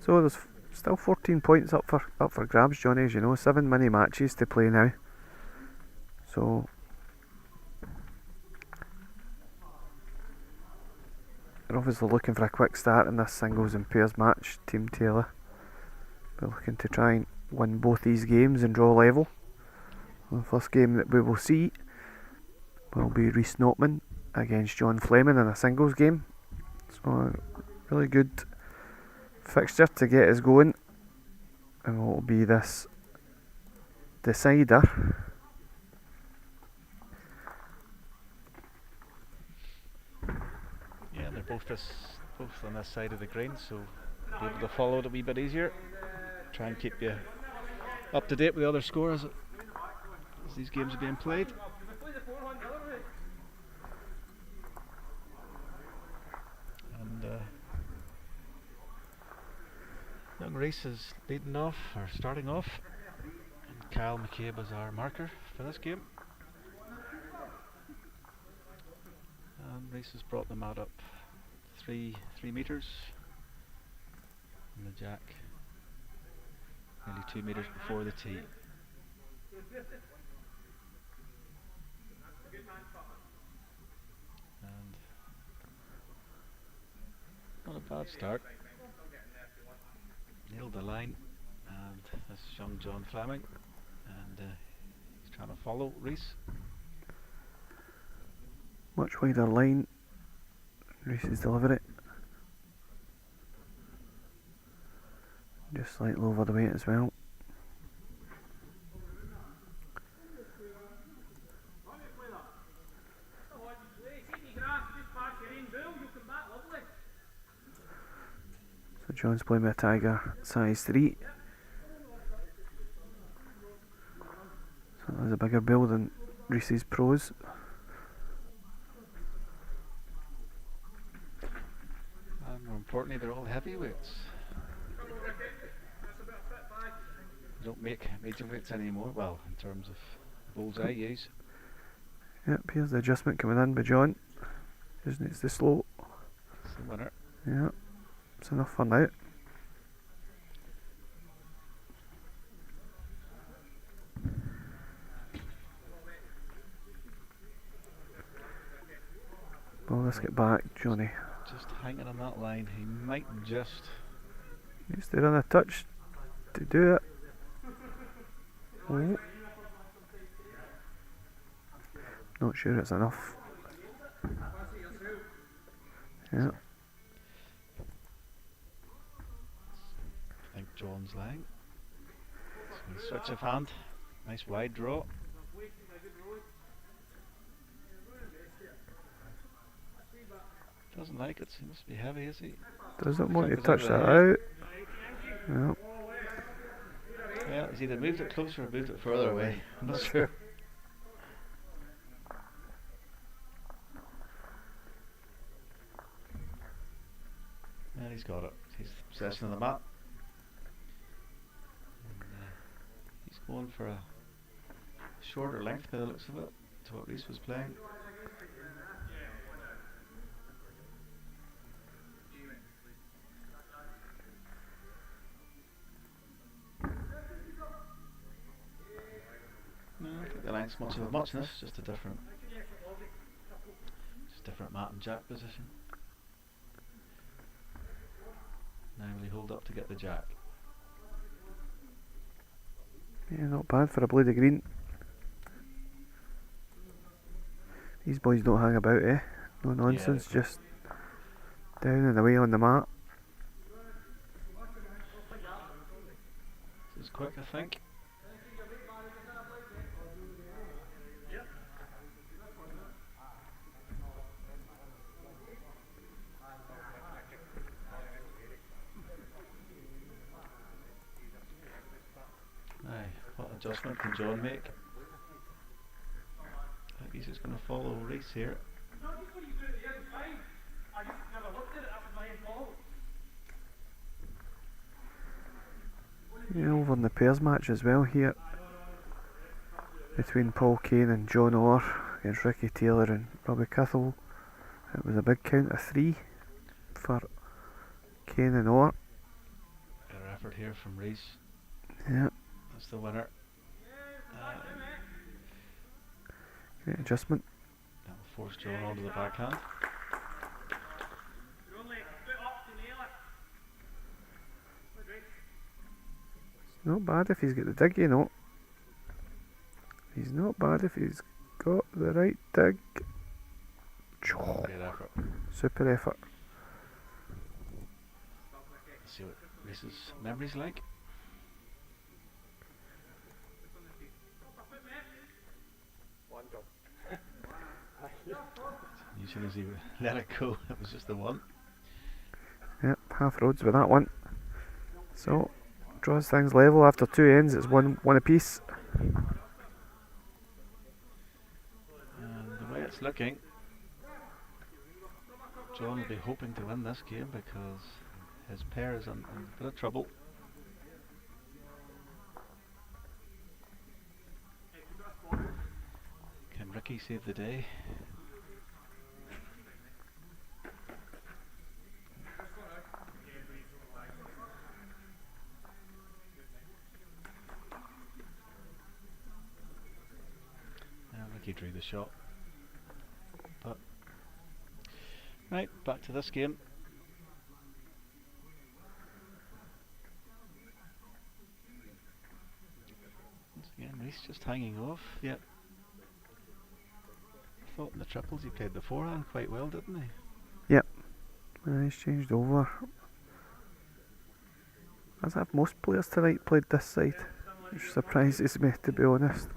So there's still 14 points up for grabs, Johnny, as you know. 7 mini matches to play now. So they're obviously looking for a quick start in this singles and pairs match. Team Taylor, we're looking to try and win both these games and draw level. The first game that we will see will be Rhys Notman against John Fleming in a singles game. So a really good fixture to get us going, and what will be this decider. Yeah, they're both on this side of the green, so be able to follow it a wee bit easier. Try and keep you up to date with the other scores as these games are being played. And young Rhys is leading off, or starting off, and Kyle McCabe is our marker for this game. And Rhys has brought the mat up 3 metres, and the jack nearly 2 metres before the tee. And not a bad start. Nailed the line, and this is young John Fleming, and he's trying to follow Rhys. Much wider line. Reese's delivery. Just slightly over the weight as well. So John's playing with a Tiger size 3. So that's a bigger bill than Reese's Pros. And more importantly, they're all heavyweights. They don't make major weights anymore, well, in terms of bowls I use. Yep, here's the adjustment coming in by John. Just needs to slow. It's the winner. Yep, it's enough for now. Well, let's get back, Johnny. Just hanging on that line. He might just... Needs to run a touch to do it. Oh. Not sure it's enough. Yeah. I think John's line. So switch of hand. Nice wide draw. Doesn't like it, so he must be heavy, is he? Doesn't want to Goes touch over the that head. out. Yep. Well, he's either moved it closer or moved it further away. I'm not sure. And he's got it. He's possession of the mat. And, he's going for a shorter length by the looks of it to what Reese was playing. No, I don't think the length's much of a muchness, just a different mat and jack position. Now will he hold up to get the jack? Yeah, not bad for a blade of green. These boys don't hang about, eh? No nonsense, Yeah, just down and away on the mat. This is quick, I think. Aye, what adjustment can John make? I think he's just going to follow Reese here. Yeah, over in the pairs match as well here between Paul Kane and John Orr against Ricky Taylor and Robbie Cathell. It was a big count of 3 for Kane and Orr. Better effort here from Reese. Yeah, That's the winner. great adjustment. That will force John onto the backhand. Not bad if he's got the dig, you know. He's not bad if he's got the right dig. Great effort. Super effort. Let's see what Reese's memory's like. As soon as he let it go, it was just the one. Yep, half roads with that one. So, draws things level after 2 ends. It's one apiece. And the way it's looking, John will be hoping to win this game because his pair is in a bit of trouble. Can Ricky save the day? Ricky drew the shot. But right, back to this game. Once again, Reese just hanging off. Yep. thought in the triples he played beforehand quite well, didn't he? He's changed over. As have most players tonight played this side, which surprises me, to be honest.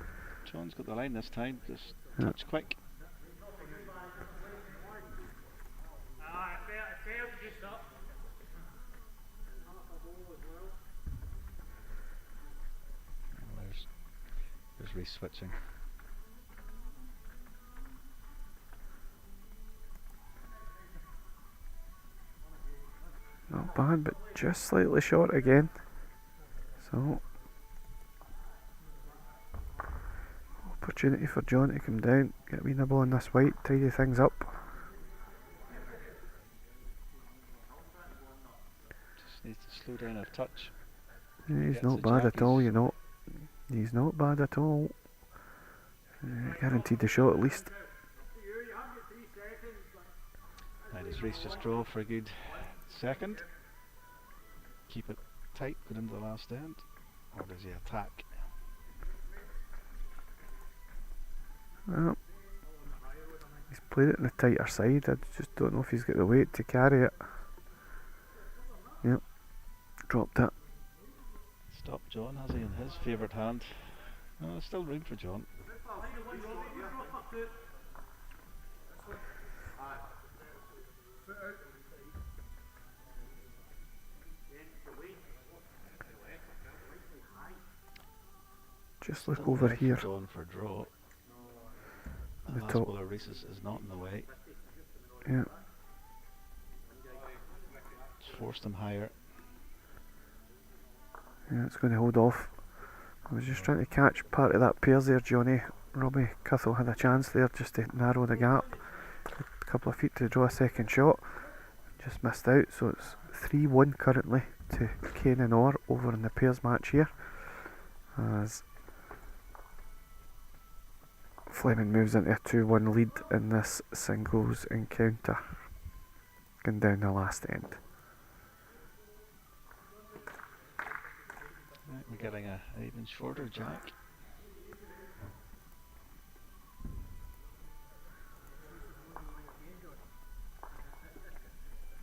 John's got the line this time, just Yeah. touch quick. It failed just up. And there's Reese switching. Not bad, but just slightly short again. So, opportunity for John to come down, get a wee nibble on this white, tidy things up. Just needs to slow down a touch. Yeah, he's Gets not the bad jack, at all, he's- you know. He's not bad at all. Guaranteed the shot at least. Now does Reese just draw for a good second? Keep it tight, put into the last end? Or does he attack? Well, he's played it on the tighter side. I just don't know if he's got the weight to carry it. Yep, dropped it. Stop John, has he, in his favourite hand? No, there's still room for John. Just look Still over room for here. John for a draw. The The last top. bowler Reese is not in the way. Yeah, It's forced him higher. yeah, it's going to hold off. I was just trying to catch part of that pairs there, Johnny. Robbie Cuthell had a chance there just to narrow the gap. A couple of feet to draw a second shot. Just missed out, so it's 3-1 currently to Kane and Orr over in the pairs match here. As Fleming moves into a 2-1 lead in this singles encounter. Going down the last end. Right, we're getting an even shorter jack.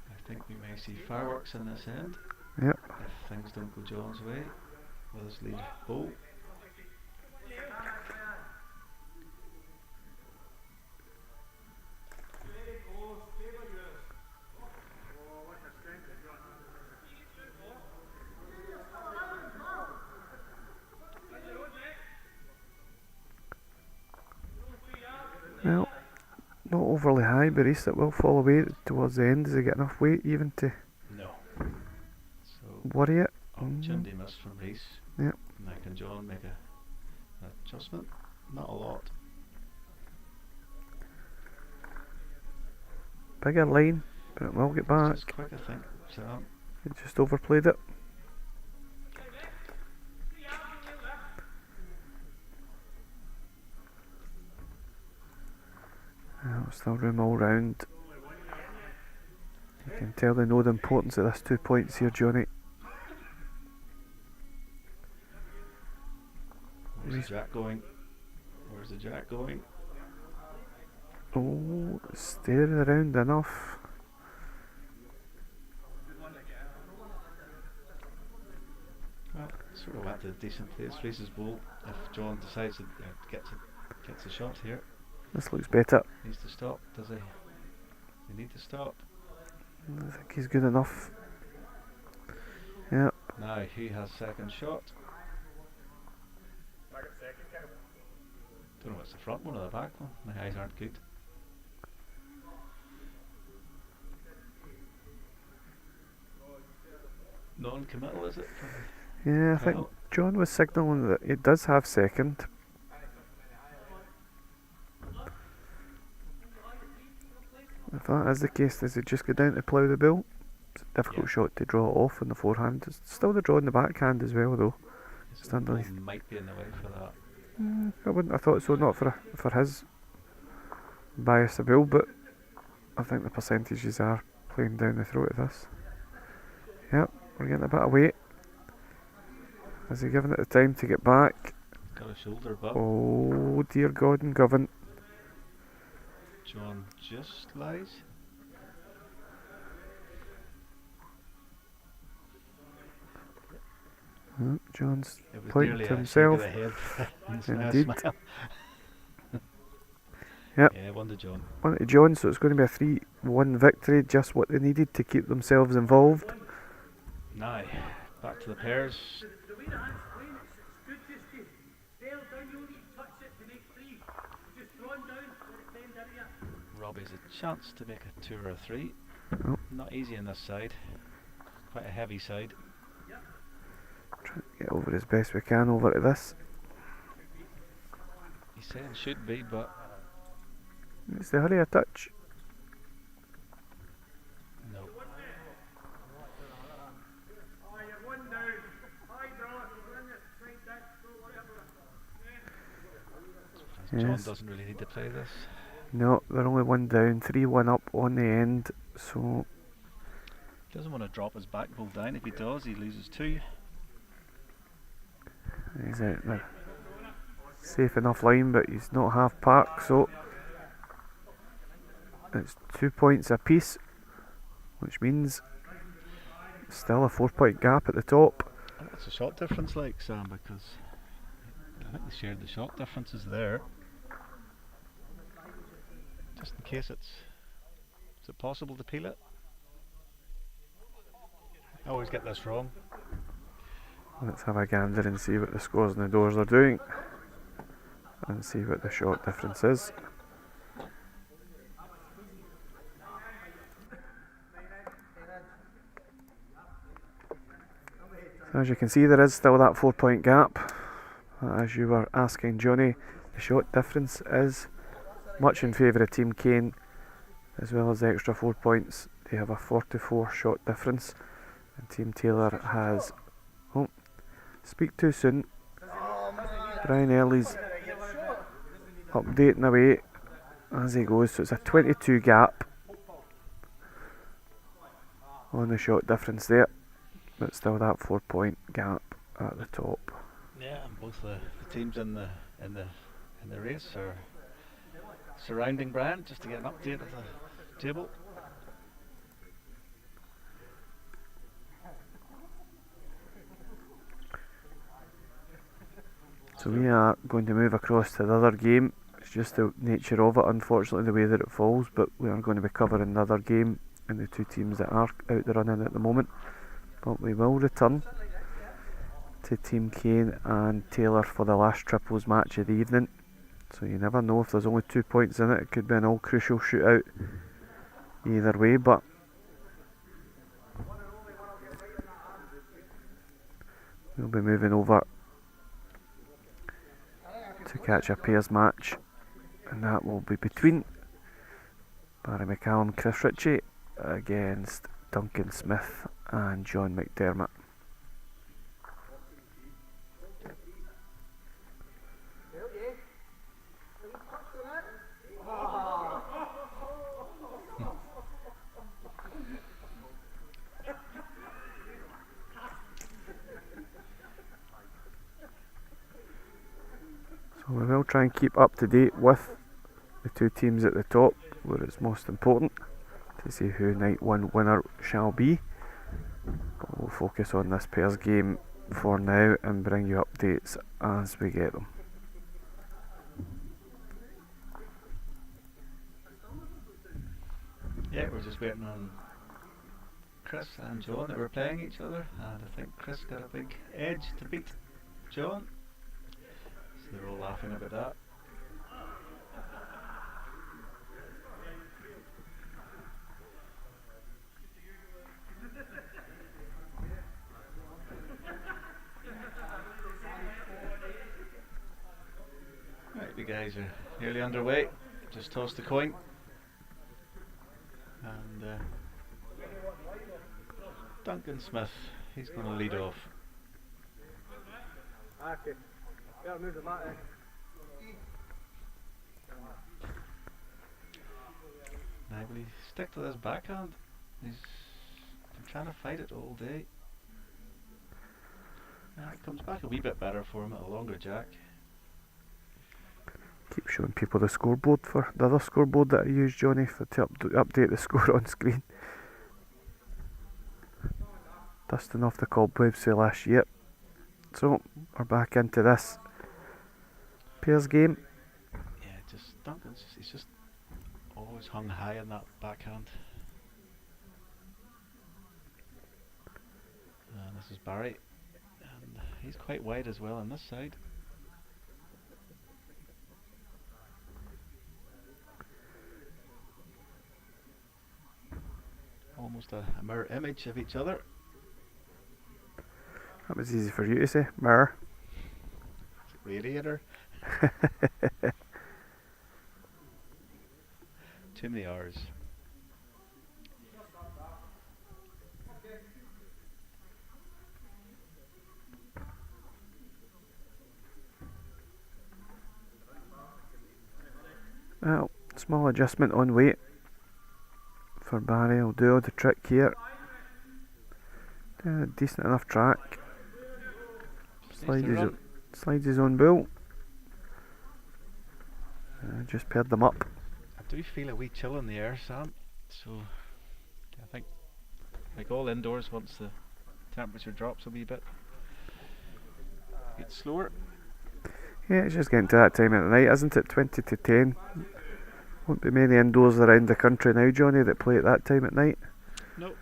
I think we may see fireworks in this end. Yep. If things don't go John's way. With his lead bowl. Well, not overly high, but East it will fall away towards the end. Does he get enough weight even to No. So worry it? opportunity missed from Reese. Yep. Now can John make an adjustment? Not a lot. Bigger line, but it will get back. Just quick, I think. So It just overplayed it. Still room all round. You can tell they know the importance of this 2 points here, Johnny. where's Reese- the jack going? Where's the jack going? Oh, staring around enough. Well, sort of went to a decent place. Reese's bowl. If John decides to gets a shot here, This looks better. needs to stop. Does he? Does he need to stop? I think he's good enough. Yep. Now he has second shot. Don't know what's the front one or the back one. My eyes aren't good. Non-committal, is it? Yeah, I think Kyle? John was signalling that he does have second. If that is the case, does he just go down to plough the bill? It's a difficult Yeah. shot to draw off on the forehand. It's still the draw in the backhand as well, though. His It's underneath. ball might be in the way for that. I wouldn't have thought so, not for his bias of bill, but I think the percentages are playing down the throat of this. Yep, we're getting a bit of weight. Has he given it the time to get back? Got a shoulder bump. Oh dear God and govern. John just lies. Oh, John's It was pointing nearly to a shake of himself. the head. And a Indeed. smile. Yep. Yeah, one to John. One to John, so it's going to be a 3-1 victory, just what they needed to keep themselves involved. Now, back to the pairs. The way the hand's playing, it's good just to bail down. You don't need to touch it to make three. Just drawn down, let it bend out of you. Robbie's a chance to make a 2 or a 3. Oh. Not easy on this side. Quite a heavy side. Trying to get over as best we can over to this. He's saying should be, but It's the hurry a touch. no. Oh, you're one down. High draw. Run it. Side that. Don't worry about it. John Yes. doesn't really need to play this. No, they're only 1 down, 3-1 up on the end, so He doesn't want to drop his back ball down. If he does, he loses 2. he's out there. Safe enough line, but he's not half park, so it's 2 points apiece, which means still a 4-point gap at the top. What's the shot difference like, Sam? Because I think they shared the shot differences there. Just in case is it possible to peel it? I always get this wrong. Let's have a gander and see what the scores and the doors are doing, and see what the shot difference is. So as you can see, there is still that 4-point gap. As you were asking Johnny, the shot difference is much in favour of Team Kane, as well as the extra 4 points. They have a 44 shot difference, and Team Taylor has, oh, speak too soon. Brian Early's updating away as he goes, so it's a 22 gap on the shot difference there, but still that 4-point gap at the top. Yeah, and both the teams in the race are surrounding Brian just to get an update of the table. So we are going to move across to the other game. It's just the nature of it, unfortunately, the way that it falls, but we are going to be covering the other game and the two teams that are out there running at the moment. But we will return to Team Kane and Taylor for the last triples match of the evening. So you never know, if there's only 2 points in it, it could be an all crucial shootout either way, but we'll be moving over to catch a pairs match, and that will be between Barry McCallum, Chris Ritchie against Duncan Smith and John McDermott. So we will try and keep up to date with the two teams at the top, where it's most important to see who night one winner shall be. But we'll focus on this pairs game for now and bring you updates as we get them. Yeah, we're just waiting on Chris and John that were playing each other, and I think Chris got a big edge to beat John. So they're all laughing about that. Right, you guys are nearly underway. Just toss the coin. And Duncan Smith, he's going to lead off. Okay. Better move the mat Now will he stick to this backhand? He's been trying to fight it all day. It comes back a wee bit better for him at a longer jack. Keep showing people the scoreboard for the other scoreboard that I use, Johnny, to update the score on screen. Dusting off the cobwebs of last year. So we're back into this pairs game. Yeah, just Duncan's. He's just always hung high in that backhand. And this is Barry, and he's quite wide as well on this side. Almost a mirror image of each other. That was easy for you to say. Mirror. Radiator. Too many R's. Well, small adjustment on weight for Barry. Will do all the trick here. Decent enough track. Slides his own bull. Just paired them up. I do feel a wee chill in the air, Sam. So I think, like all indoors, once the temperature drops a wee bit, it's slower. Yeah, it's just getting to that time of the night, isn't it? 20 to 10. Won't be many indoors around the country now, Johnny, that play at that time at night. No.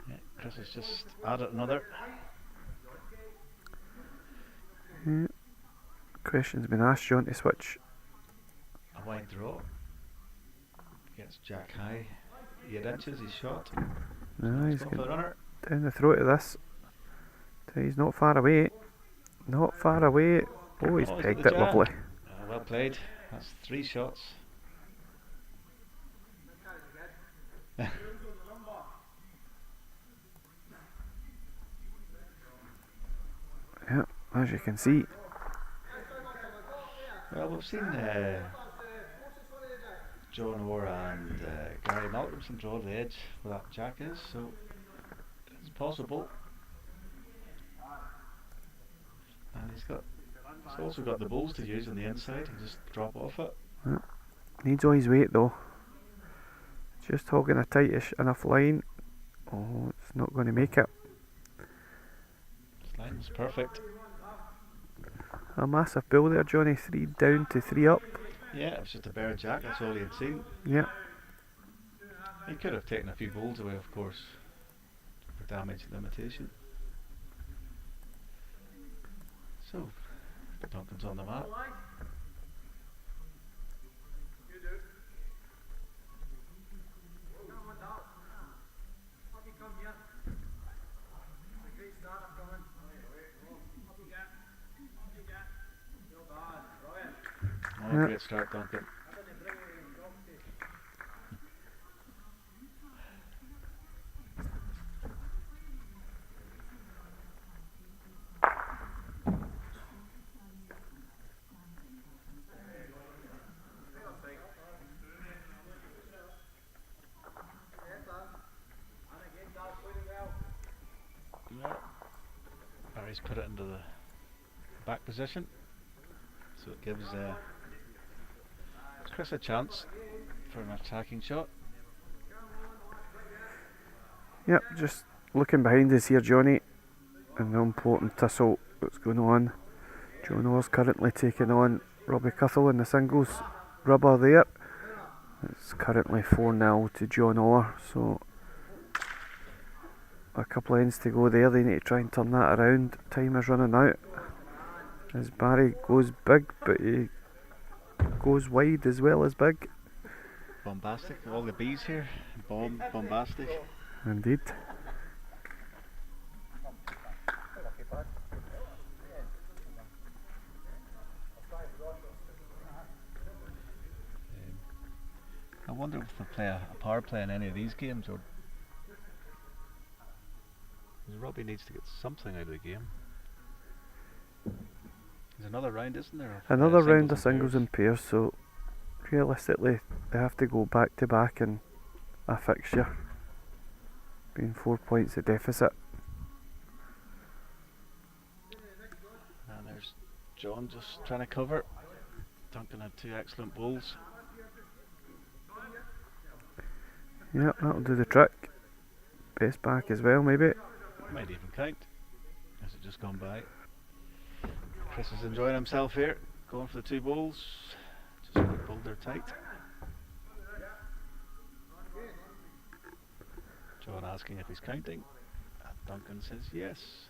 Yeah, Chris has just added another. Yeah. Question's been asked, John, to switch. A wide draw. Gets Jack high. 8 inches, he's shot. No, he's Go for the getting runner. down the throat of this. He's not far away. Not far away. Oh, he's Oh, he's got pegged the it jab. lovely. Well played. That's 3 shots. Yeah, as you can see. Well, we've seen John Orr and Gary Malcolmson draw the edge where that Jack is, so it's possible. And he's also got the balls to use on the inside. He just drop off it. Needs all his weight though. Just hogging a tightish enough line. Oh, it's not going to make it. His line was perfect. A massive bill there, Johnny. 3 down to 3 up. Yeah, it was just a bare Jack. That's all he had seen. Yeah. He could have taken a few balls away, of course, for damage limitation. So, Duncan's on the mat. Oh, Yeah. great start, Duncan. Yeah. Barry's put it into the back position, so it gives Chris a chance for an attacking shot. Yep, just looking behind us here, Johnny, and the important tussle that's going on. John Orr's currently taking on Robbie Cuthell in the singles. rubber there. It's currently 4-0 to John Orr, so a couple of ends to go there. They need to try and turn that around. Time is running out as Barry goes big, but he goes wide as well as big. Bombastic, all the B's here. Bombastic. Indeed. I wonder if they play a power play in any of these games, or 'cause Robbie needs to get something out of the game. There's another round, isn't there? Of, Another round of and singles pairs? and pairs, so realistically they have to go back to back in a fixture, being 4 points at deficit. And there's John just trying to cover. Duncan had 2 excellent bowls. Yeah, that'll do the trick. Best back as well, maybe. Might even count. Has it just gone by? Chris is enjoying himself here, going for the 2 bowls. Just pulled her tight. John asking if he's counting, and Duncan says yes.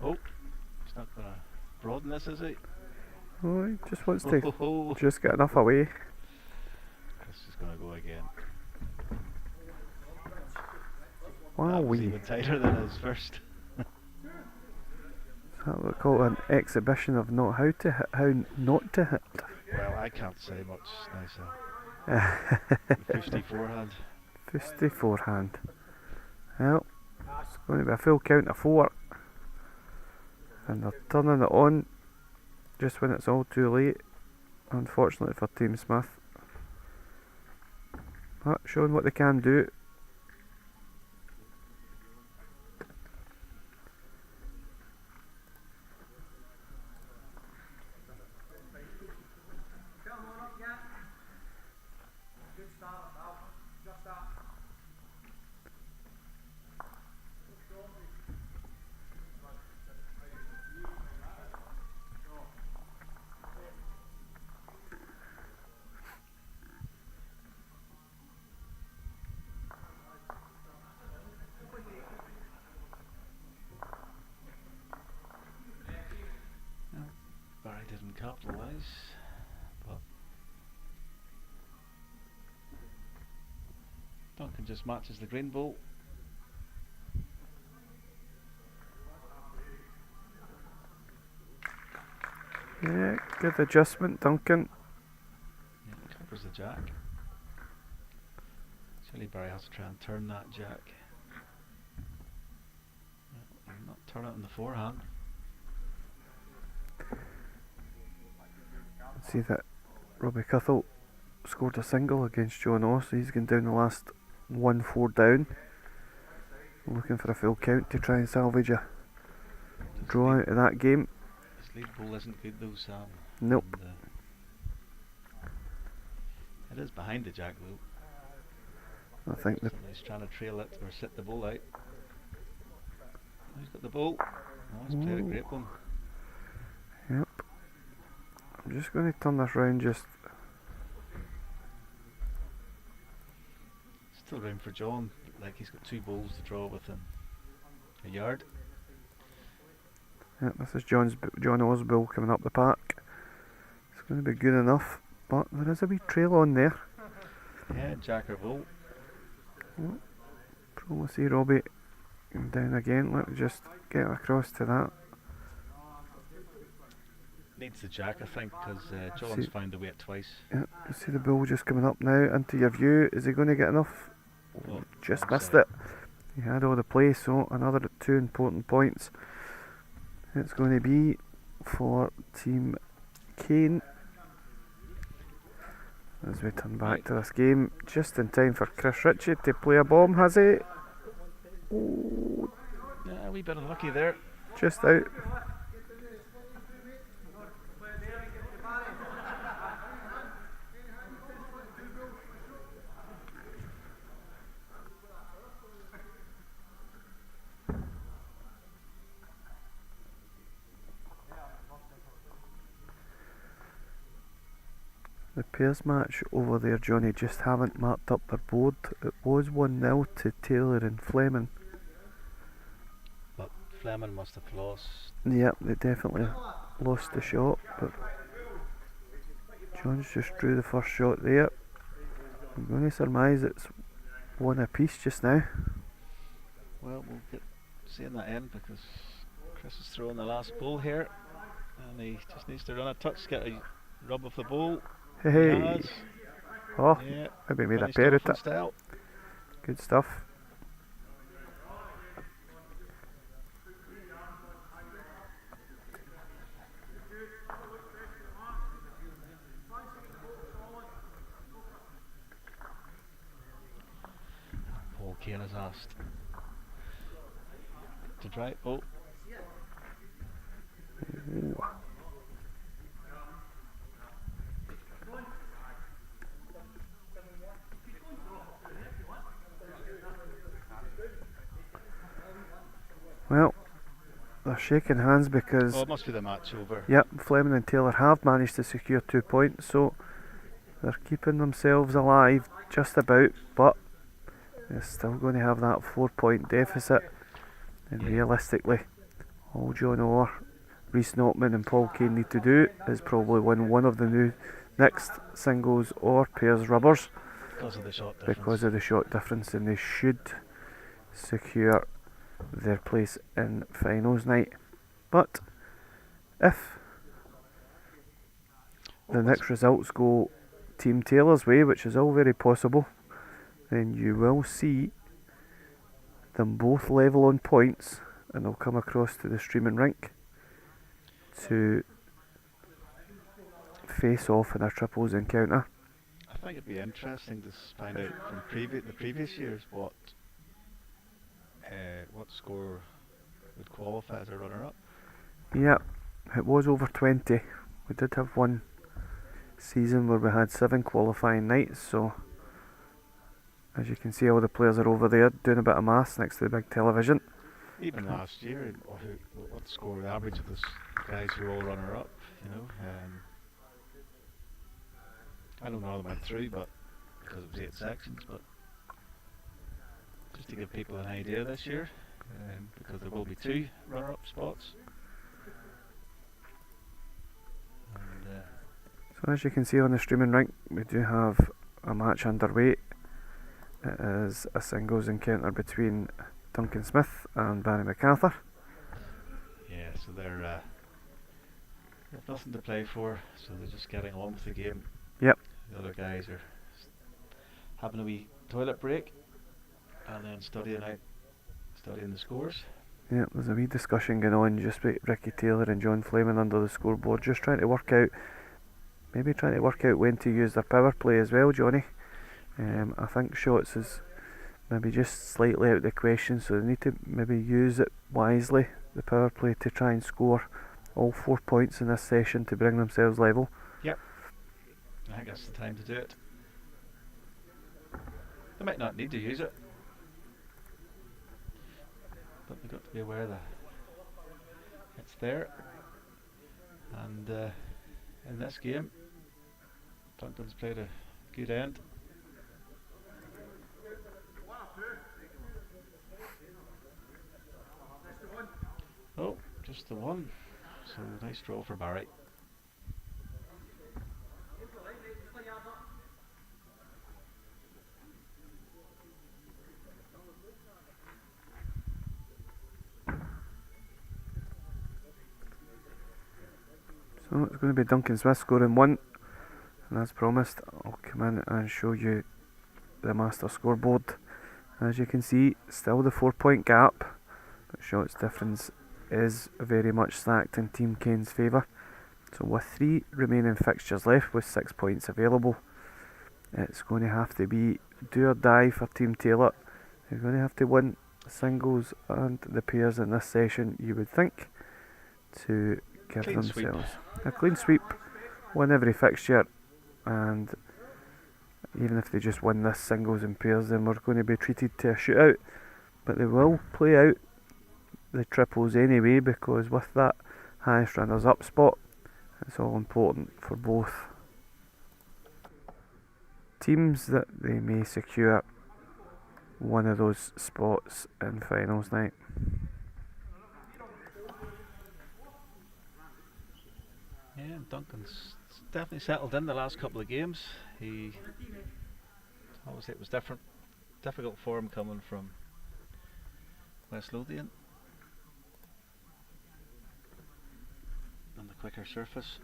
Oh, he's not going to broaden this, is he? Oh, he just wants Oh, to just get enough away. Chris is going to go again. Wow, That was we. even tighter than his first. That we call an exhibition of not how to hit, how not to hit. Well, I can't say much nicer. 54 hand. 54 hand. Well, it's going to be a full count of 4. And they're turning it on just when it's all too late, unfortunately for Team Smith. But showing what they can do. Barry didn't capitalise, but Duncan just matches the green ball. Yeah, good adjustment, Duncan. Yeah, covers the jack. Surely Barry has to try and turn that jack. Yeah, and not turn it in the forehand. See that Robbie Cuthell scored a single against John Orr, so he's gone down the last 1-4 down. Looking for a full count to try and salvage a draw out of that game. His lead ball isn't good though, Sam. Nope. And, it is behind the jack though. I think the So he's trying to trail it or sit the ball out. Oh, he's got the ball. Oh, he's played a great one. Yep. I'm just going to turn this round just. Still room for John. Like he's got 2 balls to draw within a yard. Yep, this is John Orr's ball coming up the park. It's going to be good enough, but there is a wee trail on there. Yeah, jack or ball. Probably see Robbie down again. Let me just get across to that. Needs the jack, I think, because John's See- found the weight twice. Yep, you see the ball just coming up now into your view. Is he going to get enough? Oh, Just offside. missed it. He had all the play, so another 2 important points. It's going to be for Team Kane. As we turn back to this game, just in time for Chris Ritchie to play a bomb, has he? Oh, Yeah, a wee bit unlucky there. just out. the pairs match over there, Johnny, just haven't marked up their board. It was 1-0 to Taylor and Fleming. But Fleming must have lost. Yep, they definitely lost the shot, but Johns just drew the first shot there. I'm going to surmise it's one apiece just now. Well, we'll get seeing that end because Chris is throwing the last ball here, and he just needs to run a touch, get a rub of the ball. Hey, He has. oh, Yeah, maybe made a finished pair off at in it. style. Good stuff. Paul Kane has asked to drive. Oh, Ooh. Well, they're shaking hands because it must be the match over. yep, Fleming and Taylor have managed to secure 2 points, so they're keeping themselves alive just about, but they're still going to have that 4-point deficit. And realistically, all John Orr, Rhys Notman and Paul Kane need to do is probably win one of the new next singles or pairs rubbers Because of the shot difference. because of the shot difference, and they should secure their place in finals night. But if the next results go Team Taylor's way, which is all very possible, then you will see them both level on points, and they'll come across to the streaming rink to face off in a triples encounter. I think it'd be interesting to find out from the previous years what score would qualify as a runner-up. Yep, it was over 20. We did have one season where we had 7 qualifying nights, so as you can see, all the players are over there doing a bit of maths next to the big television. Even last year, what score, the average of those guys who were all runner-up, you know. I don't know how they went through, but because it was 8 sections, but just to give people an idea this year, because there will be 2 runner-up spots. And, So as you can see on the streaming rink, we do have a match underway. It is a singles encounter between Duncan Smith and Barry MacArthur. yeah, so they've nothing to play for, so they're just getting on with the game. Yep. The other guys are having a wee toilet break and then studying the scores. Yeah, there's a wee discussion going on just with Ricky Taylor and John Fleming under the scoreboard, just trying to work out when to use their power play as well, Johnny. I think shots is maybe just slightly out of the question, so they need to maybe use it wisely, the power play, to try and score all 4 points in this session to bring themselves level. I think that's the time to do it. They might not need to use it, but they've got to be aware that it's there. And in this game, Duncan's played a good end. Oh, just the one. So nice draw for Barry. So it's going to be Duncan Smith scoring 1, and as promised, I'll come in and show you the master scoreboard. As you can see, still the 4-point gap, but shots difference is very much stacked in Team Kane's favour. So with 3 remaining fixtures left with 6 points available, it's going to have to be do or die for Team Taylor. They're going to have to win the singles and the pairs in this session, you would think, to give Clean sweep. themselves a clean sweep, win every fixture, and even if they just win this singles and pairs, then we're going to be treated to a shootout. But they will play out the triples anyway, because with that highest runners up spot, it's all important for both teams that they may secure one of those spots in finals night. Yeah, Duncan's definitely settled in the last couple of games. Obviously it was difficult for him coming from West Lothian on the quicker surface,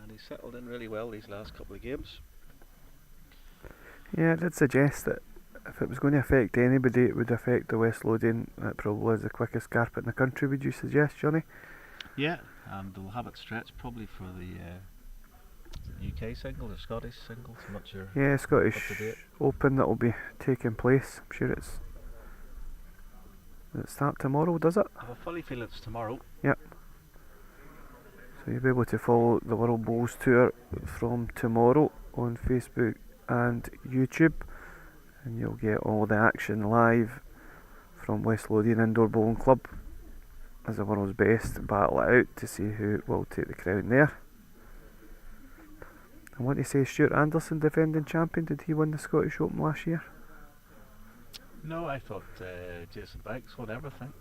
and he's settled in really well these last couple of games. Yeah, I did suggest that if it was going to affect anybody, it would affect the West Lothian. That probably is the quickest carpet in the country, would you suggest, Johnny? Yeah, and they'll have it stretched probably for the UK singles or Scottish singles. I'm not sure. Yeah, Up Scottish to date. Open that will be taking place. I'm sure does it start tomorrow, does it? I have a funny feeling it's tomorrow. So you'll be able to follow the World Bowls Tour from tomorrow on Facebook and YouTube, and you'll get all the action live from West Lothian Indoor Bowling Club as the world's best battle it out to see who will take the crown there. I want to say Stuart Anderson, defending champion, did he win the Scottish Open last year? No, I thought Jason Banks won everything.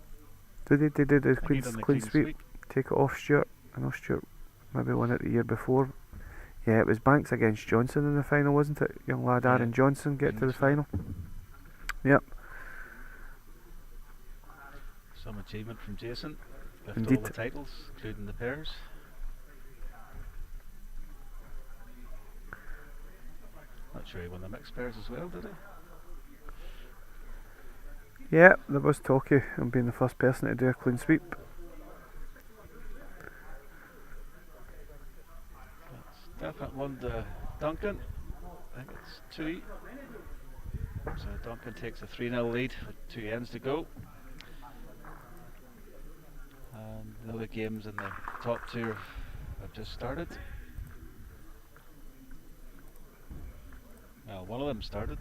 Did he do the I think he clean, done the clean sweep? Take it off Stuart. I know Stuart maybe won it the year before. Yeah, it was Banks against Johnson in the final, wasn't it? Young lad Yeah, Aaron Johnson get to the so. final. Yep. Some achievement from Jason. Left Indeed. all the titles, including the pairs. Not sure he won the mixed pairs as well, did he? Yeah, there was talk of him being the first person to do a clean sweep. That's definite one to Duncan. I think it's 2. So Duncan takes a 3-0 lead with 2 ends to go. And the other games in the top 2 have just started. Well, one of them started.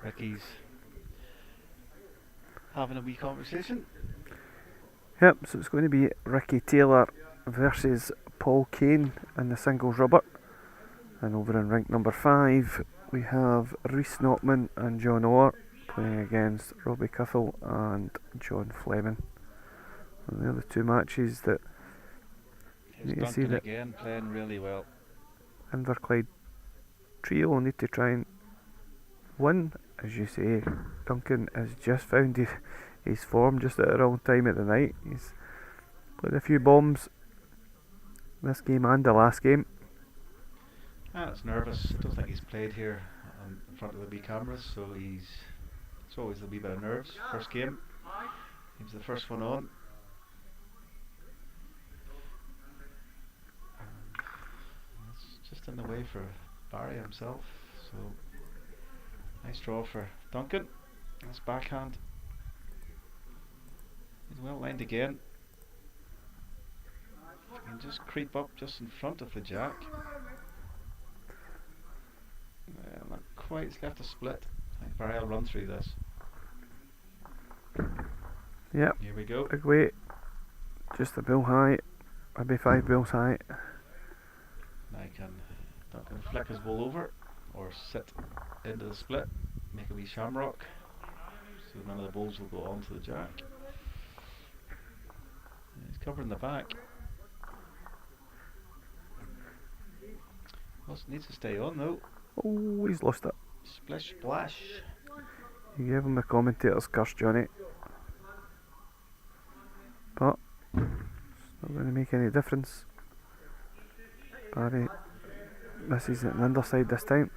Ricky's having a wee conversation. Yep, so it's going to be Ricky Taylor versus Paul Kane in the singles rubber. And over in rink number 5 we have Rhys Notman and John Orr playing against Robbie Cuthell and John Fleming. And the other 2 matches that Here's you can see Duncan that again playing really well. Inverclyde trio will need to try and win. As you say, Duncan has just found his form just at the wrong time of the night. He's played a few bombs this game and the last game. It's nervous. I don't think he's played here in front of the wee cameras, so it's always a wee bit of nerves. First game, he was the first one on. It's just in the way for Barry himself, so nice draw for Duncan. That's backhand. He's well lined again. He can just creep up just in front of the jack. Not quite, he's left a split. I think Barry will run through this. Yep, Here we go. big weight, just a bill high, maybe 5 bills high. Now Duncan flick his ball over or sit into the split, make a wee shamrock, so none of the balls will go onto the jack. He's covering the back. Needs to stay on though. Oh, he's lost it. Splish splash. You gave him the commentator's curse, Johnny. But it's not going to make any difference. Barry misses it on the underside this time.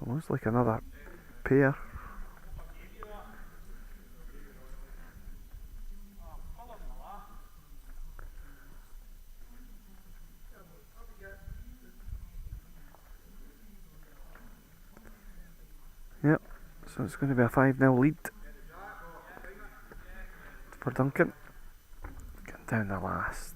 Almost like another pair. Yep, so it's going to be a 5-0 lead for Duncan. Getting down the last.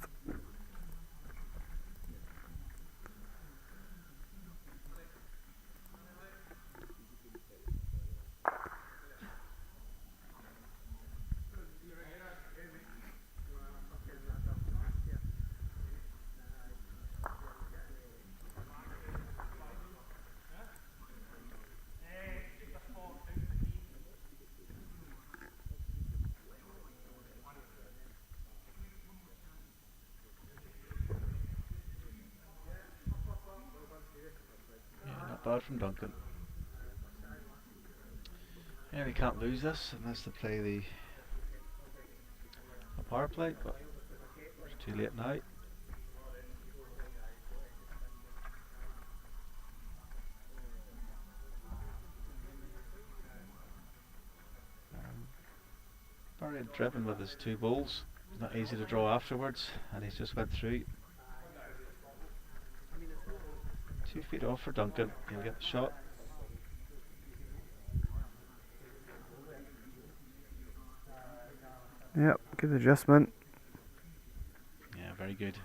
bad from Duncan. Yeah, we can't lose this unless they play a power play, but it's too late now. Barry driven with his 2 bowls. It's not easy to draw afterwards, and he's just went through. 2 feet off for Duncan. He'll get the shot. Yep, good adjustment. Yeah, very good.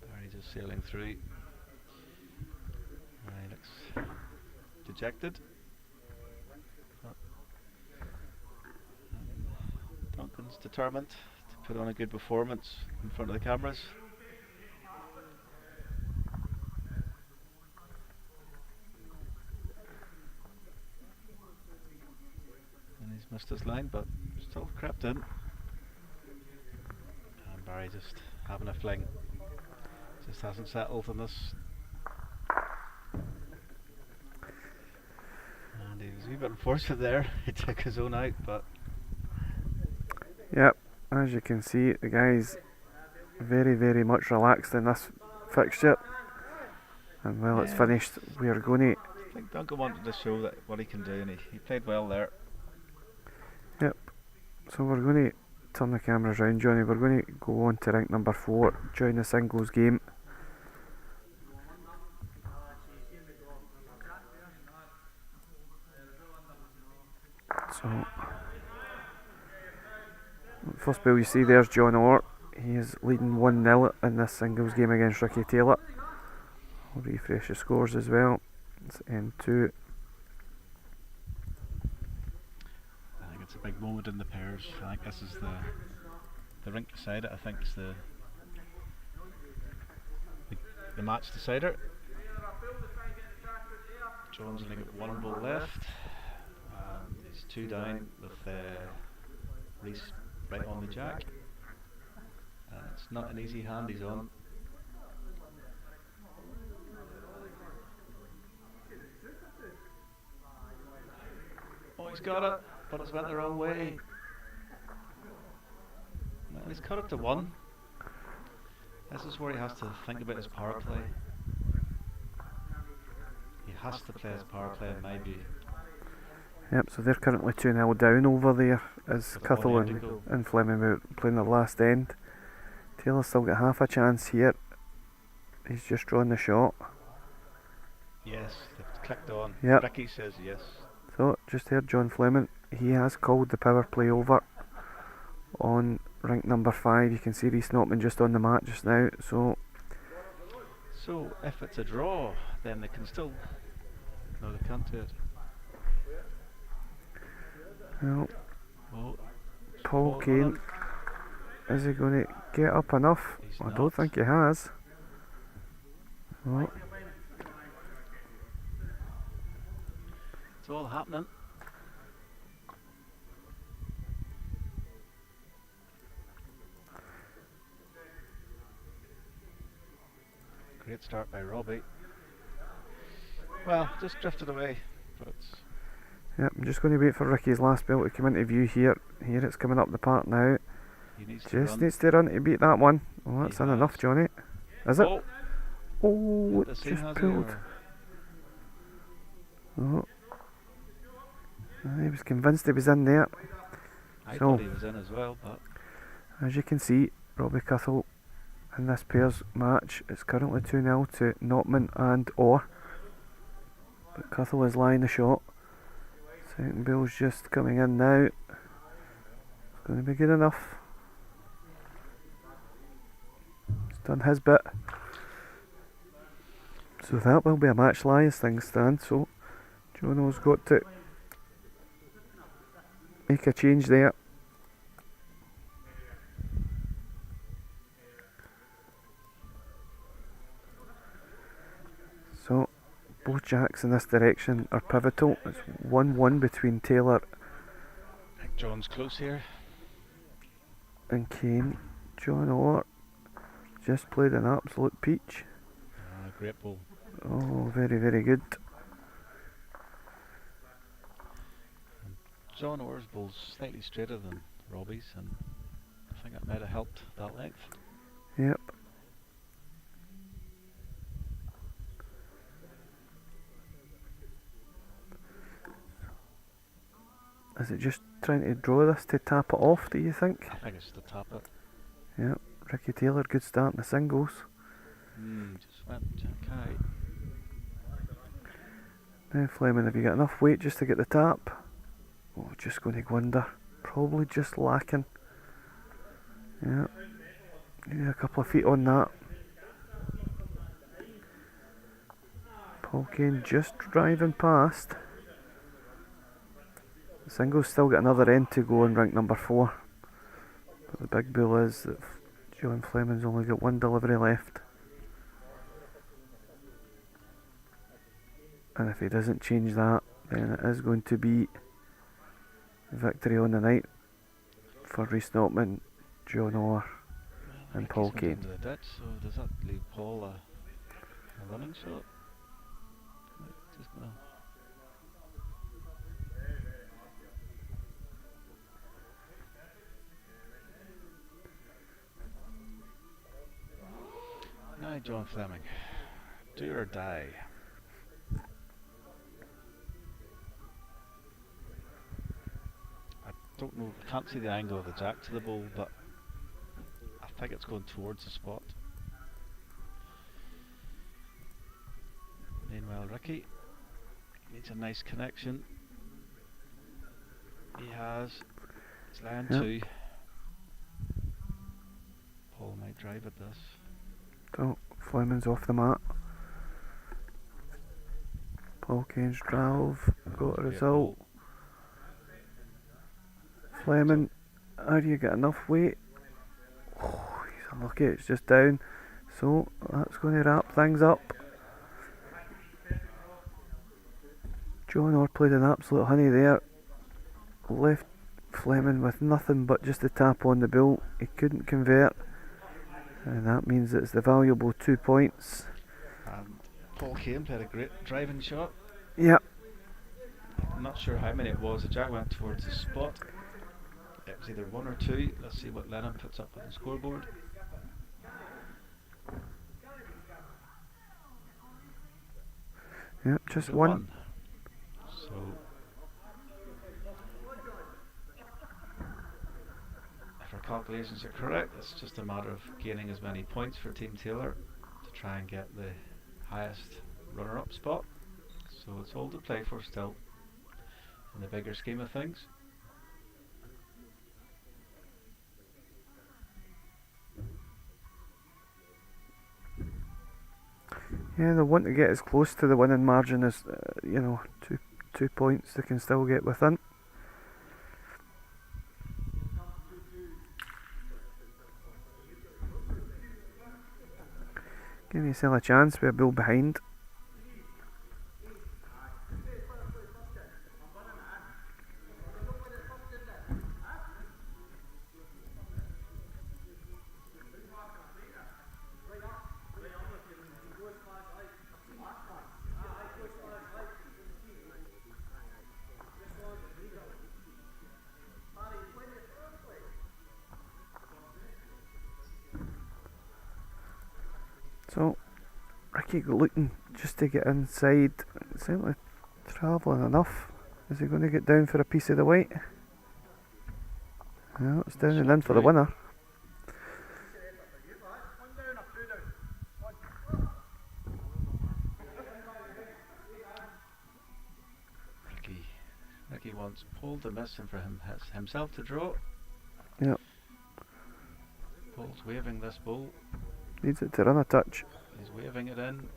Barry just sailing through. He looks dejected. Duncan's determined to put on a good performance in front of the cameras. And he's missed his line, but still crept in. And Barry just having a fling. Just hasn't settled on this. And he was a wee bit unfortunate there. He took his own out, but Yep, as you can see, the guy's very much relaxed in this fixture. And while it's Yeah. finished, we are going to. I think Duncan wanted to show that what he can do, and he played well there. Yep. So we're going to turn the cameras round, Johnny. We're going to go on to rank number 4, join the singles game. So, first ball you see there's John Orr. He is leading 1-0 in this singles game against Ricky Taylor. I'll refresh the scores as well. It's N2. I think it's a big moment in the pairs. I think this is the rink decider. I think it's the match decider. John's only got 1 ball left. He's 2 down with Reese right on the jack. It's not an easy hand he's on. Oh, he's got it, but it's went the wrong way. Well, he's cut it to 1. This is where he has to think about his power play. He has to play his power play in my view. Yep, so they're currently 2-0 down over there as With Cuthell one end to go. and Fleming are playing their last end. Taylor's still got half a chance here. He's just drawn the shot. Yes, they've clicked on. Yep. Ricky says yes. So, just heard John Fleming. He has called the power play over on rank number 5. You can see Reece Notman just on the mat just now. So, if it's a draw, then they can still... No, they can't do it. well, Oh, Paul Paul Kane, is he going to get up enough? He's I not. don't think he has. Well, it's all happening. Great start by Robbie. Well, just drifted away, but yep, I'm just going to wait for Ricky's last ball to come into view here. Here it's coming up the park now. he needs to Just run. needs to run to beat that one. Well, that's He in enough, has. Johnny. Is it? Oh, Oh, it the same just has he, pulled. or- Oh. He was convinced he was in there. I So- thought he was in as well, but As you can see, Robbie Cuthell in this pairs match, it's currently 2-0 to Notman and Orr. But Cuthell is lying the shot. Second bill's just coming in now. It's going to be good enough. He's done his bit. So that will be a match lie as things stand. So Jono's got to make a change there. So both jacks in this direction are pivotal. It's 1-1 between Taylor I think John's close here. and Kane. John Orr just played an absolute peach. Great ball. Oh, very, very good. John Orr's ball's slightly straighter than Robbie's, and I think that might have helped that length. Yep. Is it just trying to draw this to tap it off, do you think? I think it's to tap it. Yep. Ricky Taylor, good start in the singles. Just went jack high. Now Fleming, have you got enough weight just to get the tap? Oh, just going to go under. Probably just lacking. Yep. Need a couple of feet on that. Paul Kane just driving past. The singles still got another end to go in rank number 4. But the big bull is that John Fleming's only got one delivery left. And if he doesn't change that, then it is going to be victory on the night for Rhys Notman, John Orr and Paul Ricky's went Kane. into the ditch, so does that leave Paul a running shot? Just gonna now John Fleming, do or die. I don't know, can't see the angle of the jack to the ball, but I think it's going towards the spot. Meanwhile, Ricky needs a nice connection. He has. It's line Yep. 2. Paul might drive at this. So Fleming's off the mat. Paul Kane's drive got a Great result. ball. Fleming, how do you get enough weight? Oh, he's unlucky, it's just down. So that's going to wrap things up. John Orr played an absolute honey there. Left Fleming with nothing but just a tap on the bull. He couldn't convert. And that means it's the valuable 2 points. And Paul Kane played a great driving shot. Yep. I'm not sure how many it was. The jack went towards the spot. It was either 1 or 2. Let's see what Lennon puts up on the scoreboard. Yep, just Was it one. So if our calculations are correct, it's just a matter of gaining as many points for Team Taylor to try and get the highest runner-up spot. So it's all to play for still in the bigger scheme of things. Yeah, they want to get as close to the winning margin as, you know, two points they can still get within. Give yourself a chance with a bull behind. So, Ricky looking just to get inside. Certainly travelling enough. Is he going to get down for a piece of the weight? No, it's down and in for the winner. Ricky wants Paul to miss and for himself to draw. Yep. Paul's waving this ball. Needs it to run a touch. He's waving it in.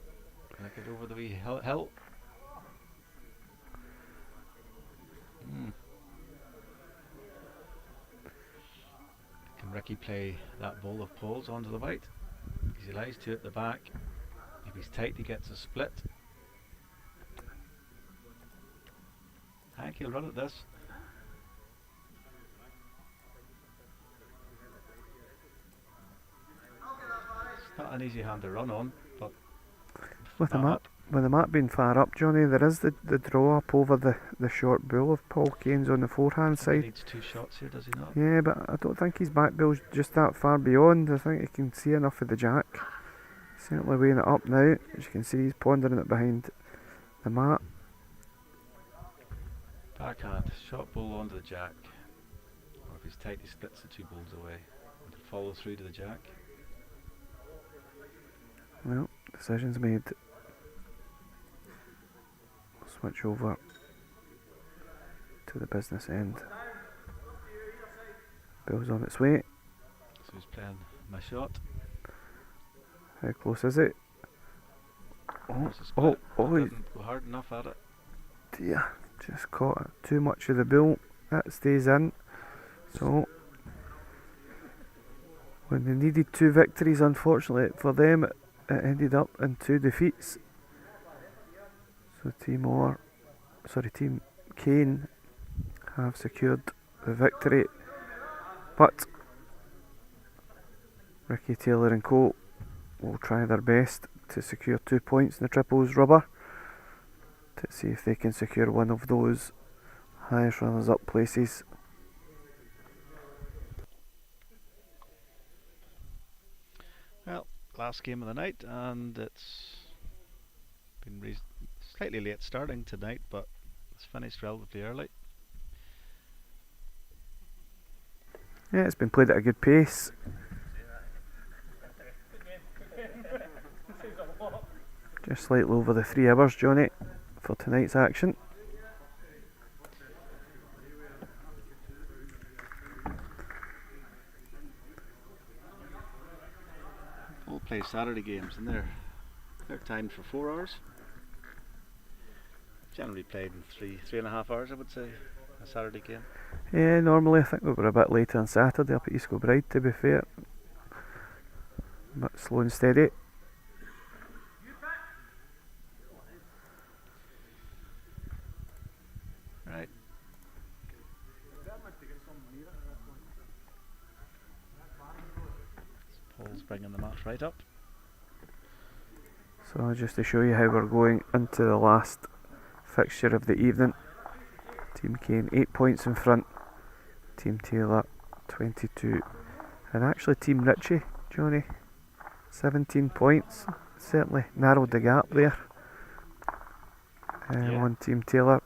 Like it over the wee hill. Can Ricky play that ball of Paul's onto the white? Because he lies 2 at the back. He he's tight, he gets a split. Hank, he'll run at this. It's not an easy hand to run on, but With the not map, up. with the map being far up, Johnny, there is the draw up over the short bull of Paul Kane's on the forehand He side. needs 2 shots here, does he not? Yeah, but I don't think his back bill's just that far beyond. I think he can see enough of the jack. Certainly weighing it up now. As you can see, he's pondering it behind the mat. Backhand, shot bull onto the jack. Or if he's tight, he splits the 2 bulls away. And to follow through to the jack. Well, decision's made. Switch over to the business end. Bill's on its way. So he's playing my shot. How close is it? Oh, There's a oh, split. oh, he- Didn't go hard enough at it. dear. Just caught too much of the bull. That stays in. So, when they needed 2 victories, unfortunately for them, it ended up in 2 defeats. So Team Kane have secured the victory, but Ricky Taylor and co will try their best to secure 2 points in the triples rubber to see if they can secure one of those highest runners up places. Well, last game of the night, and it's been slightly late starting tonight, but it's finished relatively early. Yeah, it's been played at a good pace. Just slightly over the 3 hours, Johnny, for tonight's action. All play Saturday games, and they're timed for 4 hours. Generally played in 3.5 hours, I would say, a Saturday game. Yeah, normally I think we were a bit later on Saturday up at East Kilbride, to be fair. But slow and steady. Right. Paul's bringing the match right up. So just to show you how we're going into the last fixture of the evening. Team Kane 8 points in front. Team Taylor 22. And actually Team Ritchie, Johnny, 17 points. Certainly narrowed the gap there. Yeah. On Team Taylor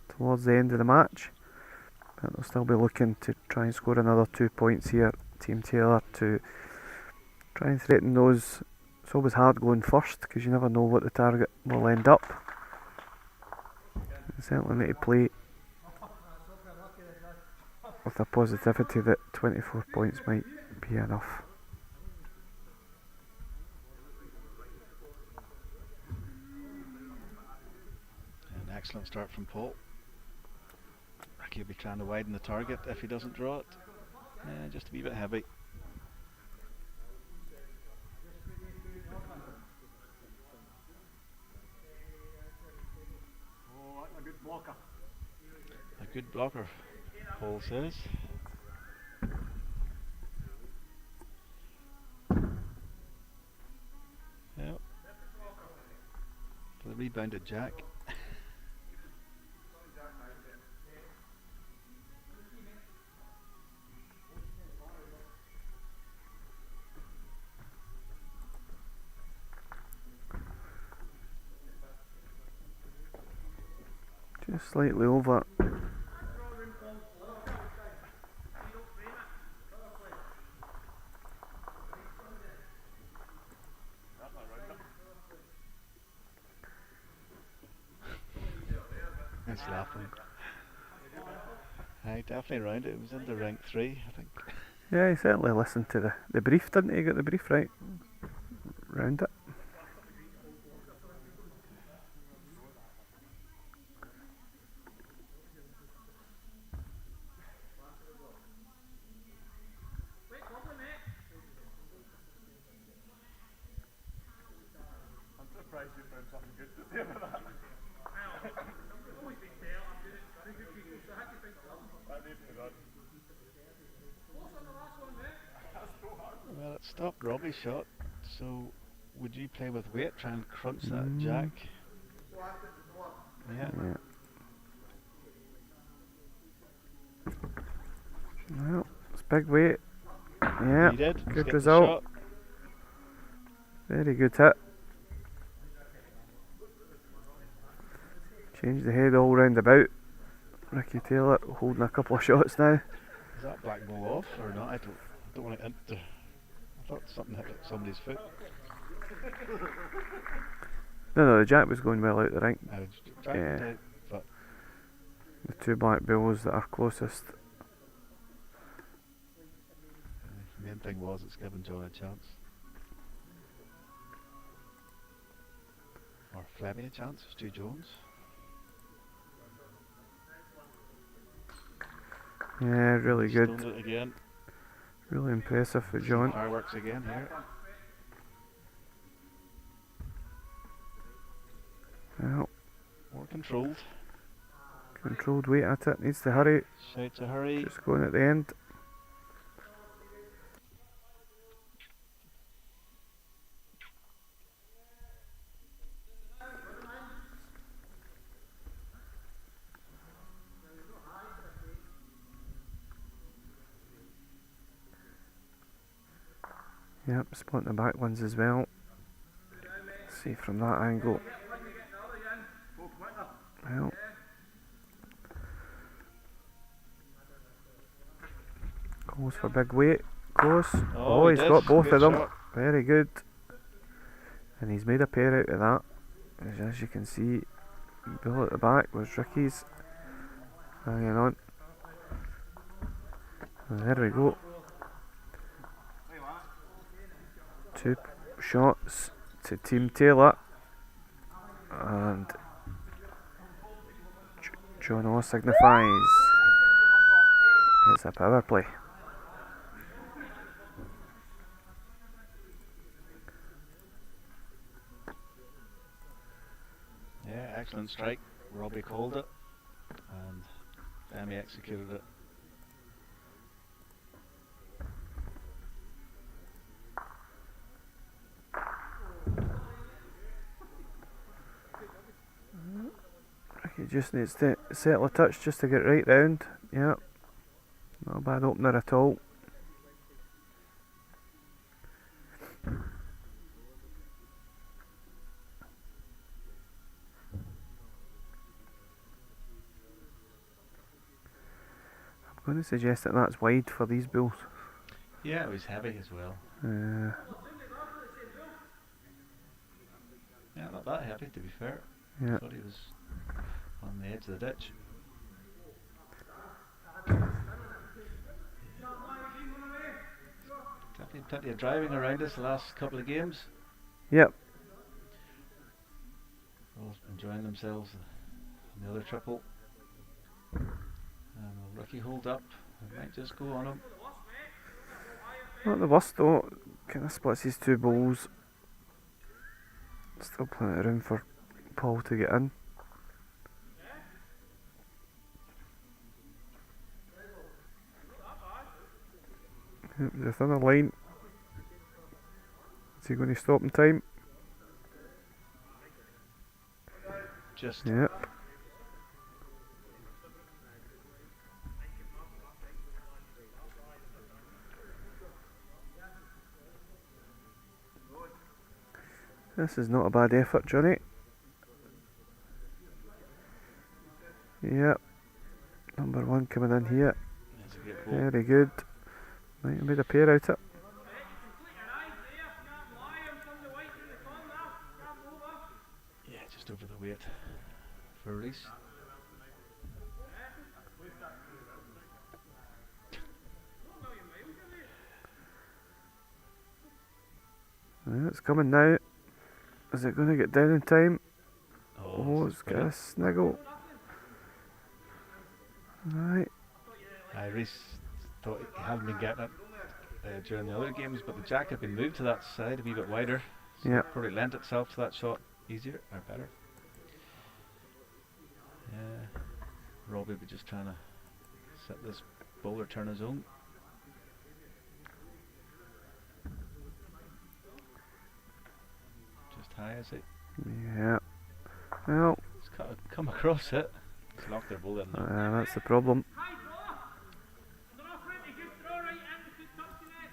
towards the end of the match. But they'll still be looking to try and score another 2 points here. Team Taylor to try and threaten those. It's always hard going first because you never know what the target will end up. You certainly need to play with a positivity that 24 points might be enough. An excellent start from Paul. Ricky will be trying to widen the target if he doesn't draw it. Just a wee bit heavy. Oh, that's a good blocker. A good blocker, Paul says. Yep. For the rebounded jack. Just slightly over. He's laughing. Aye, definitely round it. It was into rank 3, I think. Yeah, he certainly listened to the brief, didn't he? Got the brief right. Round it. Well, it stopped Robbie's shot, so would you play with weight, try and crunch that jack? Yeah. Yeah. Well, it's big weight. Yeah, He did. Let's good get the result. shot. Very good hit. Change the head all round about. Ricky Taylor holding a couple of shots now. Is that black ball off or not? I don't want it to. I thought something hit somebody's foot. No, the jack was going well out the rink. I was trying Yeah. to, but The two black bills that are closest. the main thing was it's given John a chance. Or Flemmy a chance, Stu Jones. Yeah, really good. Stoned it again. Really impressive for John. Fireworks again here. Well, More controlled. controlled weight at it. Needs to hurry. Shout to hurry. Just going at the end. Yep, splitting the back ones as well. Let's see from that angle. Well, goes for big weight. Close. Oh, he he's did. got both Good of them. shot. Very good. And he's made a pair out of that. As you can see, Bill at the back was Ricky's. Hanging on. And there we go. Two shots to Team Taylor. And John O signifies it's a power play. Yeah, excellent strike. Robbie called it, and Femi executed it. He just needs to settle a touch just to get right round. Yep. Not a bad opener at all. I'm going to suggest that that's wide for these bulls. Yeah, it was heavy as well. Yeah, not that heavy to be fair. Yeah. Thought he was on the edge of the ditch. Definitely plenty of driving around us the last couple of games. Yep. All enjoying themselves on the other triple. And will Ricky hold up? It might just go on him. Not the worst though. Kind of splits his two bowls. Still plenty of room for Paul to get in. Yep, the thinner line. Is he going to stop in time? Just Yep. This is not a bad effort, Johnny. Yep. Number one coming in here. that's a great ball. Very good. Might have made a pair out of it. Yeah, just over the weight for Reese. Yeah, it's coming now. Is it going to get down in time? Oh, this it's is got a brilliant. sniggle. Right. Reese thought he hadn't been getting it during the other games, but the jack had been moved to that side a wee bit wider. So Yeah. it probably lent itself to that shot. easier or better. Robbie be just trying to set this bowler turn his own. Just high as it. Yeah. Well, It's come across it. It's knocked their ball in there. that's the problem. High draw. And they're offering to good throw right in the foot touch the net.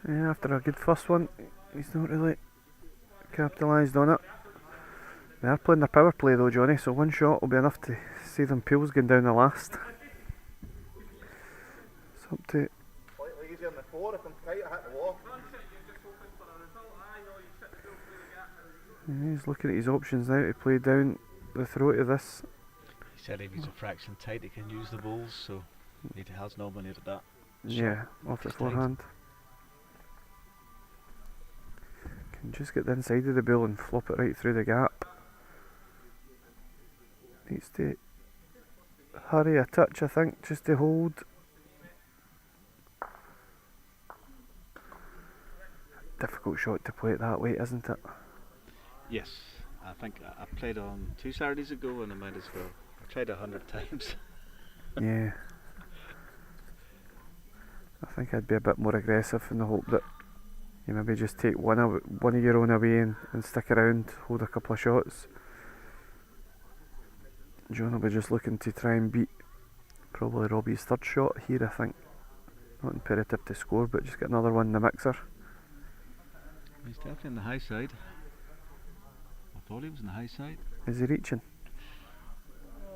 Yeah, after a good first one, he's not really capitalised on it. They are playing their power play though, Johnny, so one shot will be enough to see them Peels going down the last. It's up to... Slightly easier on the floor if I'm tight, I hit the wall. Yeah, he's looking at his options now to play down the throat of this. He said if he's a fraction tight, he can use the balls, so he has nominated that. Yeah, off the Just tight. forehand. Can just get the inside of the ball and flop it right through the gap. Needs to hurry a touch, I think, just to hold. Difficult shot to play it that way, isn't it? Yes, I think I played on 2 Saturdays ago and I might as well. I tried 100 times. Yeah. I think I'd be a bit more aggressive in the hope that you maybe just take one of your own away and stick around, hold a couple of shots. John will be just looking to try and beat probably Robbie's third shot here, I think. Not imperative to score, but just get another one in the mixer. He's definitely on the high side. I thought he was on the high side. Is he reaching?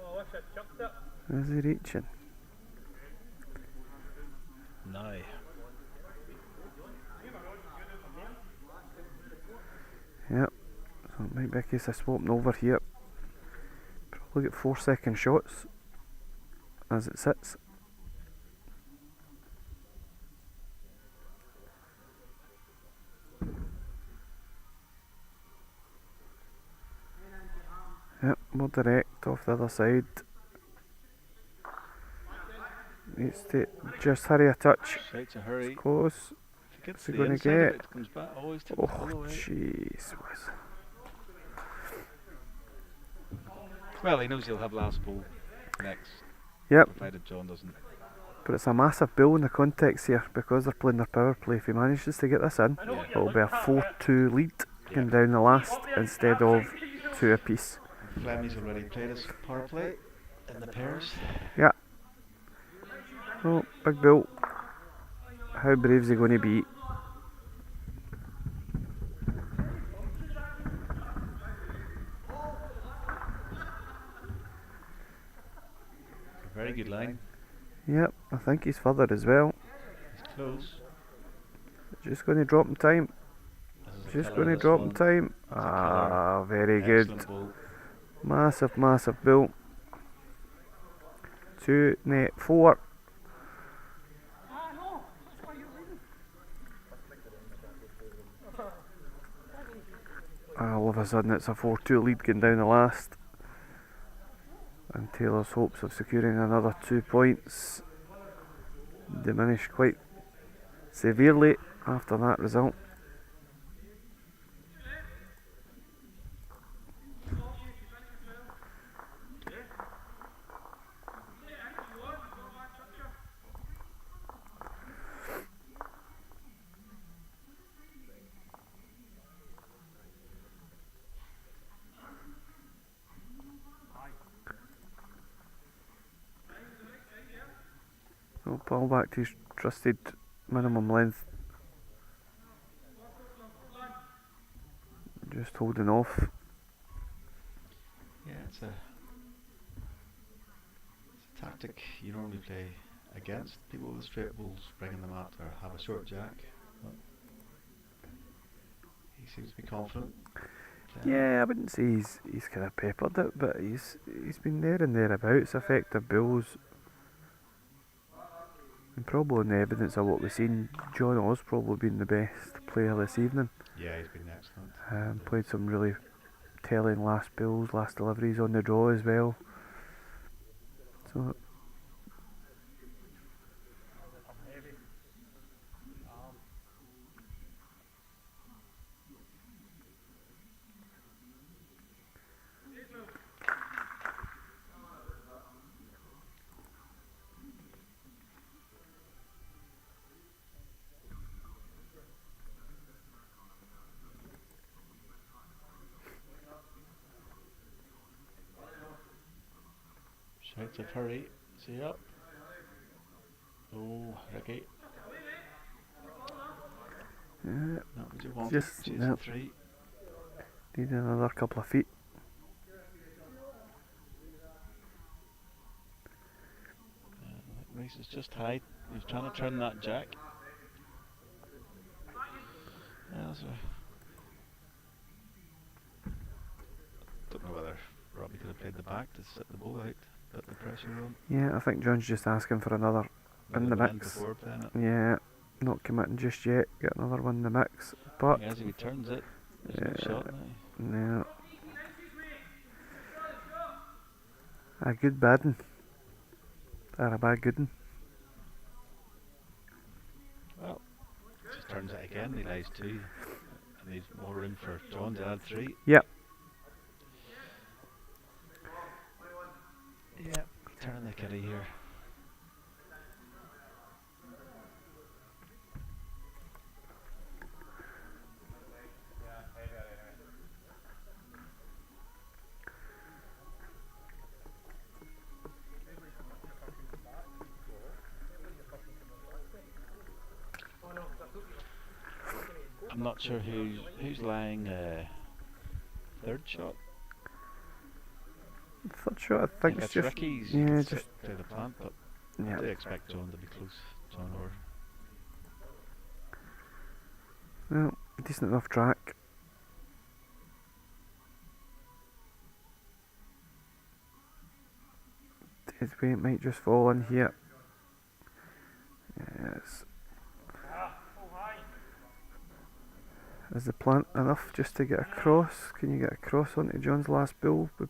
Oh, what's it? Chucked it. Is he reaching? No. Yep. So it might be a case of swapping over here. Probably get 4-second shots as it sits. Yep, more direct off the other side. Needs to just hurry a touch. Shouts a hurry. Close. If he gets What's he the gonna inside of get? it comes back. Always to Oh, the other way. jeez whiz. Well, he knows he'll have last ball next. Yep. Provided John doesn't. But it's a massive bill in the context here because they're playing their power play. If he manages to get this in, Yeah. it'll be a 4-2 lead going down the last instead of 2 apiece. Flemy's already played his power play in the pairs. Yeah. Oh, big bill. How brave is he going to be? Very good line. Yep, I think he's further as well. He's close. Just going to drop in time. This is a Just killer, going to this drop in one. time. That's a Ah, killer. very good. Excellent ball. Massive, massive bill. 2, net 4. Ah, no. That's why you're leaving. All of a sudden it's a 4-2 lead going down the last. And Taylor's hopes of securing another 2 points diminish quite severely after that result. So ball back to his trusted minimum length. Just holding off. Yeah, it's a tactic you normally play against people with straight balls, bringing them out or have a short jack. But he seems to be confident. Yeah, I wouldn't say he's kind of peppered it, but he's been there and thereabouts. Effective bills. And probably in the evidence of what we've seen, John Oz probably been the best player this evening. Yeah, he's been excellent. Played some really telling last bills, last deliveries on the draw as well. So Shouts of hurry. See up. Oh, Ricky. yeah, Not what you want. Just- Chasing no. 3. need another couple of feet. Race is just high. He's trying to turn that jack. Yeah, so don't know whether Robbie could have played the back to sit the ball out, put the pressure on. Yeah, I think John's just asking for another in the Maybe mix. before playing it. Yeah, not committing just yet. Get another one in the mix, but As he returns it, there's no Yeah. shot now. no. A good badding. Or a bad goodin. Well, just turns it again. He lies 2. And needs more room for John to add 3. Yep. Yeah, turn the kitty here. I'm not sure who's lying third shot. Third shot, I think it's it's just Ricky's. yeah, Yeah, just- just play the plant, but I do yeah. expect John to be close. John or Well, decent enough track. Dead weight might just fall in here. Yes. Is the plant enough just to get across? Can you get across onto John's last bull with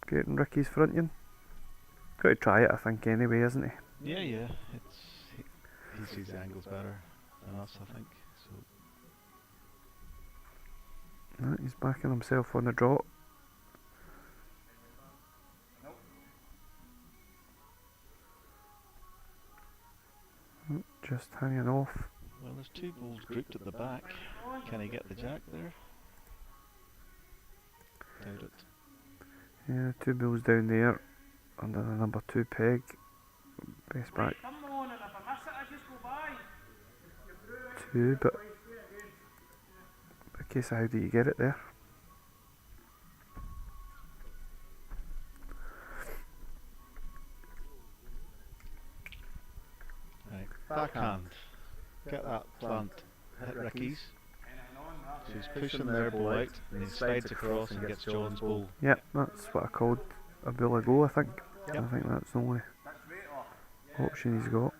getting Ricky's fronting? Got to try it, I think, anyway, isn't he? yeah. He sees the angles better than us, I think. So Right, he's backing himself on the drop. Just hanging off. well, there's 2 bulls grouped at the back. Can he get the jack there? Doubt it. Yeah, 2 bulls down there under the number 2 peg. Best back Come on, and if I miss it, I just go by. 2, but in case of how do you get it there? Right, backhand. Get that plant. Hit Ricky's. So he's pushing their ball out, and he slides across and gets John's ball. Yep, that's what I called a bill a go, I think. Yep. I think that's the only option he's got.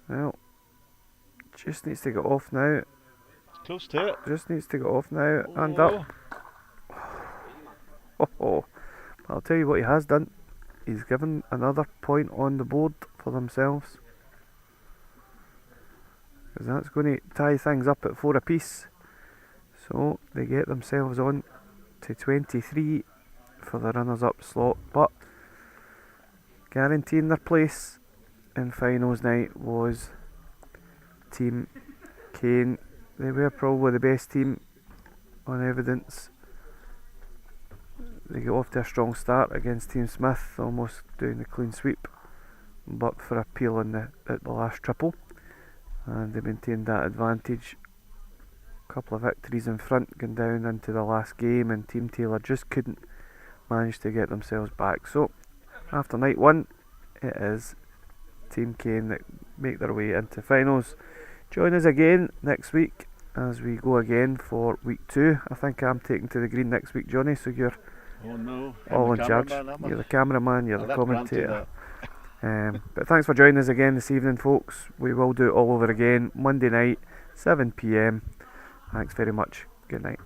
Well, just needs to get off now. Close to it. Just needs to get off now and up. Oh, I'll tell you what he has done. He's given another point on the board for themselves. Because that's going to tie things up at 4 apiece. So they get themselves on to 23 for the runners-up slot. But guaranteeing their place in finals night was Team Kane. They were probably the best team on evidence. They got off to a strong start against Team Smith, almost doing the clean sweep, but for a peel at the last triple, and they maintained that advantage. A couple of victories in front, going down into the last game, and Team Taylor just couldn't manage to get themselves back. So after night 1, it is Team Kane that make their way into finals. Join us again next week as we go again for week 2. I think I'm taking to the green next week, Johnny, so you're Oh no. all in charge. You're the cameraman, you're the commentator. But thanks for joining us again this evening, folks. We will do it all over again Monday night, 7 p.m. Thanks very much. Good night.